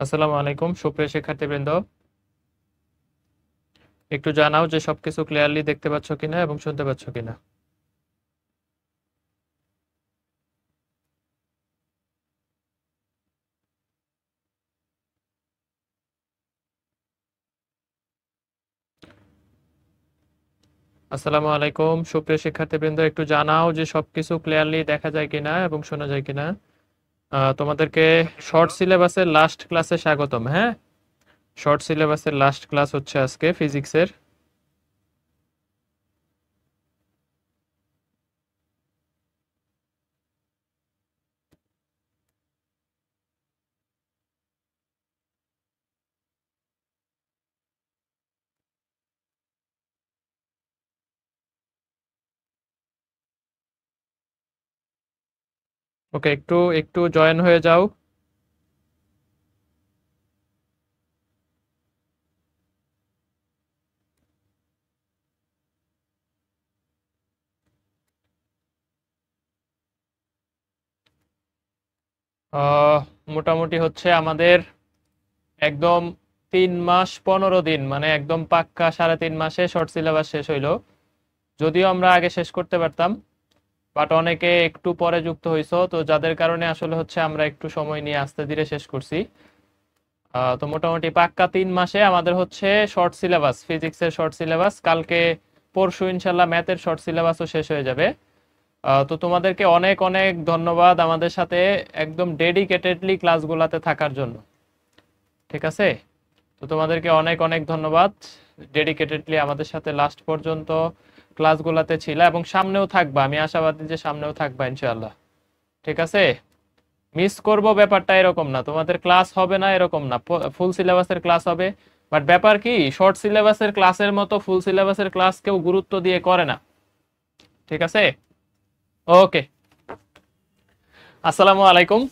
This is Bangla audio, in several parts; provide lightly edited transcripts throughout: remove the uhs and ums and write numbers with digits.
আসসালামু আলাইকুম সুপ্রিয় শিক্ষার্থীবৃন্দ, একটু জানাও যে সবকিছু ক্লিয়ারলি দেখতে পাচ্ছ কিনা এবং শুনতে পাচ্ছ কিনা। আসসালামু আলাইকুম সুপ্রিয় শিক্ষার্থীবৃন্দ, একটু জানাও যে সবকিছু ক্লিয়ারলি দেখা যায় কিনা এবং শোনা যায় কিনা। তোমাদেরকে শর্ট সিলেবাসের লাস্ট ক্লাসে স্বাগতম। হ্যাঁ, শর্ট সিলেবাসের লাস্ট ক্লাস হচ্ছে আজকে ফিজিক্সের। ওকে, একটু একটু জয়েন হয়ে যাও। আহ, মোটামুটি হচ্ছে আমাদের একদম 3 মাস 15 দিন, মানে একদম পাক্কা 3.5 মাসে শর্ট সিলেবাস শেষ হইলো। যদিও আমরা আগে শেষ করতে পারতাম, বাট অনেকে একটু পরে যুক্ত হইছো, তো যাদের কারণে আসলে হচ্ছে আমরা একটু সময় নিয়ে আস্তে ধীরে শেষ করছি। তো মোটামুটি পাক্কা 3 মাসে আমাদের হচ্ছে শর্ট সিলেবাস, ফিজিক্সের শর্ট সিলেবাস। কালকে পরশু ইনশাল্লাহ ম্যাথের শর্ট সিলেবাসও শেষ হয়ে যাবে। তো তোমাদেরকে অনেক অনেক ধন্যবাদ আমাদের সাথে একদম ডেডিকেটেডলি ক্লাসগুলোতে থাকার জন্য। ঠিক আছে, তো তোমাদেরকে অনেক অনেক ধন্যবাদ, ডেডিকেটেডলি আমাদের সাথে লাস্ট পর্যন্ত ক্লাসগুলোতে ছিল এবং সামনেও থাকবা। আমি আশাবাদী যে সামনেও থাকবা ইনশাআল্লাহ। ঠিক আছে, মিস করব ব্যাপারটা এরকম না, তোমাদের ক্লাস হবে না এরকম না, ফুল সিলেবাসের ক্লাস হবে। বাট ব্যাপার কি, শর্ট সিলেবাসের ক্লাসের মতো ফুল সিলেবাসের ক্লাস কেউ গুরুত্ব দিয়ে করে না। ঠিক আছে, ওকে। আসসালামু আলাইকুম।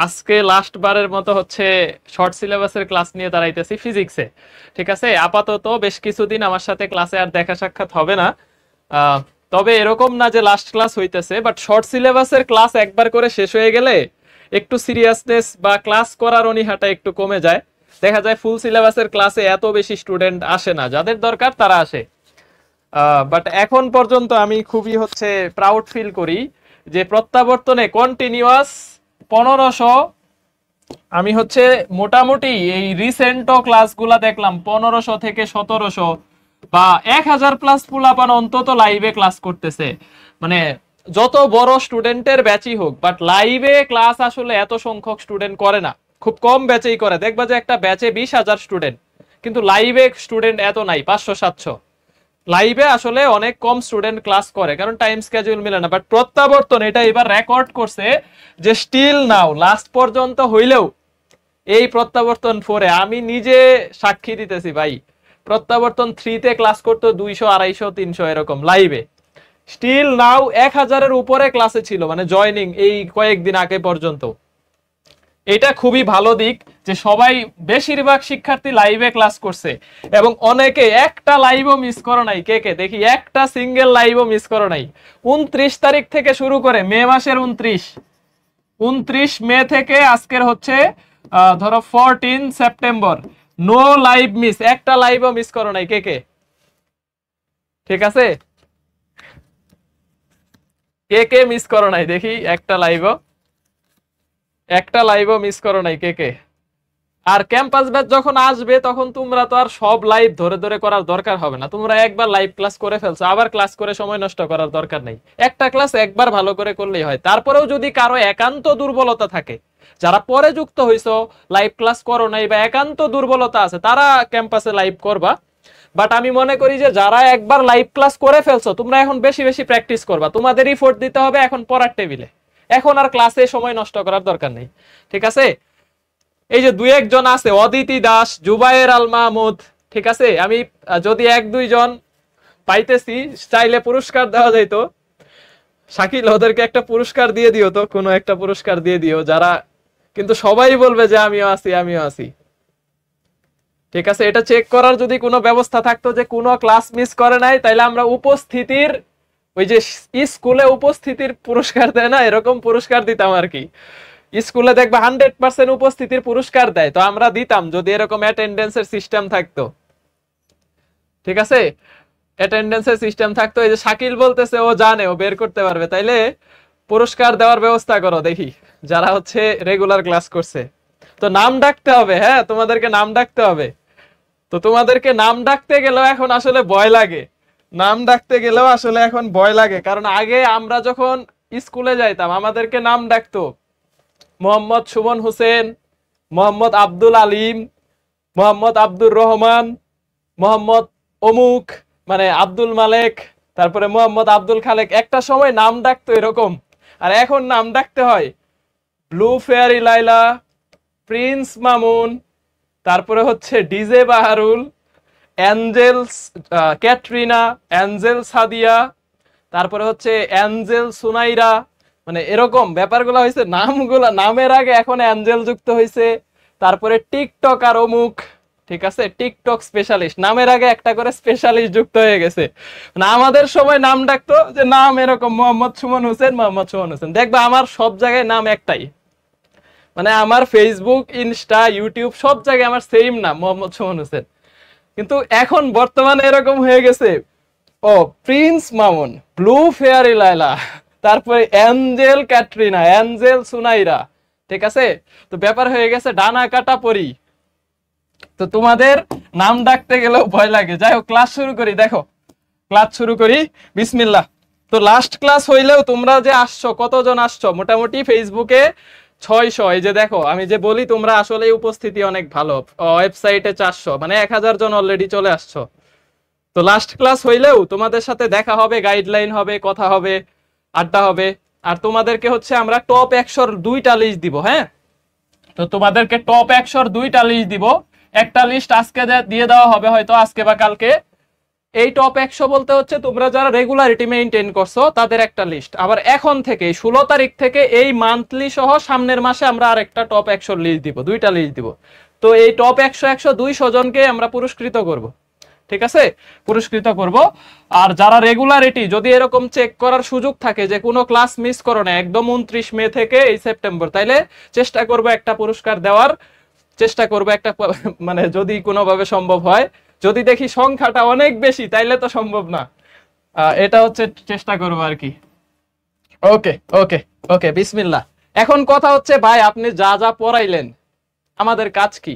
আজকে লাস্ট বারের মতো হচ্ছে শর্ট সিলেবাসের ক্লাস নিয়ে দাঁড়াইতেছি ফিজিক্সে। ঠিক আছে, আপাতত বেশ কিছুদিন আমার সাথে ক্লাসে আর দেখা সাক্ষাৎ হবে না। তবে এরকম না যে লাস্ট ক্লাস হইতেছে, বাট শর্ট সিলেবাসের ক্লাস একবার করে শেষ হয়ে গেলে একটু সিরিয়াসনেস বা ক্লাস করার অনীহাটা একটু কমে যায়। দেখা যায় ফুল সিলেবাসের ক্লাসে এত বেশি স্টুডেন্ট আসে না, যাদের দরকার তারা আসে। বাট এখন পর্যন্ত আমি খুবই হচ্ছে প্রাউড ফিল করি যে প্রত্যাবর্তনে কন্টিনিউয়াস 1500, আমি হচ্ছে মোটামুটি এই রিসেন্ট ক্লাসগুলা দেখলাম 1500 থেকে 1700 বা 1000+ পোলাপান অন্তত লাইভে ক্লাস করতেছে। মানে যত বড় স্টুডেন্টের ব্যাচই হোক, বাট লাইভে ক্লাস আসলে এত সংখ্যক স্টুডেন্ট করে না, খুব কম ব্যাচেই করে। দেখবা যে একটা ব্যাচে 20,000 স্টুডেন্ট, কিন্তু লাইভে স্টুডেন্ট এত নাই, 500-700। লাইভে আসলে অনেক কম স্টুডেন্ট ক্লাস করে, কারণ টাইম স্কেজুল মিলে না। বাট প্রত্যাবর্তন এটা এবার রেকর্ড করছে যে স্টিল নাও লাস্ট পর্যন্ত হইলেও এই প্রত্যাবর্তন 4-এ আমি নিজে সাক্ষী দিতেছি ভাই, প্রত্যাবর্তন 3-তে ক্লাস করতো 200, 250, 300 এরকম লাইভে। স্টিল নাও 1000-এর উপরে ক্লাসে ছিল, মানে জয়নিং এই কয়েকদিন আগে পর্যন্ত। এটা খুবই ভালো দিক যে সবাই, বেশিরভাগ শিক্ষার্থী লাইভে ক্লাস করছে এবং অনেকে একটা লাইভও মিস করো নাই। কে কে দেখি একটা সিঙ্গেল লাইভও মিস করো নাই। 29 তারিখ থেকে শুরু করে মে মাসের 29 মে থেকে আজকের হচ্ছে ধরো 14 সেপ্টেম্বর, নো লাইভ মিস, একটা লাইভও মিস করো নাই। কে কে ঠিক আছে, কে কে মিস করো নাই দেখি, একটা লাইভও মিস করো নাই। কে কে আর ক্যাম্পাস ব্যাচ যখন আসবে তখন তোমরা তো আর সব লাইভ ধরে ধরে করার দরকার হবে না, তোমরা একবার লাইভ ক্লাস করে ফেলছো, আবার ক্লাস করে সময় নষ্ট করার দরকার নেই। একটা ক্লাস একবার ভালো করে করলেই হয়। তারপরেও যদি কারো একান্ত দুর্বলতা থাকে, যারা পরে যুক্ত হইছো, লাইভ ক্লাস করো নাই বা একান্ত দুর্বলতা আছে, তারা ক্যাম্পাসে লাইভ করবা। বাট আমি মনে করি যে যারা একবার লাইভ ক্লাস করে ফেলছো, তোমরা এখন বেশি বেশি প্র্যাকটিস করবা, তোমাদের ইফোর্ট দিতে হবে এখন পড়ার টেবিলে, এখন আর ক্লাসে সময় নষ্ট করার দরকার নেই। ঠিক আছে, এই যে 2-1 জন আছে, অদিতি দাস, জুবায়ের আল মাহমুদ, ঠিক আছে, আমি যদি 1-2 জন পাইতেছি চাইলে পুরস্কার দেওয়া যাইতো। শাকিল ওদেরকে একটা পুরস্কার দিয়ে দিও তো, কোনো একটা পুরস্কার দিয়ে দিও যারা, কিন্তু সবাই বলবে যে আমিও আছি আমিও আছি। ঠিক আছে, এটা চেক করার যদি কোনো ব্যবস্থা থাকতো যে কোনো ক্লাস মিস করে নাই, তাইলে আমরা উপস্থিতির, ওই যে স্কুলে উপস্থিতির পুরস্কার দেয় না, এরকম পুরস্কার দিতাম আর কি। স্কুলে দেখবে 100% উপস্থিতির পুরস্কার দেয়, তো আমরা দিতাম যদি এরকম অ্যাটেন্ডেন্সের সিস্টেম থাকতো। ঠিক আছে, অ্যাটেন্ডেন্সের সিস্টেম থাকতো। এই যে শাকিল বলতেছে ও জানে, ও বের করতে পারবে, তাইলে পুরস্কার দেওয়ার ব্যবস্থা করো দেখি, যারা হচ্ছে রেগুলার ক্লাস করছে। তো নাম ডাকতে হবে, হ্যাঁ তোমাদেরকে নাম ডাকতে হবে। তো তোমাদেরকে নাম ডাকতে গেলেও এখন আসলে ভয় লাগে, নাম ডাকতে গেলেও আসলে এখন ভয় লাগে, কারণ আগে আমরা যখন স্কুলে যাইতাম আমাদেরকে নাম ডাকতো মোহাম্মদ সুমন হোসেন, মোহাম্মদ আব্দুল আলিম, মোহাম্মদ আব্দুর রহমান, মোহাম্মদ অমুক, মানে আব্দুল মালেক, তারপরে মোহাম্মদ আব্দুল খালেক, একটা সময় নাম ডাকতো এরকম। আর এখন নাম ডাকতে হয় blue fairy Laila, prince Mamun, তারপরে হচ্ছে DJ Baharul, angels Katrina, angel Sadia, তারপরে হচ্ছে অ্যাঞ্জেল সুনাইরা, মানে এরকম ব্যাপারগুলো হয়েছে। নামগুলা, নামের আগে এখন অ্যাঞ্জেল যুক্ত হয়েছে, তারপরে টিকটক আর অমুক, ঠিক আছে, টিকটক স্পেশালিস্ট, নামের আগে একটা করে স্পেশালিস্ট যুক্ত হয়ে গেছে। না আমাদের সময় নাম ডাকতো যে নাম এরকম মোহাম্মদ সুমন হোসেন, মোহাম্মদ সুমন হোসেন। দেখবা আমার সব জায়গায় নাম একটাই, মানে আমার ফেসবুক, ইনস্টা, ইউটিউব সব জায়গায় আমার সেম নাম মোহাম্মদ সুমন হোসেন। কিন্তু এখন বর্তমানে এরকম হয়ে গেছে, ও প্রিন্স মামুন, ব্লু ফেয়ারি লাইলা, তারপরে অ্যাঞ্জেল ক্যাটরিনা, অ্যাঞ্জেল সুনাইরা, ঠিক আছে। তো ব্যাপার হয়ে গেছে ডানা কাটা পরি। তো তোমাদের নাম ডাকতে গেলেও ভয় লাগে। যাই হোক, ক্লাস শুরু করি। দেখো ক্লাস শুরু করি, বিসমিল্লাহ। তো লাস্ট ক্লাস হইলেও তোমরা যে আসছো, কতজন আসছো মোটামুটি ফেসবুকে 600। এই যে দেখো আমি যে বলি তোমরা আসলে উপস্থিতি অনেক ভালো, ওয়েবসাইটে 400, মানে 1000 জন অলরেডি চলে আসছো। তো লাস্ট ক্লাস হইলেও তোমাদের সাথে দেখা হবে, গাইডলাইন হবে, কথা হবে, আড্ডা হবে। আর তোমাদেরকে হচ্ছে আমরা টপ 100-র 2টা লিস্ট দিব, হ্যাঁ। তো তোমাদেরকে টপ 100-র 2টা লিস্ট দিব। একটা লিস্ট আজকে দিয়ে দেওয়া হবে, হয়তো আজকে বা কালকে। এই টপ 100 বলতে হচ্ছে তোমরা যারা রেগুলারিটি মেইনটেইন করছো তাদের একটা লিস্ট। আবার এখন থেকে 16 তারিখ থেকে এই মান্থলি সহ সামনের মাসে আমরা আরেকটা টপ 100 লিস্ট দিব, 2টা লিস্ট দিব। তো এই টপ 100 200 জনকে আমরা পুরস্কৃত করব, ঠিক আছে, পুরস্কৃত করব। আর যারা রেগুলারিটি, যদি এরকম চেক করার সুযোগ থাকে যে কোনো ক্লাস মিস করো না একদম 29 মে থেকে এই সেপ্টেম্বর, তাইলে চেষ্টা করব একটা পুরস্কার দেওয়ার, চেষ্টা করব একটা, মানে যদি কোনোভাবে সম্ভব হয়। যদি দেখি সংখ্যাটা অনেক বেশি তাইলে তো সম্ভব না, এটা হচ্ছে চেষ্টা করবো আর কি। ওকে ওকে ওকে, বিসমিল্লাহ। এখন কথা হচ্ছে ভাই, আপনি যা যা পড়াইলেন আমাদের কাজ কি?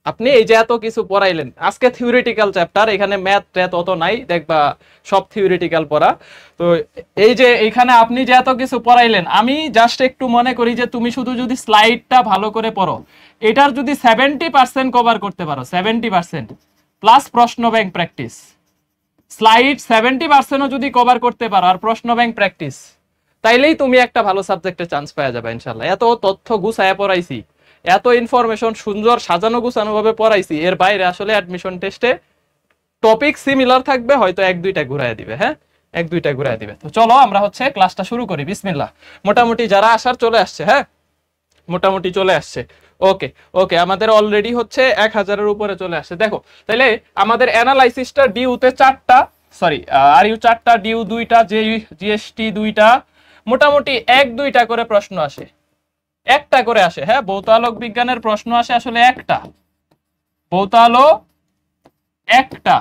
আপনি এই যে এত কিছু পড়াইলেন, আজকে থিওরিটিক্যাল চ্যাপ্টার, এখানে ম্যাথ ট্যাথ অত নাই, দেখবা সব থিওরিটিক্যাল পড়া। তো এই যে এখানে আপনি যে এত কিছু পড়াইলেন, আমি জাস্ট একটু মনে করি যে তুমি শুধু যদি স্লাইডটা ভালো করে পড়ো, এটার যদি 70% কভার করতে পারো, 70% প্লাস প্রশ্ন ব্যাংক প্র্যাকটিস, স্লাইড 70%ও যদি কভার করতে পারো আর প্রশ্ন ব্যাংক প্র্যাকটিস, তাইলেই তুমি একটা ভালো সাবজেক্টে চান্স পাওয়া যাবে ইনশাল্লাহ। এত তথ্য গুছায়া পড়াইছি, এত ইনফরমেশন সুন্দর সাজানো গুছানো ভাবে পড়াইছি, এর বাইরে আসলে অ্যাডমিশন টেস্টে টপিক সিমিলার থাকবে, হয়তো 1-2টা ঘুরায় দিবে, হ্যাঁ 1-2টা ঘুরায় দিবে। তো চলো আমরা হচ্ছে ক্লাসটা শুরু করি, বিসমিল্লাহ। মোটামুটি যারা আসার চলে আসছে, হ্যাঁ মোটামুটি চলে আসছে। ওকে ওকে, আমাদের অলরেডি হচ্ছে 1000-এর উপরে চলে আসছে। দেখো তাহলে আমাদের অ্যানালাইসিসটা ডিউতে 4টা, সরি আর ইউ 4টা, ডিউ 2টা, জিএসটি 2টা, মোটামুটি 1-2টা করে প্রশ্ন আসে, একটা করে আসে, হ্যাঁ ভৌত আলোক বিজ্ঞানের প্রশ্ন আসে আসলে একটা, ভৌত আলো একটা,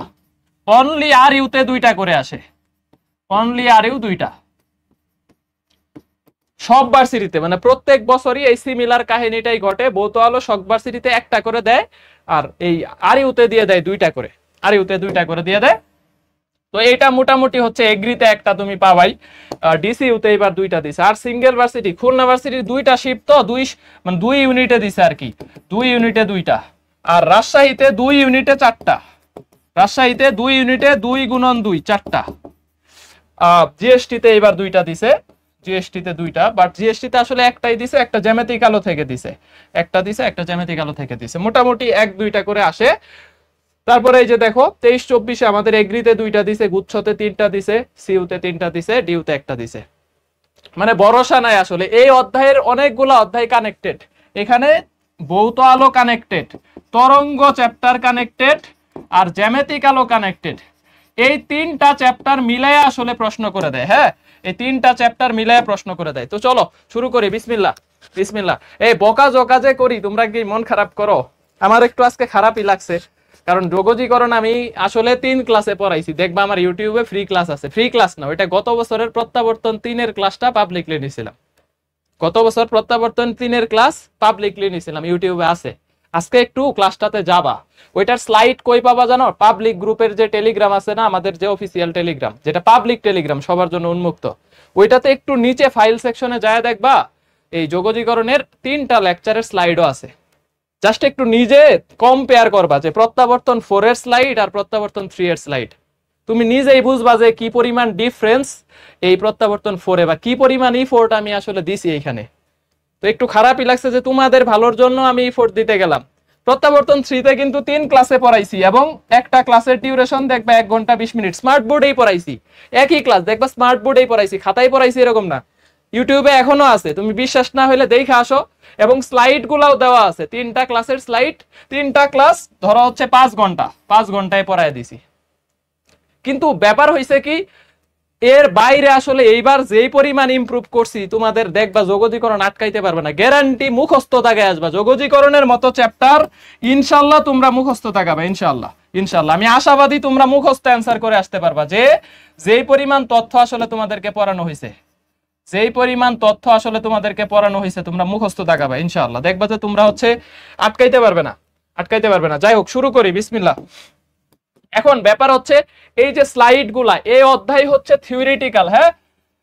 অনলি আর ইউতে 2টা করে আসে, অনলি আর ইউ 2টা সব ভার্সিটিতে, মানে প্রত্যেক বছরই এই সিমিলার কাহিনীটাই ঘটে। ভৌত আলো সব ভার্সিটিতে একটা করে দেয়, আর এই আর ইউতে দিয়ে দেয় 2টা করে, আর ইউতে 2টা করে দিয়ে দেয়। তো এটা মোটামুটি হচ্ছে এগ্রিতে একটা তুমি পাবাই, ডিসি ইউতে এবার 2টা দিছে। আর সিঙ্গেল ভার্সিটি খুলনা ভার্সিটির 2টা শিফট, তো 2 ইউনিটে দিছে আর কি, 2 ইউনিটে 2টা। আর রাজশাহীতে 2 ইউনিটে 4টা, রাজশাহীতে 2 ইউনিটে 2 গুণন 2 4টা। জিএসটিতে এবার 2টা দিছে, জিএসটিতে 2টা, বাট জিএসটিতে আসলে একটাই দিছে, একটা জ্যামিতিক আলো থেকে দিছে, একটা দিছে, একটা জ্যামিতিক আলো থেকে দিছে। মোটামুটি 1-2টা করে আসে। তারপরে এই যে দেখো 23-24-এ আমাদের এগ্রিতে 2টা দিছে, গুচ্ছতে 3টা দিছে, সিইউতে 3টা দিছে, ডিউতে একটা দিছে। মানে ভরসা নাই আসলে। এই অধ্যায়ের অনেকগুলো অধ্যায় কানেক্টেড, এখানে ভৌত আলো কানেক্টেড, তরঙ্গ চ্যাপ্টার কানেক্টেড, আর জ্যামিতিক আলো কানেক্টেড। এই তিনটা চ্যাপ্টার মিলাইয়া আসলে প্রশ্ন করে দেয়। হ্যাঁ, এই তিনটা চ্যাপ্টার মিলাইয়া প্রশ্ন করে দেয়। তো চলো শুরু করি, বিসমিল্লাহ বিসমিল্লাহ। এই বকা জকা যে করি, তোমরা কি মন খারাপ করো? আমার একটু আজকে খারাপই লাগছে, কারণ যোগজীকরণ আমি আসলে 3 ক্লাসে পড়াইছি। দেখবা আমার ইউটিউবে ফ্রি ক্লাস আছে, ফ্রি ক্লাস না, ওইটা গত বছরের প্রত্যাবর্তন 3-এর ক্লাসটা পাবলিকলি নিছিলাম। গত বছর প্রত্যাবর্তন 3-এর ক্লাস পাবলিকলি নিছিলাম, ইউটিউবে আছে। আজকে একটু ক্লাসটাতে যাবা। ওইটার স্লাইড কই পাবা জানো? পাবলিক গ্রুপের যে টেলিগ্রাম আছে না, আমাদের যে অফিসিয়াল টেলিগ্রাম, যেটা পাবলিক টেলিগ্রাম, সবার জন্য উন্মুক্ত, ওইটাতে একটু নিচে ফাইল সেকশনে যায় দেখবা এই যোগজীকরণের 3টা লেকচারের স্লাইডও আছে। জাস্ট একটু নিজে কম্পেয়ার করবা যে প্রত্যাবর্তন 4 এর স্লাইড আর প্রত্যাবর্তন 3 এর স্লাইড। তুমি নিজেই বুঝবা যে কি পরিমাণ ডিফারেন্স এই প্রত্যাবর্তন 4 এ, বা কি পরিমাণ ইফোর্ট আমি আসলে দিছি এইখানে। তো একটু খারাপই লাগছে যে তোমাদের ভালোর জন্য আমি ইফোর্ট দিতে গেলাম। প্রত্যাবর্তন 3 তে কিন্তু 3 ক্লাসে পড়াইছি, এবং একটা ক্লাসের ডিউরেশন দেখবা 1 ঘন্টা 20 মিনিট। স্মার্ট বোর্ডেই পড়াইছি, একই ক্লাস দেখবা স্মার্ট বোর্ডেই পড়াইছি, খাতায় পড়াইছি এরকম না। ইউটিউবে এখনো আছে, তুমি বিশ্বাস না হলে দেখে আসো। এবং স্লাইড গুলাও দেওয়া আছে, 3টা ক্লাসের স্লাইড। 3টা ক্লাস ধরো হচ্ছে 5 ঘন্টা, 5 ঘন্টায় পড়ায় দিছি। কিন্তু ব্যাপার হইছে কি, এর বাইরে আসলে এইবার যেই পরিমাণ ইমপ্রুভ করছি, তোমাদের দেখবা যোগজীকরণ আটকাইতে পারবে না, গ্যারান্টি। মুখস্থ দাগে আসবা যোগজীকরণের মতো চ্যাপ্টার, ইনশাল্লাহ তোমরা মুখস্থ দাগাবে, ইনশাল্লাহ ইনশাল্লাহ। আমি আশাবাদী তোমরা মুখস্থ অ্যান্সার করে আসতে পারবা, যে যেই পরিমাণ তথ্য আসলে তোমাদেরকে পড়ানো হয়েছে, যেই পরিমাণ তথ্য আসলে তোমাদেরকে পড়ানো হয়েছে, তোমরা মুখস্থ দাগাবে ইনশাআল্লাহ। দেখবা যে তোমরা হচ্ছে আটকাইতে পারবে না, আটকাইতে পারবে না। যাই হোক, শুরু করি, বিসমিল্লাহ। এখন ব্যাপার হচ্ছে, এই যে স্লাইড গুলা, এই অধ্যায় হচ্ছে থিওরিটিক্যাল। হ্যাঁ,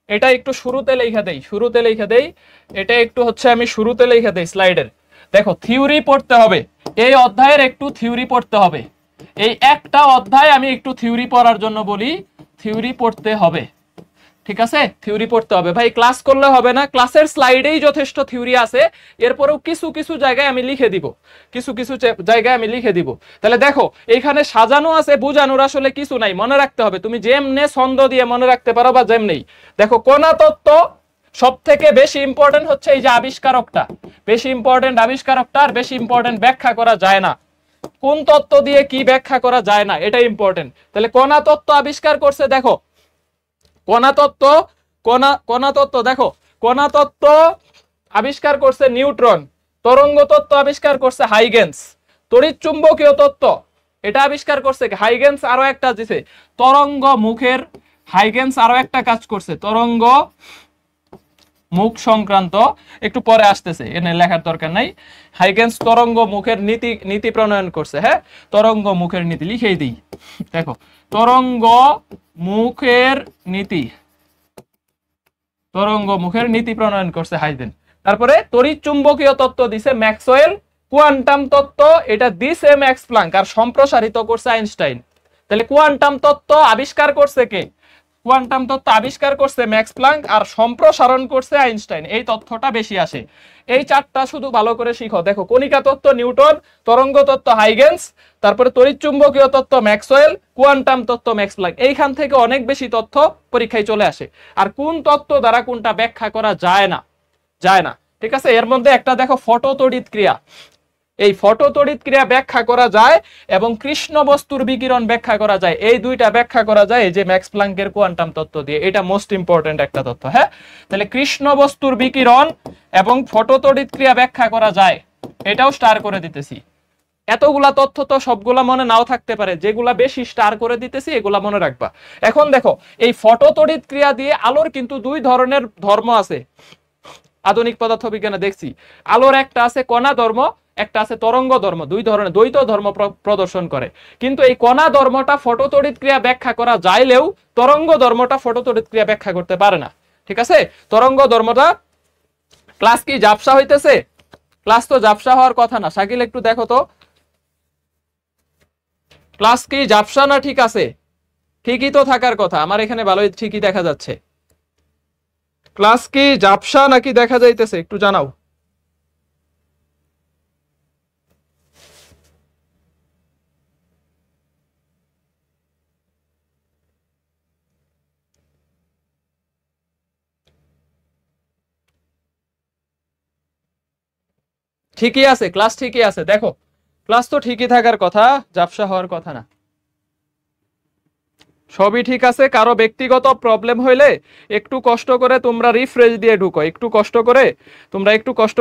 এটা একটু শুরুতে লেখা দেই, শুরুতে লেখা দেই, এটা একটু হচ্ছে আমি শুরুতে লেখা দেই স্লাইডের। দেখো, থিওরি পড়তে হবে, এই অধ্যায়ের একটু থিওরি পড়তে হবে। এই একটা অধ্যায় আমি একটু থিওরি পড়ার জন্য বলি, থিওরি পড়তে হবে। ঠিক আছে, থিওরি পড়তে হবে ভাই, ক্লাস করলে হবে না। ক্লাসের স্লাইডেই যথেষ্ট থিওরি আছে, এরপরেও কিছু কিছু জায়গায় আমি লিখে দিব, কিছু কিছু জায়গায় আমি লিখে দিব। তাহলে দেখো, এখানে সাজানো আছে, বোঝানোর আসলে কিছু নাই, মনে রাখতে হবে। তুমি যেমনে ছন্দ দিয়ে মনে রাখতে পারো বা যেমনেই। দেখো, কণা তত্ত্ব সব থেকে বেশি ইম্পর্টেন্ট হচ্ছে এই যে আবিষ্কারকটা, বেশি ইম্পর্টেন্ট আবিষ্কারকটা, আর বেশি ইম্পর্টেন্ট ব্যাখ্যা করা যায় না। কোন তত্ত্ব দিয়ে কি ব্যাখ্যা করা যায় না, এটা ইম্পর্টেন্ট। তাহলে কণা তত্ত্ব আবিষ্কার করছে, দেখো কণা তত্ত্ব, কণা তত্ত্ব, দেখো কণা তত্ত্ব আবিষ্কার করছে নিউট্রন, তরঙ্গ তত্ত্ব আবিষ্কার করছে হাইগেন্স, তড়িৎ চুম্বকীয় তত্ত্ব এটা আবিষ্কার করছে হাইগেন্স। আরো একটা দিছে তরঙ্গ মুখের, হাইগেন্স আরো একটা কাজ করছে তরঙ্গ মুখ সংক্রান্ত, একটু পরে আসতেছে, এনে লেখার দরকার নাই। হাইগেন্স তরঙ্গ মুখের নীতি নীতি প্রণয়ন করছে। হ্যাঁ, তরঙ্গ মুখের নীতি লিখেই দিই। দেখো, তরঙ্গ মুখের নীতি, তরঙ্গ মুখের নীতি প্রণয়ন করছে হাইগেন্স। তারপরে তড়িৎ চুম্বকীয় তত্ত্ব দিছে ম্যাক্সওয়েল, কোয়ান্টাম তত্ত্ব এটা দিছে ম্যাক্স প্লাঙ্ক, আর সম্প্রসারিত করছে আইনস্টাইন। তাহলে কোয়ান্টাম তত্ত্ব আবিষ্কার করছে কে? কোয়ান্টাম তত্ত্ব আবিষ্কার করছে ম্যাক্স প্লাঙ্ক, আর সম্প্রসারণ করছে আইনস্টাইন। এই তথ্যটা বেশি আসে। এই চারটা শুধু ভালো করে শিখো। দেখো, কণিকা তত্ত্ব নিউটন, তরঙ্গ তত্ত্ব হাইগেন্স, তারপরে তড়িৎ চুম্বকীয় তত্ত্ব ম্যাক্সওয়েল, কোয়ান্টাম তত্ত্ব ম্যাক্স প্লাঙ্ক। এইখান থেকে অনেক বেশি তথ্য পরীক্ষায় চলে আসে। আর কোন তত্ত্ব দ্বারা কোনটা ব্যাখ্যা করা যায় না, যায় না। ঠিক আছে, এর মধ্যে একটা দেখো ফটো তড়িৎ ক্রিয়া, এই ফটো তড়িৎ ক্রিয়া ব্যাখ্যা করা যায়, এবং কৃষ্ণ বস্তুর বিকিরণ ব্যাখ্যা করা যায়। এই দুইটা ব্যাখ্যা করা যায় এই যে ম্যাক্স প্লাঙ্কের কোয়ান্টাম তত্ত্ব দিয়ে। এটা মোস্ট ইম্পর্টেন্ট একটা তথ্য। হ্যাঁ, তাহলে কৃষ্ণ বস্তুর বিকিরণ এবং ফটো তড়িৎ ক্রিয়া ব্যাখ্যা করা যায়, এটাও স্টার করে দিতেছি। এতগুলা তথ্য তো সবগুলা মনে নাও থাকতে পারে, যেগুলা বেশি স্টার করে দিতেছি এগুলা মনে রাখবা। এখন দেখো, এই ফটো তড়িৎ ক্রিয়া দিয়ে আলোর কিন্তু দুই ধরনের ধর্ম আছে। আধুনিক পদার্থবিজ্ঞানে দেখছি আলোর একটা আছে কণা ধর্ম, একটা আছে তরঙ্গ ধর্ম, দুই ধরনের দ্বৈত ধর্ম প্রদর্শন করে। কিন্তু এই কণা ধর্মটা ফটো তড়িৎ ক্রিয়া ব্যাখ্যা করা যাইলেও তরঙ্গ ধর্মটা ফটো তড়িৎ ক্রিয়া ব্যাখ্যা করতে পারে না। ঠিক আছে, তরঙ্গ ধর্মটা, ক্লাস কি ঝাপসা হইতেছে? ক্লাস তো ঝাপসা হওয়ার কথা না। শাকিল একটু দেখো তো, ক্লাস কি ঝাপসা না ঠিক আছে? ঠিকই তো থাকার কথা, আমার এখানে ভালোই ঠিকই দেখা যাচ্ছে। ক্লাস কি ঝাপসা নাকি দেখা যাইতেছে, একটু জানাও। ঠিকই আছে, ক্লাস ঠিকই আছে। দেখো ক্লাস তো ঠিকই থাকার কথা, ঝাপসা হওয়ার কথা না, সবই ঠিক আছে। কারো ব্যক্তিগত প্রবলেম হইলে একটু কষ্ট করে তোমরা রিফ্রেশ দিয়ে ঢুকো, একটু কষ্ট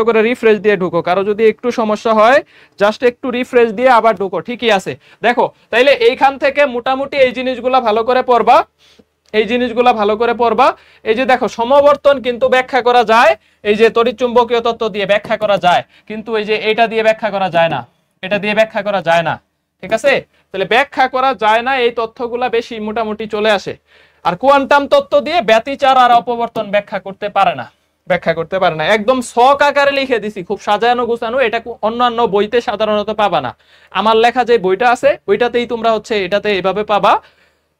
করে রিফ্রেশ দিয়ে ঢুকো। কারো যদি একটু সমস্যা হয় জাস্ট একটু রিফ্রেশ দিয়ে আবার ঢুকো, ঠিকই আছে। দেখো তাইলে এইখান থেকে মোটামুটি এই জিনিসগুলা ভালো করে পড়বা, এই যে দেখো সমবর্তন কিন্তু ব্যাখ্যা করা যায়, এই যে তড়িৎচুম্বকীয় তত্ত্ব দিয়ে ব্যাখ্যা করা যায়, কিন্তু এই যে এটা দিয়ে ব্যাখ্যা করা যায় না, ঠিক আছে। তাহলে ব্যাখ্যা করা যায় না, এই তথ্যগুলা বেশি মোটামুটি চলে আসে। আর কোয়ান্টাম তত্ত্ব দিয়ে ব্যতিচার আর অপবর্তন ব্যাখ্যা করতে পারে না, একদম শখ আকারে লিখে দিছি, খুব সাজানো গুছানো। এটা অন্যান্য বইতে সাধারণত পাবা না, আমার লেখা যে বইটা আছে ওইটাতেই তোমরা হচ্ছে এটাতে এভাবে পাবা।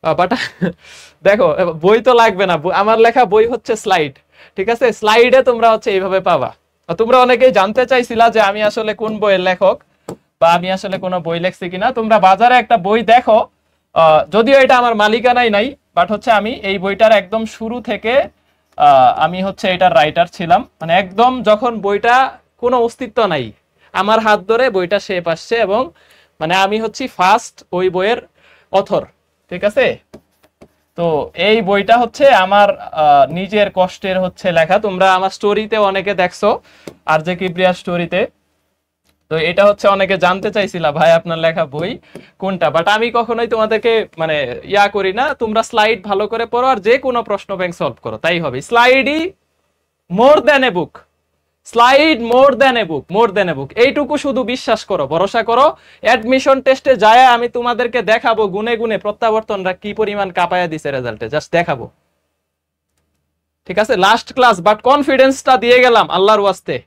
বাট দেখো বই তো লাগবে না, আমার লেখা বই হচ্ছে স্লাইড, ঠিক আছে, স্লাইডে তোমরা হচ্ছে এইভাবে পাবা। তোমরা অনেকেই জানতে চাইছিলা যে আমি আসলে কোন বইয়ের লেখক বা আমি আসলে কোনো বই লেখছি কিনা। তোমরা বাজারে একটা বই দেখো, যদিও এটা আমার মালিকানাই নাই, বাট হচ্ছে আমি এই বইটার একদম শুরু থেকে আমি হচ্ছে এটার রাইটার ছিলাম, মানে একদম যখন বইটা কোনো অস্তিত্ব নাই আমার হাত ধরে বইটা শেপ আসছে, এবং মানে আমি হচ্ছি ফার্স্ট ওই বইয়ের অথর, ঠিক আছে। তো এই বইটা হচ্ছে আমার নিজের কষ্টের হচ্ছে লেখা। তোমরা আমার স্টোরিতে অনেকে দেখছো, আর যে কিবরিয়া স্টোরিতে, তো এটা হচ্ছে অনেকে জানতে চাইছিলা ভাই আপনার লেখা বই কোনটা, বাট আমি কখনোই তোমাদেরকে মানে করি না। তোমরা স্লাইড ভালো করে পড়ো আর যে কোনো প্রশ্ন ব্যাংক সলভ করো, তাই হবে। স্লাইডই মোর দ্যান এ বুক, এইটুকু শুধু বিশ্বাস করো, ভরসা করো। অ্যাডমিশন টেস্টে যায় আমি তোমাদেরকে দেখাবো গুনে গুনে প্রত্যাবর্তনরা কি পরিমাণ কাঁপায়া দিছে রেজাল্টে, জাস্ট দেখাবো, ঠিক আছে। লাস্ট ক্লাস, বাট কনফিডেন্সটা দিয়ে গেলাম, আল্লাহর ওয়াস্তে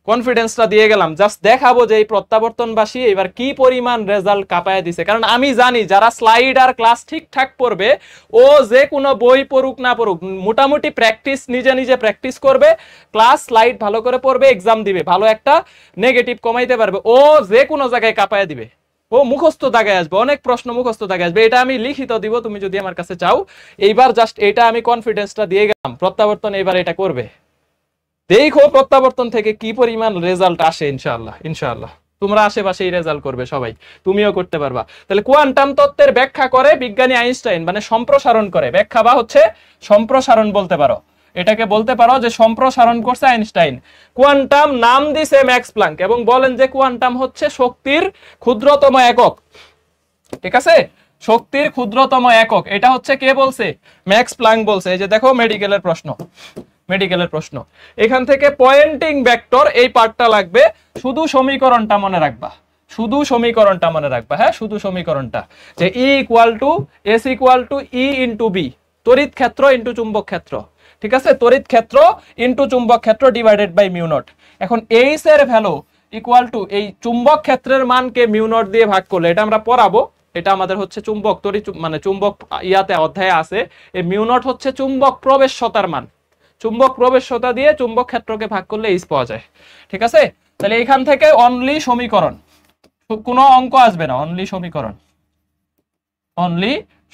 কনফিডেন্সটা দিয়ে গেলাম, জাস্ট দেখাবো যে এই প্রত্যাবর্তনবাসী এবার কি পরিমাণ রেজাল্ট কাঁপায় দিছে। কারণ আমি জানি যারা স্লাইড আর ক্লাস ঠিকঠাক পড়বে, ও যে কোনো বই পড়ুক না পড়ুক মোটামুটি প্র্যাকটিস নিজে নিজে প্র্যাকটিস করবে, ক্লাস স্লাইড ভালো করে পড়বে, এক্সাম দিবে, ভালো একটা নেগেটিভ কমাইতে পারবে, ও যে কোনো জায়গায় কাঁপায় দিবে, ও মুখস্থ দাগায় আসবে, অনেক প্রশ্ন মুখস্থ দাগায় আসবে। এটা আমি লিখিত দিব তুমি যদি আমার কাছে চাও। এইবার জাস্ট এটা আমি কনফিডেন্সটা দিয়ে গেলাম, প্রত্যাবর্তন এবার এটা করবে, দেখো প্রত্যাবর্তন থেকে কি পরিমাণ রেজাল্ট আসে। ইনশাআল্লাহ তোমরা আশেপাশে এই রেজাল্ট করবে সবাই, তুমিও করতে পারবা। তাহলে কোয়ান্টাম তত্ত্বের ব্যাখ্যা করে বিজ্ঞানী আইনস্টাইন, মানে সম্প্রসারণ করে, ব্যাখ্যা বা হচ্ছে সম্প্রসারণ বলতে পারো, এটাকে বলতে পারো যে সম্প্রসারণ করছে আইনস্টাইন। কোয়ান্টাম নাম দিছে ম্যাক্স প্লাঙ্ক, এবং বলেন যে কোয়ান্টাম হচ্ছে শক্তির ক্ষুদ্রতম একক, ঠিক আছে, শক্তির ক্ষুদ্রতম একক। এটা হচ্ছে কে বলছে? ম্যাক্স প্লাঙ্ক বলছে। এই যে দেখো মেডিকেলের প্রশ্ন, এখান থেকে পয়েন্টিং ভেক্টর এই পার্টটা লাগবে, শুধু সমীকরণটা মনে রাখবা, হ্যাঁ, শুধু সমীকরণটা, যে E equal to S equal to E into B, তড়িৎ ক্ষেত্র ইন্টু চুম্বক ক্ষেত্র, ঠিক আছে, তড়িৎ ক্ষেত্র ইন্টু চুম্বক ক্ষেত্র ডিভাইডেড বাই মিউ নট। এখন H এর ভ্যালু ইকুয়াল টু এই চুম্বক ক্ষেত্রের মানকে মিউ নট দিয়ে ভাগ করলে, এটা আমরা পড়াবো, এটা আমাদের হচ্ছে চুম্বক মানে চুম্বক ইয়াতে অধ্যায়ে আছে, এই মিউ নট হচ্ছে চুম্বক প্রবেশ্যতার মান, চুম্বক প্রবেশ্যতা দিয়ে চুম্বক ক্ষেত্রকে ভাগ করলে H পাওয়া যায়, ঠিক আছে। তাহলে এখান থেকে অনলি সমীকরণ, কোনো অঙ্ক আসবে না, অনলি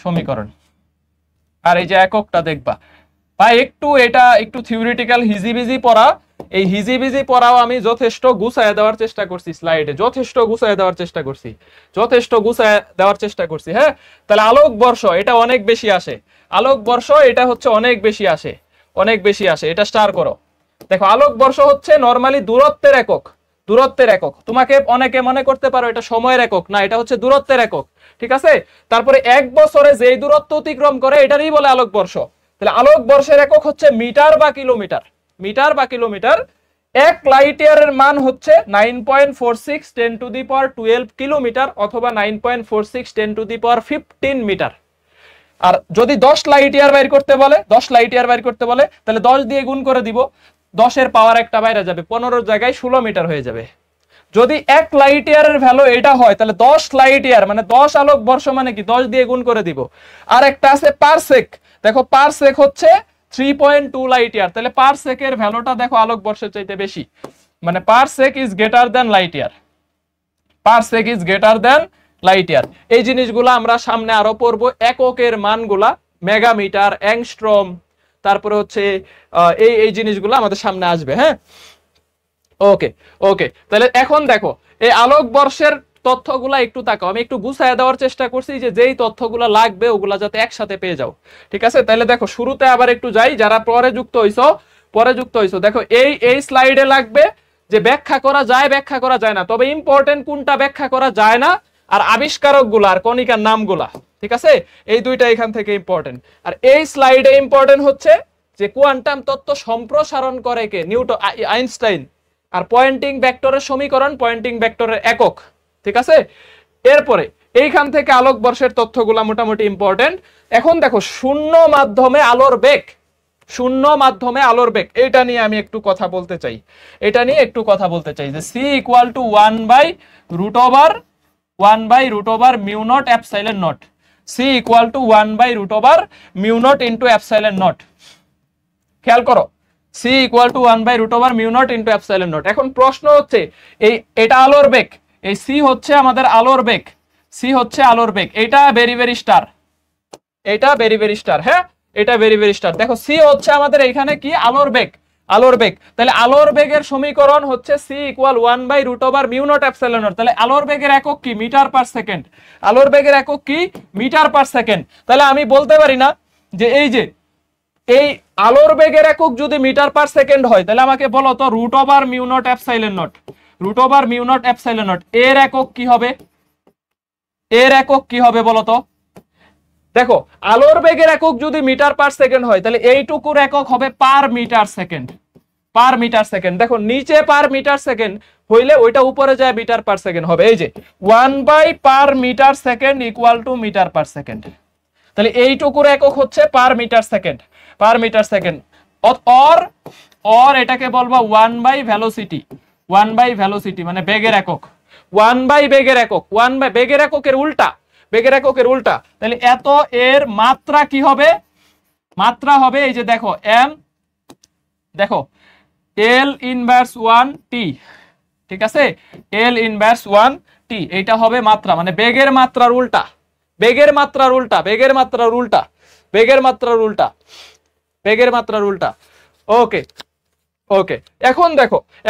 সমীকরণ। আর এই যে এককটা দেখবা ভাই, এটা একটু থিওরিটিক্যাল হিজিবিজি পড়া, এই হিজিবিজি পড়াও আমি যথেষ্ট গুছায় দেওয়ার চেষ্টা করছি, স্লাইডে যথেষ্ট গুছায় দেওয়ার চেষ্টা করছি, হ্যাঁ। তাহলে আলোকবর্ষ এটা অনেক বেশি আসে, এটা হচ্ছে অনেক বেশি আসে, এটা স্টার করো। দেখো আলোকবর্ষ হচ্ছে নরমালি দূরত্বের একক, তোমাকে অনেকে মনে করতে পারো এটা সময়ের একক, না, এটা হচ্ছে দূরত্বের একক, ঠিক আছে। তারপরে এক বছরে যেই দূরত্ব অতিক্রম করে এটারই বলে আলোকবর্ষ। তাহলে আলোকবর্ষের একক হচ্ছে মিটার বা কিলোমিটার। এক লাইট ইয়ারের মান হচ্ছে 9.46 10 টু দি পাওয়ার 12 কিলোমিটার, অথবা 9.46 10 টু দি পাওয়ার 15 মিটার। আর যদি 10 লাইট ইয়ার বাইর করতে বলে তাহলে 10 দিয়ে গুণ করে দিব, 10 এর পাওয়ার একটা বাইরে যাবে, 15 জায়গায় 16 মিটার হয়ে যাবে। যদি 1 লাইট ইয়ারের ভ্যালু এটা হয় তাহলে 10 লাইট ইয়ার মানে 10 আলোক বর্ষ, মানে কি 10 দিয়ে গুণ করে দিব। আর একটা আছে পারসেক, দেখো পারসেক হচ্ছে 3.2 লাইট ইয়ার, তাহলে পারসেকের ভ্যালুটা দেখো আলোক বর্ষের চাইতে বেশি, মানে parsec is greater than light year. এই জিনিসগুলো আমরা সামনে আরো পড়বো, এককের মানগুলা, মেগামিটার, অ্যাংস্ট্রম, তারপরে হচ্ছে এই জিনিসগুলো আমাদের সামনে আসবে, হ্যাঁ। ওকে ওকে, তাহলে এখন দেখো এই আলোকবর্ষের তথ্যগুলা একটু তাকাও, আমি একটু গুছায় দেওয়ার চেষ্টা করছি যে যেই তথ্যগুলা লাগবে ওগুলা যাতে একসাথে পেয়ে যাও। ঠিক আছে, তাহলে দেখো শুরুতে আবার একটু যাই, যারা পরে যুক্ত হইছো দেখো এই এই স্লাইডে লাগবে যে ব্যাখ্যা করা যায় ব্যাখ্যা করা যায় না, তবে ইম্পর্টেন্ট কোনটা ব্যাখ্যা করা যায় না আর আবিষ্কারক গুলা আর কণিকার নামগুলা। ঠিক আছে, এই দুইটা এখান থেকে ইম্পর্টেন্ট। আর এই স্লাইডে ইম্পর্টেন্ট হচ্ছে যে কোয়ান্টাম তত্ত্ব সম্প্রসারণ করে কে? Newton, Einstein. আর পয়েন্টিং ভেক্টরের সমীকরণ, পয়েন্টিং ভেক্টরের একক। ঠিক আছে, এরপরে এইখান থেকে আলোকবর্ষের তথ্যগুলা মোটামুটি ইম্পর্টেন্ট। এখন দেখো শূন্য মাধ্যমে আলোর বেগ, শূন্য মাধ্যমে আলোর বেগ, এটা নিয়ে আমি একটু কথা বলতে চাই। এটা নিয়ে একটু কথা বলতে চাই যে c ইকুয়াল টু 1/√ওভার mu naught epsilon naught, c equal to 1/√মিউ নট ইন্টু এপসাইলন নট। খেয়াল করো, c ইকুয়াল টু 1/√ওভার mu naught into epsilon naught. এখন প্রশ্ন হচ্ছে এটা আলোর বেগ, এই c হচ্ছে আমাদের আলোর বেগ, c হচ্ছে আলোর বেগ, এটা ভেরি ভেরি স্টার, এটা ভেরি ভেরি স্টার, হ্যাঁ এটা ভেরি ভেরি স্টার। দেখো c হচ্ছে আমাদের এখানে কি? আলোর বেগ, আলোর বেগ। তাহলে আলোর বেগের সমীকরণ হচ্ছে c ইকুয়াল 1/√ওভার মিউ নট এপসাইলন নট। তাহলে আলোর বেগের একক কি? Metre per second. আলোর বেগের একক কি? Metre per second. তাহলে আমি বলতে পারি না যে এই আলোর বেগের একক যদি মিটার পার সেকেন্ড হয় তাহলে আমাকে বলো তো √over mu naught epsilon not, √over mu naught epsilon not এর একক কি হবে? এর একক কি হবে বলো তো? দেখো আলোর বেগের একক যদি মিটার পার সেকেন্ড হয় তাহলে এইটুকুর একক হবে per metre second, per metre second. দেখো নিচে পার মিটার সেকেন্ড হইলে ওইটা উপরে যায় মিটার পার সেকেন্ড হবে। এই যে 1/পার metre second equal to metre per second. তাহলে এইটুকুর একক হচ্ছে per metre second, per metre second. Or এটাকে বলবো 1/ভেলোসিটি, 1/ভেলোসিটি মানে বেগের একক, 1/বেগের একক, 1/ বেগের এককের উল্টা, বেগের এককের উল্টা। তাহলে এত এর মাত্রা কি হবে? মাত্রা হবে এই যে দেখো m, দেখো L ইনভার্স 1t। ঠিক আছে, L ইনভার্স 1t এইটা হবে মাত্রা, মানে বেগের মাত্রার উল্টা, বেগের মাত্রার উল্টা, বেগের মাত্রার উল্টা, বেগের মাত্রার উল্টা, বেগের মাত্রার উল্টা। ওকে ওকে,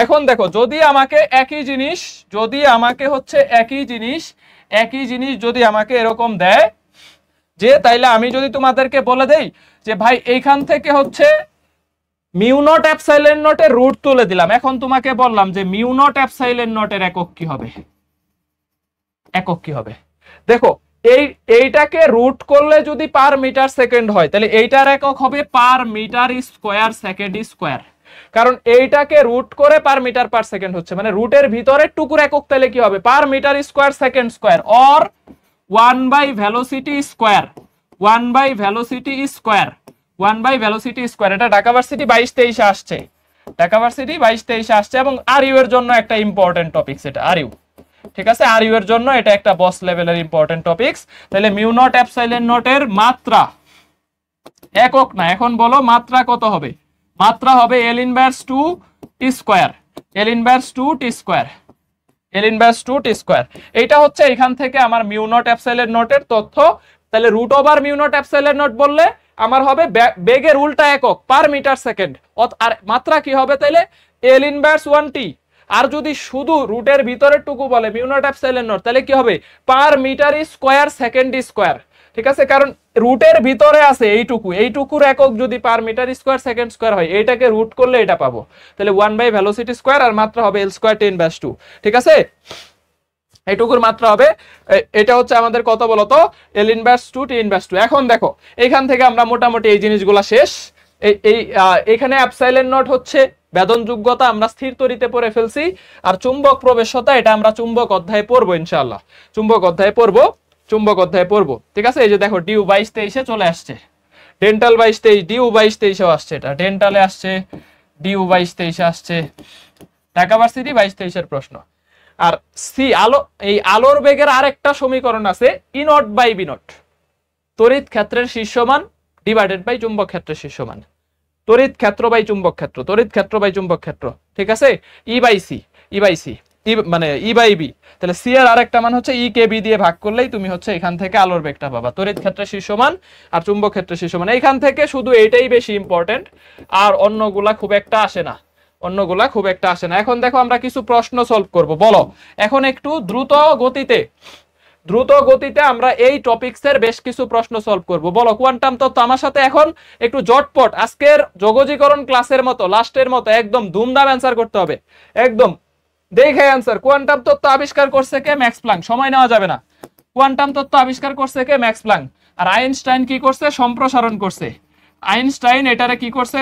এখন দেখো যদি আমাকে একই জিনিস, যদি আমাকে হচ্ছে একই জিনিস যদি আমাকে এরকম দেয় যে, তাইলে আমি যদি তোমাদেরকে বলে দেই যে ভাই এইখান থেকে হচ্ছে মিউ নট এপসাইলন নটের রুট তুলে দিলাম, এখন তোমাকে বললাম যে মিউ নট এপসাইলন নটের একক কি হবে? একক কি হবে? দেখো এইটাকে রুট করলে যদি পার মিটার সেকেন্ড হয় তাহলে এইটার একক হবে per metre square second square, কারণ এইটাকে রুট করে পার মিটার পার সেকেন্ড হচ্ছে, মানে রুটের ভিতরে টুকুর একক তাহলে কি হবে? Per metre square second square, or 1/ভেলোসিটি স্কয়ার, 1/ভেলোসিটি স্কয়ার, 1/ভেলোসিটি স্কয়ার। এটা ঢাকা ভার্সিটি 22-23 আসছে, ঢাকা ভার্সিটি 22-23 আসছে, এবং আর ইউ এর জন্য একটা ইম্পর্টেন্ট টপিক এটা আর ইউ। ঠিক আছে, আর ইউ এর জন্য এটা একটা বস লেভেলের ইম্পর্টেন্ট টপিকস। তাহলে মিউ নট এপসাইলন নটের মাত্রা, একক না, এখন বলো মাত্রা কত হবে? মাত্রা হবে L inverse 2t square, L inverse 2t square, L inverse 2t square. এইটা হচ্ছে এখান থেকে আমার মিউ নট এপসাইলন নটের তথ্য। তাহলে √over mu naught epsilon not বললে আমার হবে বেগের উল্টা একক পার মিটার সেকেন্ড, আর মাত্রা কি হবে তাইলে? L inverse 1t। আর যদি শুধু রুটের ভিতরের টুকু বলে মিউ নট এপসাইলন নট তাহলে কি হবে? Per metre square second square. ঠিক আছে, কারণ রুটের ভিতরে আছে এইটুকু, এইটুকুর একক যদি per metre square second square হয়, এইটাকে রুট করলে এটা পাবো। তাহলে 1/ভেলোসিটি স্কয়ার আর মাত্রা হবে L স্কয়ার t ইনভার্স 2। ঠিক আছে, এইটুকুর মাত্রা হবে, এটা হচ্ছে আমাদের কত বলতো? L inverse 2 t inverse 2। এখন দেখো এখান থেকে আমরা মোটামুটি এই জিনিসগুলো শেষ। এখানে এপসাইলন নট হচ্ছে বেদন যোগ্যতা, আমরা স্থির তড়িতে পড়ে ফেলছি। আর চুম্বক প্রবেশতা এটা আমরা চুম্বক অধ্যায়ে পড়বো ইনশাআল্লাহ, চুম্বক অধ্যায়ে পড়বো, চুম্বক অধ্যায়ে পড়বো। ঠিক আছে, এই যে দেখো ডিউ 22-23 চলে আসছে, ডেন্টাল 22-23, ডিউ 22-23 আসছে, এটা ডেন্টালে আসছে, ডিউ 22-23 আসছে, ঢাকা ভার্সিটি 22-23 এর প্রশ্ন। আর সি আলো, এই আলোর বেগের আরেকটা সমীকরণ আছে ই নট বাই বি নট, তড়িৎ ক্ষেত্রের শীর্ষমান ডিভাইডেড বাই চুম্বক ক্ষেত্রের শীর্ষমান, তড়িৎ ক্ষেত্র বাই চুম্বক ক্ষেত্র, তড়িৎ ক্ষেত্র বাই চুম্বক ক্ষেত্র। ঠিক আছে, E by C, E by C, মানে ই বাই বি। তাহলে সি এর আরেকটা মান হচ্ছে ই কে বি দিয়ে ভাগ করলেই তুমি হচ্ছে এখান থেকে আলোর বেগটা পাবা, তড়িৎ ক্ষেত্রের শীর্ষমান আর চুম্বক ক্ষেত্রের শীর্ষমান। এইখান থেকে শুধু এটাই বেশি ইম্পর্টেন্ট, আর অন্যগুলা খুব একটা আসে না, অন্যগুলা খুব একটা আসে না। এখন দেখো আমরা কিছু প্রশ্ন সলভ করব। বলো এখন একটু দ্রুত গতিতে আমরা এই টপিকসের বেশ কিছু প্রশ্ন সলভ করব। বলো কোয়ান্টাম তত্ত্ব আমার সাথে এখন একটু জটপট আজকের যোগজীকরণ ক্লাসের মতো লাস্টের মতো একদম ধুমধাম অ্যান্সার করতে হবে। একদম দেখে অ্যান্সার। কোয়ান্টাম তত্ত্ব আবিষ্কার করছে কে? Max Planck. সময় নেওয়া যাবে না। কোয়ান্টাম তত্ত্ব আবিষ্কার করছে কে? Max Planck. আর আইনস্টাইন কি করছে? সম্প্রসারণ করছে। আইনস্টাইন এটারে কি করছে?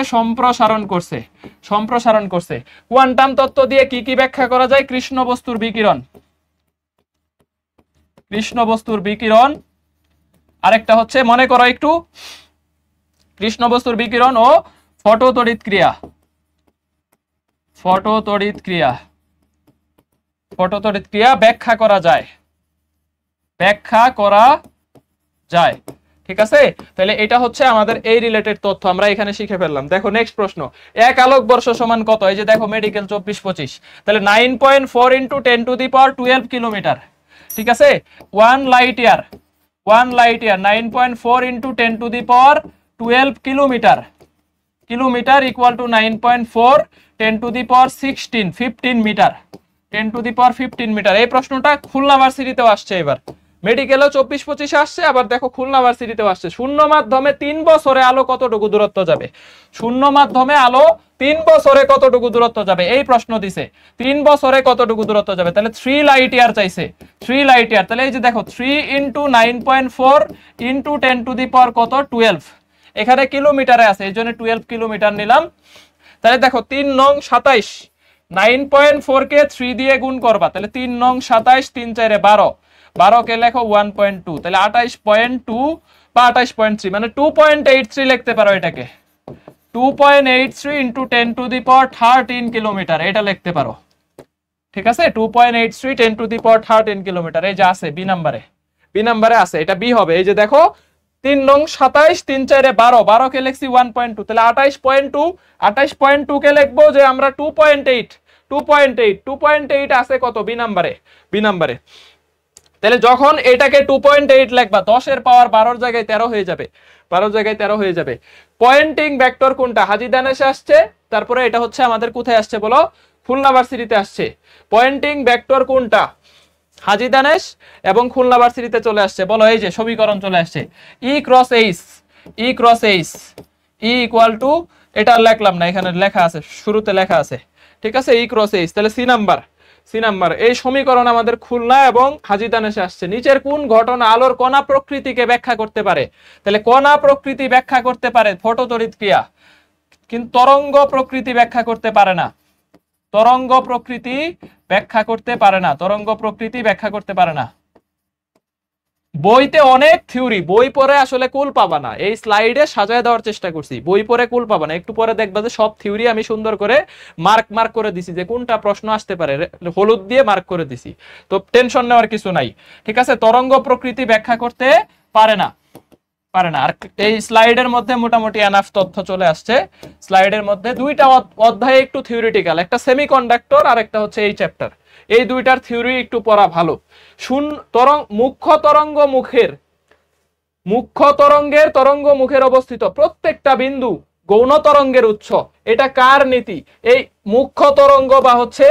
সম্প্রসারণ করছে। কোয়ান্টাম তত্ত্ব দিয়ে কি কি ব্যাখ্যা করা যায়? কৃষ্ণ বস্তুর বিকিরণ, আরেকটা হচ্ছে মনে করো একটু কৃষ্ণ বস্তুর বিকিরণ ও ফটোতড়িৎ ক্রিয়া ব্যাখ্যা করা যায়। ঠিক আছে, তাহলে এটা হচ্ছে আমাদের এই রিলেটেড তথ্য আমরা এখানে শিখে ফেললাম। দেখো নেক্সট প্রশ্ন, এক আলোকবর্ষ সমান কত? এই যে দেখো মেডিকেল 24-25, তাহলে 9.4 × 10⁻12 কিলোমিটার। ঠিক আছে, 1 light year 9.4 × 10⁻12 kilometre equal to 9.4 10⁻16 15 metre, 10⁻15 metre. এই প্রশ্নটা খুলনা ভার্সিটিতেও আসছে, এবার মেডিকেলও 24-25 আসছে, আবার দেখো খুলনা ভার্সিটিতেও আসছে। শূন্য মাধ্যমে 3 বছরে আলো কতটুকু দূরত্ব যাবে? শূন্য মাধ্যমে আলো 3 বছরে কতটুকু দূরত্ব যাবে? এই প্রশ্ন দিছে 3 বছরে কতটুকু দূরত্ব যাবে। তাহলে 3 লাইট ইয়ার চাইছে, 3 লাইট ইয়ার। তাহলে এই যে দেখো 3 × 9.4 × 10⁻12, এখানে কিলোমিটারে আছে এই জন্য 12 কিলোমিটার নিলাম। তাহলে দেখো 3 নং 27, 9.4 কে 3 দিয়ে গুণ করবা, তাহলে 3 নং 27, 3 4 12, 12 কে লেখো 1.2, তাহলে 28.2 বা 28.3 মানে 2.83 লিখতে পারো এটাকে। 2.83 × 10⁻13 কিলোমিটার এটা লিখতে পারো। ঠিক আছে, 2.83 10⁻13 কিলোমিটার। এই যে আছে বি নাম্বারে আছে, এটা বি হবে। এই যে দেখো 3 নং 27, 3 4 12, 12 কে লিখছি 1.2, তাহলে 28.2 কে লিখবো যে আমরা 2.8 আছে কত? বি নাম্বারে। তাহলে যখন এটাকে 2.8 লিখবা, 10 এর পাওয়ার 12 জায়গায় 13 হয়ে যাবে। পয়েন্টিং ভেক্টর কোনটা? হাজী দানেশে আসছে, তারপরে এটা হচ্ছে আমাদের কোথায় আসছে বলো? খুলনা ভার্সিটিতে আসছে। পয়েন্টিং ভেক্টর কোনটা? হাজী দানেশ এবং খুলনা ভার্সিটিতে চলে আসছে। বলো এই যে সমীকরণ চলে আসছে, E × H E equal to, এটা লিখলাম না, এখানে লেখা আছে, শুরুতে লেখা আছে। ঠিক আছে, E × H, তাহলে সি নাম্বার। এই সমীকরণ আমাদের খুলনা এবং হাজী দানেশে আসছে। নিচের কোন ঘটনা আলোর কণা প্রকৃতিকে ব্যাখ্যা করতে পারে? তাহলে কণা প্রকৃতি ব্যাখ্যা করতে পারে ফটোতড়িৎ ক্রিয়া, কিন্তু তরঙ্গ প্রকৃতি ব্যাখ্যা করতে পারে না। তরঙ্গ প্রকৃতি ব্যাখ্যা করতে পারে না। বইতে অনেক থিওরি, বই পড়ে আসলে কুল পাবা না। এই স্লাইডে সাজায় দেওয়ার চেষ্টা করছি, বই পড়ে কুল পাবা না। একটু পরে দেখবা যে সব থিওরি আমি সুন্দর করে মার্ক করে দিছি, যে কোনটা প্রশ্ন আসতে পারে হলুদ দিয়ে মার্ক করে দিছি। তো টেনশন নেওয়ার কিছু নাই। ঠিক আছে, তরঙ্গ প্রকৃতি ব্যাখ্যা করতে পারে না। আর এই স্লাইডের মধ্যে মোটামুটি এনাফ তথ্য চলে আসছে। স্লাইডের মধ্যে দুইটা অধ্যায় একটু থিওরিটিক্যাল, একটা সেমিকন্ডাক্টর আর একটা হচ্ছে এই চ্যাপ্টার। এই দুইটার থিওরি একটু পড়া ভালো। মুখ্য তরঙ্গ মুখের অবস্থিত প্রত্যেকটা বিন্দু গৌণ তরঙ্গের উৎস। এটা কার নীতি? এই মুখ্য তরঙ্গ বা হচ্ছে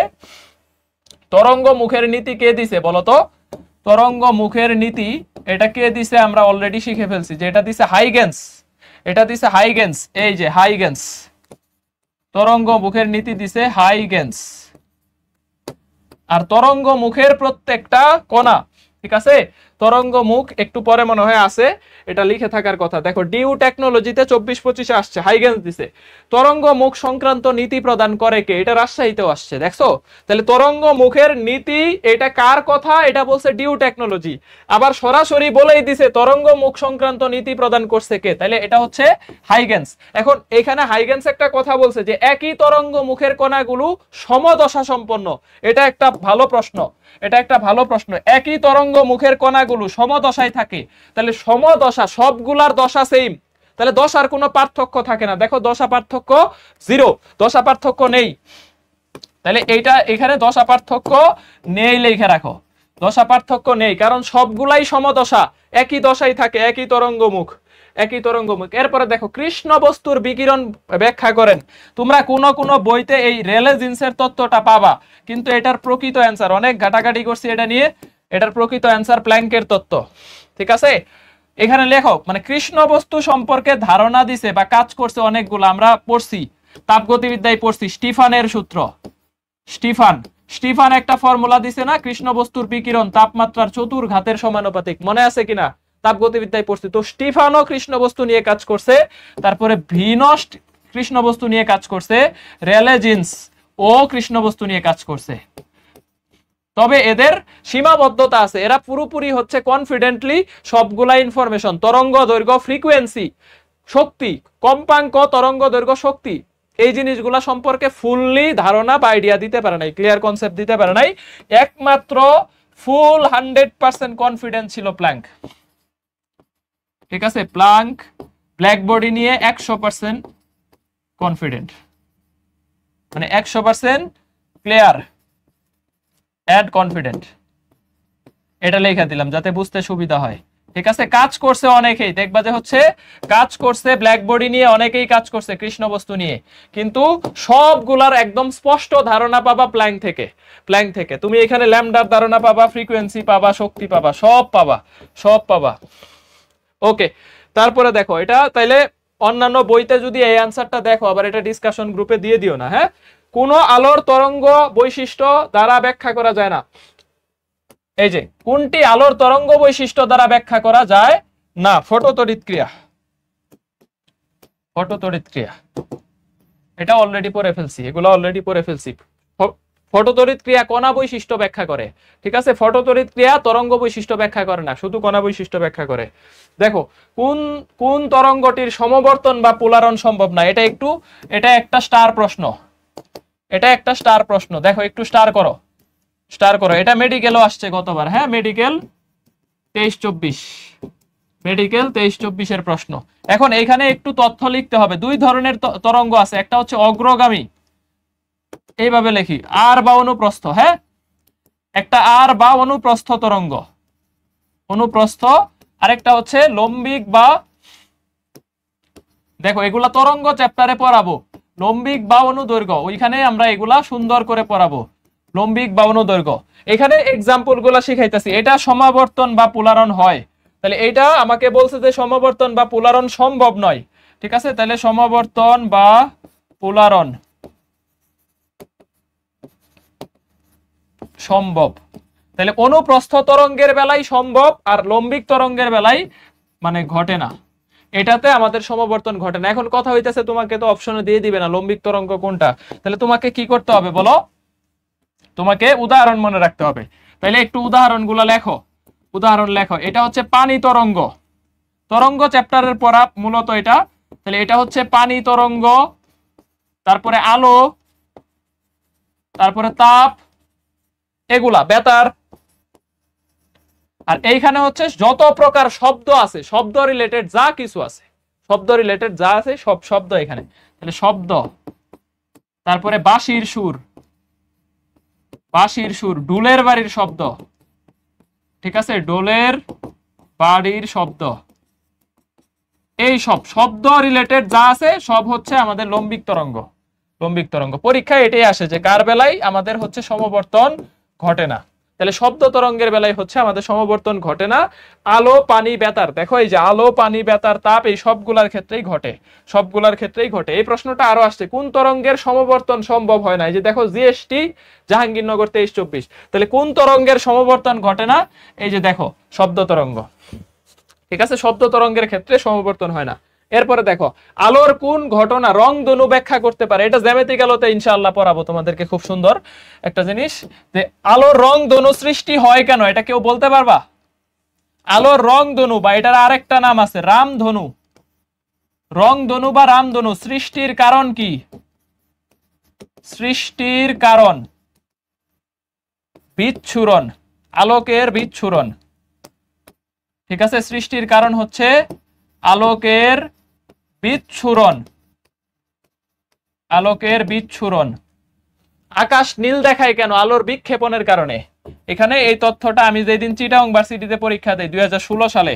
তরঙ্গ মুখের নীতি কে দিছে বলতো? তরঙ্গ মুখের নীতি এটা কে দিছে? আমরা অলরেডি শিখে ফেলছি যে এটা দিছে হাইগেন্স। এই যে হাইগেন্স, তরঙ্গ মুখের নীতি দিছে হাইগেন্স। আর তরঙ্গ মুখের প্রত্যেকটা কণা, ঠিক আছে, তরঙ্গ মুখ একটু পরে মনে হয় আছে, এটা লিখে থাকার কথা। দেখো ডিউ টেকনোলজিতে 24-25 আসছে, হাইগেন্স দিছে। তরঙ্গ মুখ সংক্রান্ত নীতি প্রদান করে কে? এটা রাজশাহীতেও আসছে, দেখছো? তাহলে তরঙ্গ মুখের নীতি এটা কার কথা? এটা বলছে ডিউ টেকনোলজি। আবার সরাসরি বলেই দিছে তরঙ্গ মুখ সংক্রান্ত নীতি প্রদান করছে কে? তাহলে এটা হচ্ছে হাইগেন্স। এখন এখানে হাইগেন্স একটা কথা বলছে যে একই তরঙ্গ মুখের কণাগুলো সমদশা সম্পন্ন। এটা একটা ভালো প্রশ্ন। একই তরঙ্গ মুখের কণাগুলো সমদশায় থাকে, তাহলে সমদশা সবগুলার দশা সেম, তাহলে দশার কোনো পার্থক্য থাকে না। দেখো দশা পার্থক্য 0, দশা পার্থক্য নেই। তাহলে এইটা এখানে দশা পার্থক্য নেই লিখে রাখো, দশা পার্থক্য নেই, কারণ সবগুলাই সমদশা, একই দশায় থাকে, একই তরঙ্গ মুখ, একই তরঙ্গমুখ। এরপরে দেখো কৃষ্ণ বস্তুর বিকিরণ ব্যাখ্যা করেন। তোমরা কোন কোন বইতে এই রেলে জিন্সের তত্ত্বটা পাবা, কিন্তু এটার প্রকৃত অ্যান্সার অনেক ঘাটাঘাটি করছি এটা নিয়ে, এটার প্রকৃত অ্যান্সার প্ল্যাঙ্কের তত্ত্ব। ঠিক আছে, এখানে লেখক মানে কৃষ্ণ বস্তু সম্পর্কে ধারণা দিছে বা কাজ করছে অনেকগুলো, আমরা পড়ছি তাপগতিবিদ্যায় পড়ছি স্টিফানের সূত্র। স্টিফান একটা ফর্মুলা দিছে না, কৃষ্ণ বস্তুর বিকিরণ তাপমাত্রার চতুর্ঘাতের সমানুপাতিক, মনে আছে কিনা? তাপগতিবিদ্যায় পড়ছি। তো স্টিফানও কৃষ্ণ বস্তু নিয়ে কাজ করছে, তারপরে ভিনস কৃষ্ণ বস্তু নিয়ে কাজ করছে, রেলে জিন্স ও কৃষ্ণ বস্তু নিয়ে কাজ করছে। তবে এদের সীমাবদ্ধতা আছে, এরা পুরোপুরি হচ্ছে কনফিডেন্টলি সবগুলা ইনফরমেশন, তরঙ্গ দৈর্ঘ্য, ফ্রিকোয়েন্সি, শক্তি, কম্পাঙ্ক, তরঙ্গ দৈর্ঘ্য, শক্তি, এই জিনিসগুলা সম্পর্কে ফুললি ধারণা বা আইডিয়া দিতে পারে নাই, ক্লিয়ার কনসেপ্ট দিতে পারে নাই। একমাত্র ফুল 100% কনফিডেন্স ছিল প্ল্যাঙ্ক। ঠিক আছে, প্ল্যাঙ্ক ব্ল্যাক বডি নিয়ে 100% কনফিডেন্ট, মানে 100% ক্লিয়ার অ্যাড কনফিডেন্ট। এটা লেখা দিলাম যাতে বুঝতে সুবিধা হয়। ঠিক আছে, কাজ করছে অনেকেই, দেখবা যে হচ্ছে কাজ করছে ব্ল্যাক বডি নিয়ে, অনেকেই কাজ করছে কৃষ্ণ বস্তু নিয়ে, কিন্তু সবগুলার একদম স্পষ্ট ধারণা পাবা প্ল্যাঙ্ক থেকে। তুমি এখানে ল্যামডার ধারণা পাবা, ফ্রিকোয়েন্সি পাবা, শক্তি পাবা, সব পাবা। ওকে, তারপরে দেখো এটা তাইলে অন্যান্য বইতে যদি এই অ্যান্সারটা দেখো, আবার এটা ডিসকাশন গ্রুপে দিয়ে দিও না, হ্যাঁ? কোন আলোর তরঙ্গ বৈশিষ্ট্য দ্বারা ব্যাখ্যা করা যায় না। এই যে কোনটি আলোর তরঙ্গ বৈশিষ্ট্য দ্বারা ব্যাখ্যা করা যায় না? ফটোতড়িৎ ক্রিয়া। এটা অলরেডি পড়ে ফেলছি, এগুলো অলরেডি পড়ে ফেলছি। ফটোতড়িৎ ক্রিয়া কণা বৈশিষ্ট্য ব্যাখ্যা করে। ঠিক আছে, ফটোতড়িৎ ক্রিয়া তরঙ্গ বৈশিষ্ট্য ব্যাখ্যা করে না, শুধু কণা বৈশিষ্ট্য ব্যাখ্যা করে। দেখো কোন তরঙ্গটির সমবর্তন বা পোলারন সম্ভব না, এটা একটা স্টার প্রশ্ন। দেখো একটু স্টার করো। এটা মেডিকেলও আসছে গতবার, হ্যাঁ, মেডিকেল 23-24 এর প্রশ্ন। এখন এইখানে একটু তথ্য লিখতে হবে। দুই ধরনের তরঙ্গ আছে, একটা হচ্ছে অগ্রগামী, এইভাবে লিখি, আর বা অনুপ্রস্থ, হ্যাঁ, একটা আর বা অনুপ্রস্থ তরঙ্গ, আরেকটা হচ্ছে লম্বিক বা, দেখো এগুলা তরঙ্গ চ্যাপ্টারে পড়াবো, লম্বিক বা অনুদৈর্ঘ্য, ওইখানে আমরা এগুলা সুন্দর করে পড়াবো, লম্বিক বা অনুদৈর্ঘ্য। এখানে এক্সাম্পল গুলা শিখাইতেছি। এটা সমাবর্তন বা পোলারন হয়, তাহলে এটা আমাকে বলছে যে সমাবর্তন বা পোলারন সম্ভব নয়। ঠিক আছে, তাহলে সমাবর্তন বা পোলারন সম্ভব, তাহলে অনুপ্রস্থ তরঙ্গের বেলায় সম্ভব, আর লম্বিক তরঙ্গের বেলায় মানে ঘটে না, এটাতে আমাদের সমবর্তন ঘটে না। এখন কথা হইতেছে তোমাকে তো অপশনে দিয়ে দিবে না লম্বিক তরঙ্গ কোনটা, তাহলে তোমাকে কি করতে হবে বলো? তোমাকে উদাহরণ মনে রাখতে হবে। তাহলে একটু উদাহরণগুলো লেখো। এটা হচ্ছে পানি তরঙ্গ চ্যাপ্টারের পড়া মূলত এটা। তাহলে এটা হচ্ছে পানি তরঙ্গ, তারপরে আলো, তারপরে তাপ, এগুলা বেতার। আর এইখানে হচ্ছে যত প্রকার শব্দ আছে, শব্দ রিলেটেড যা কিছু আছে, সব শব্দ এখানে। তাহলে শব্দ, তারপরে বাঁশির সুর, ডুলের বাড়ির শব্দ, ঠিক আছে, ডোলের বাড়ির শব্দ, এই সব শব্দ রিলেটেড যা আছে সব হচ্ছে আমাদের লম্বিক তরঙ্গ। পরীক্ষায় এটাই আসে যে কার বেলায় আমাদের হচ্ছে সমবর্তন ঘটে না। তাহলে শব্দ তরঙ্গের বেলায় হচ্ছে আমাদের সমবর্তন ঘটে না। আলো, পানি, বেতার, দেখো এই যে আলো, পানি, বেতার, তাপ, এই সবগুলার ক্ষেত্রেই ঘটে। এই প্রশ্নটা আরো আসছে, কোন তরঙ্গের সমবর্তন সম্ভব হয় না? এই যে দেখো জিএসটি জাহাঙ্গীরনগর 23-24, তাহলে কোন তরঙ্গের সমবর্তন ঘটে না? এই যে দেখো শব্দ তরঙ্গ। ঠিক আছে, শব্দ তরঙ্গের ক্ষেত্রে সমবর্তন হয় না। এরপরে দেখো আলোর কোন ঘটনা রংধনু ব্যাখ্যা করতে পারে? এটা জ্যামিতিক আলোতে ইনশাআল্লাহ পড়াবো তোমাদেরকে, খুব সুন্দর একটা জিনিস, যে আলোর রংধনু সৃষ্টি হয় কেন, এটা কেউ বলতে পারবা? আলোর রংধনু বা এটার আরেকটা নাম আছে রামধনু, রংধনু বা রামধনু সৃষ্টির কারণ কি? বিচ্ছুরণ, আলোকের বিচ্ছুরণ। ঠিক আছে, সৃষ্টির কারণ হচ্ছে আলোকের বিচ্ছুরণ। আকাশ নীল দেখায় কেন? আলোর বিক্ষেপণের কারণে। এখানে এই তথ্যটা আমি যেদিন চিটাগং ভার্সিটিতে পরীক্ষা দেই 2016 সালে,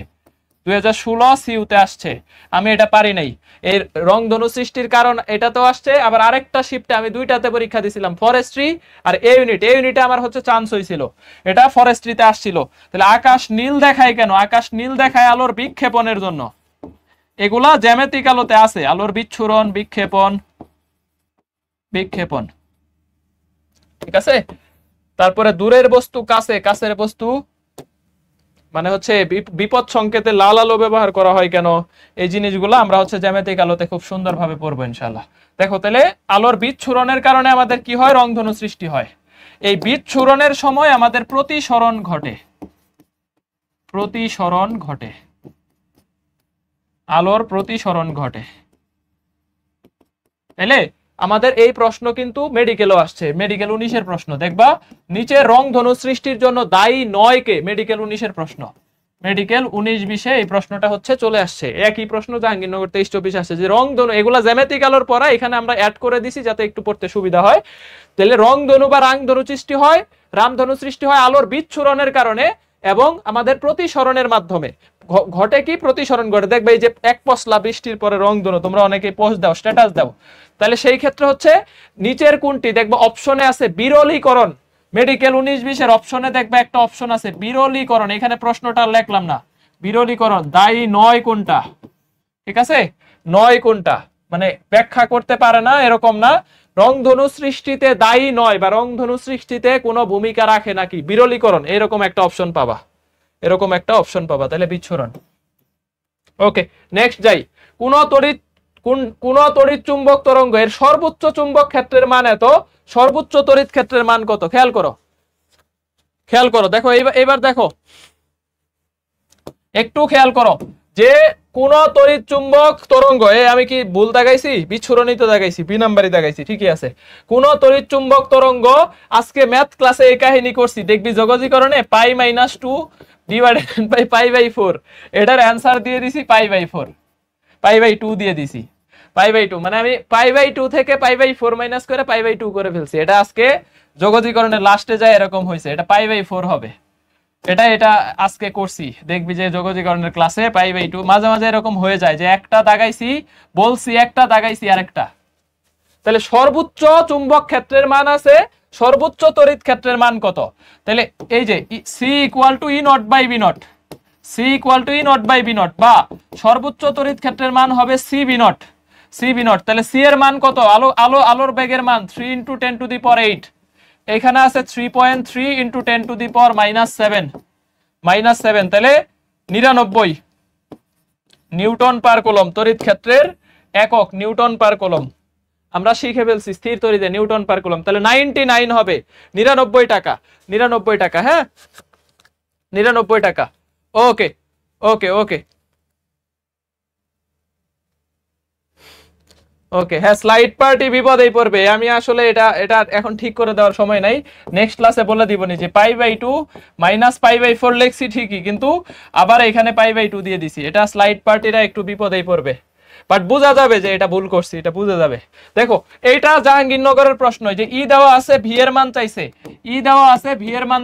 2016 সিইউতে আসছে, আমি এটা পারি নাই। এই রংধনু সৃষ্টির কারণ এটাতেও আসছে, আবার আরেকটা শিফটে আমি দুইটাতে পরীক্ষা দিছিলাম, ফরেস্ট্রি আর এ ইউনিটে আমার হচ্ছে চান্স হয়েছিল, এটা ফরেস্ট্রিতে আসছিল। তাহলে আকাশ নীল দেখায় কেন? আকাশ নীল দেখায় আলোর বিক্ষেপণের জন্য। এগুলা জ্যামিতিক আলোতে আছে, আলোর বিচ্ছুরণ, বিক্ষেপণ, ঠিক আছে। তারপরে দূরের বস্তু কাছে, কাছের বস্তু মানে হচ্ছে বিপদ সংকেতে লাল আলো ব্যবহার করা হয় কেন? এই জিনিসগুলো আমরা হচ্ছে জ্যামিতিক আলোতে খুব সুন্দরভাবে পড়বো ইনশাআল্লাহ। দেখো তাহলে আলোর বিচ্ছুরণের কারণে আমাদের কি হয়? রংধনু সৃষ্টি হয়। এই বিচ্ছুরণের সময় আমাদের প্রতিসরণ ঘটে, আলোর প্রতিসরণ ঘটে। তাইলে আমাদের এই প্রশ্ন কিন্তু মেডিকেলও আসছে, মেডিকেল 19-এর প্রশ্ন দেখবা নিচে, রংধনু সৃষ্টির জন্য দায়ী নয় কে? মেডিকেল 19-এর প্রশ্ন, মেডিকেল 19-20 এই প্রশ্নটা হচ্ছে চলে আসছে। একই প্রশ্ন জাহাঙ্গীরনগর 23-24 আসছে যে রংধনু, এগুলা জ্যামিতিক আলোর পড়া, এখানে আমরা অ্যাড করে দিছি যাতে একটু পড়তে সুবিধা হয়। তাহলে রংধনু বা রামধনু সৃষ্টি হয় আলোর বিচ্ছুরণের কারণে এবং আমাদের প্রতিসরণের মাধ্যমে। ঘটে কি? প্রতিসরণ ঘটে। দেখবে এই যে এক পশলা বৃষ্টির পরে রংধনু, তোমরা অনেকে পোস্ট দাও, স্ট্যাটাস দাও, তাহলে সেই ক্ষেত্রে হচ্ছে নিচের কোনটি? দেখবে অপশনে আছে বিরলীকরণ। মেডিকেল 19-20-এর অপশনে দেখবে একটা অপশন আছে বিরলীকরণ, এখানে প্রশ্নটা লিখলাম না, বিরলীকরণ দায়ী নয় কোনটা? ঠিক আছে, নয় কোনটা মানে ব্যাখ্যা করতে পারে না এরকম না, রংধনু সৃষ্টিতে দায়ী নয় বা রংধনু সৃষ্টিতে কোনো ভূমিকা রাখে নাকি বিরলীকরণ, এরকম একটা অপশন পাবা, তাহলে বিচ্ছুরণ। ওকে, নেক্সট যাই। কোন তড়িৎ চুম্বক তরঙ্গ এর সর্বোচ্চ চুম্বক ক্ষেত্রের মান এত, সর্বোচ্চ তড়িৎ ক্ষেত্রের মান কত? খেয়াল করো, দেখো এবার দেখো, একটু খেয়াল করো যে কোন তড়িৎ চুম্বক তরঙ্গ, আমি কি ভুল দেখাইছি? বিচ্ছুরণিত দেখাইছি, বি নাম্বারই দেখাইছি, ঠিকই আছে। কোন তড়িৎ চুম্বক তরঙ্গ, আজকে ম্যাথ ক্লাসে এই কাহিনী করছি, দেখবি যোগজীকরণে π-2 ডিভাইডেড বাই π/4, এটার অ্যান্সার দিয়ে দিছি π/4, π/2 দিয়ে দিছি, π/2 মানে আমি π/2 থেকে π/4 মাইনাস করে π/2 করে ফেলছি। এটা আজকে যোগজীকরণের লাস্টে যায় এরকম হয়েছে, এটা π/4 হবে। এটা আজকে করছি, দেখবি যে যোগজীকরণের ক্লাসে π/2 মাঝে মাঝে এরকম হয়ে যায় যে একটা দাগাইছি বলছি, একটা দাগাইছি আরেকটা। তাহলে সর্বোচ্চ চুম্বক ক্ষেত্রের মান আছে, সর্বোচ্চ তড়িৎ ক্ষেত্রের মান কত? তাহলে এই যে C = E0/V0, বা সর্বোচ্চ তড়িৎ ক্ষেত্রের মান হবে CB0। তাহলে C এর মান কত? আলোর বেগের মান 3 × 10⁸, এখানে আছে 3.3 × 10⁻7, তাহলে 99 নিউটন পার কুলম। তড়িৎ ক্ষেত্রের একক নিউটন পার কুলম, আমরা শিখে ফেলছি স্থির তড়িতে নিউটন পার কুলম। তাহলে 99 হবে, 99 টাকা, হ্যাঁ 99 টাকা। ওকে, হ্যাঁ স্লাইড পার্টি বিপদেই পড়বে। আমি আসলে এটা এখন ঠিক করে দেওয়ার সময় নাই, নেক্সট ক্লাসে বলে দিব যে π/2 - π/4 লিখছি ঠিকই, কিন্তু আবার এখানে π/2 দিয়ে দিছি, এটা স্লাইড পার্টিরা একটু বিপদেই পড়বে, বাট বোঝা যাবে যে এটা ভুল করছি, এটা বোঝা যাবে। দেখো এইটা জাহাঙ্গীরনগরের প্রশ্ন, যে ই দেওয়া আছে ভি এর মান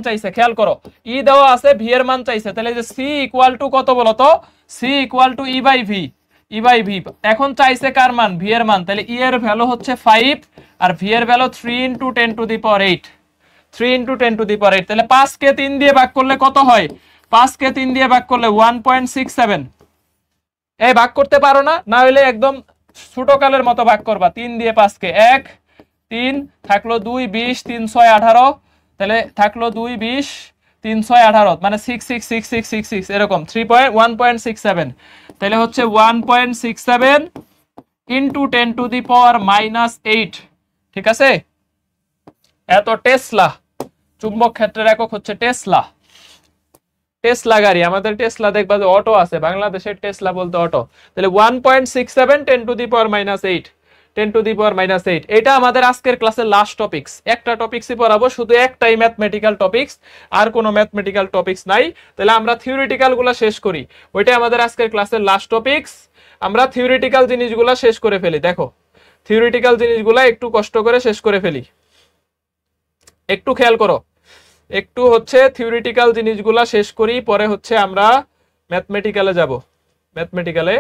চাইছে, খেয়াল করো, ই দেওয়া আছে ভি এর মান চাইছে, তাহলে যে সি ইকুয়াল টু কত বলতো? সি ইকুয়াল টু ই/ভি, এখন চাইছে কার মান? ভি এর মান। তাহলে ই এর ভ্যালু হচ্ছে 5 আর ভি এর ভ্যালু 3 × 10⁸, তাহলে 5 কে 3 দিয়ে ভাগ করলে কত হয়? 5 কে 3 দিয়ে ভাগ করলে 1.67। এই ভাগ করতে পারো না, না হলে একদম ছোট কালের মতো ভাগ করবা, 3 দিয়ে 5 কে 1, 3 থাকলো 2 20, 3 6 18, তাহলে থাকলো 2 20, 3 6 18, মানে 6 এরকম 1.67, তাহলে হচ্ছে 1.67 × 10⁻8, ঠিক আছে। এত টেসলা, চুম্বক ক্ষেত্রের একক হচ্ছে টেসলা গাড়ি, আমাদের টেসলা দেখবা যে অটো আছে, বাংলাদেশের টেসলা বলতে অটো। তাহলে 1.67 10⁻8, এটা আমাদের আজকের ক্লাসের লাস্ট টপিকস। একটা টপিক্সই পড়াবো, শুধু একটাই ম্যাথমেটিক্যাল টপিক্স, আর কোনো ম্যাথমেটিক্যাল টপিক্স নাই। তাহলে আমরা থিওরিটিক্যাল গুলা শেষ করি, ওইটা আমাদের আজকের ক্লাসের লাস্ট টপিক্স। আমরা থিওরিটিক্যাল জিনিসগুলা শেষ করে ফেলি। দেখো থিওরিটিক্যাল জিনিসগুলা একটু কষ্ট করে শেষ করে ফেলি, একটু খেয়াল করো, একটু হচ্ছে থিওরিটিক্যাল জিনিসগুলা শেষ করি, পরে হচ্ছে আমরা ম্যাথমেটিক্যালে যাব। ম্যাথমেটিক্যালে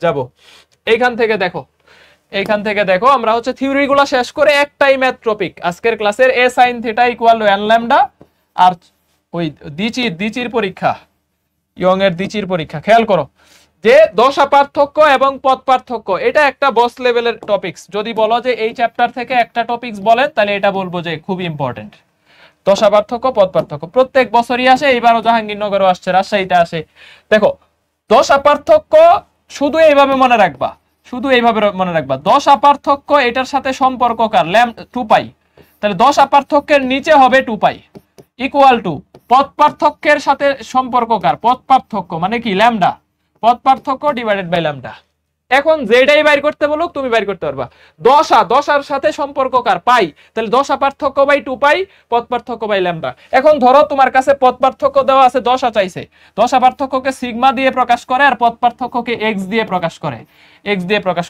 যাব। এইখান থেকে দেখো আমরা হচ্ছে থিওরিগুলো শেষ করে একটাই ম্যাথ টপিক আজকের ক্লাসের a sin θ = n ল্যামডা। আর ওই দ্বিচির পরীক্ষা, ইয়ং এর দ্বিচির পরীক্ষা, খেয়াল করো যে দশা পার্থক্য এবং পদ পার্থক্য এটা একটা বস লেভেলের টপিকস। যদি বলো যে এই চ্যাপ্টার থেকে একটা টপিকস বলেন তাহলে এটা বলবো যে খুব ইম্পর্টেন্ট। দশা পার্থক্য পদ পার্থক্য প্রত্যেক বছরই আসে, এইবারও জাহাঙ্গীরনগরেও আসছে, রাজশাহীতে আসে। দেখো দশা পার্থক্য শুধু এইভাবে মনে রাখবা, দশা পার্থক্য এটার সাথে সম্পর্ক কার, 2 পাই। তাহলে দশা পার্থক্যের নিচে হবে 2 পাই ইকুয়াল টু পদ পার্থক্যের সাথে সম্পর্ক কার, পদ পার্থক্য মানে কি ল্যামডা, পদ পার্থক্য ডিভাইডেড বাই ল্যামডা। এখন যেটাই বাইর করতে বলুক তুমি বাইর করতে পারবা। দশার সাথে সম্পর্ক কার, পাই, তাহলে দশা পার্থক্য বাই 2 পাই, পদ পার্থক্য বাই ল্যামডা। এখন ধরো তোমার কাছে পদ পার্থক্য দেওয়া আছে, দশা চাইছে, দশা পার্থক্যকে সিগমা দিয়ে প্রকাশ করে আর পদ পার্থক্যকে এক্স দিয়ে প্রকাশ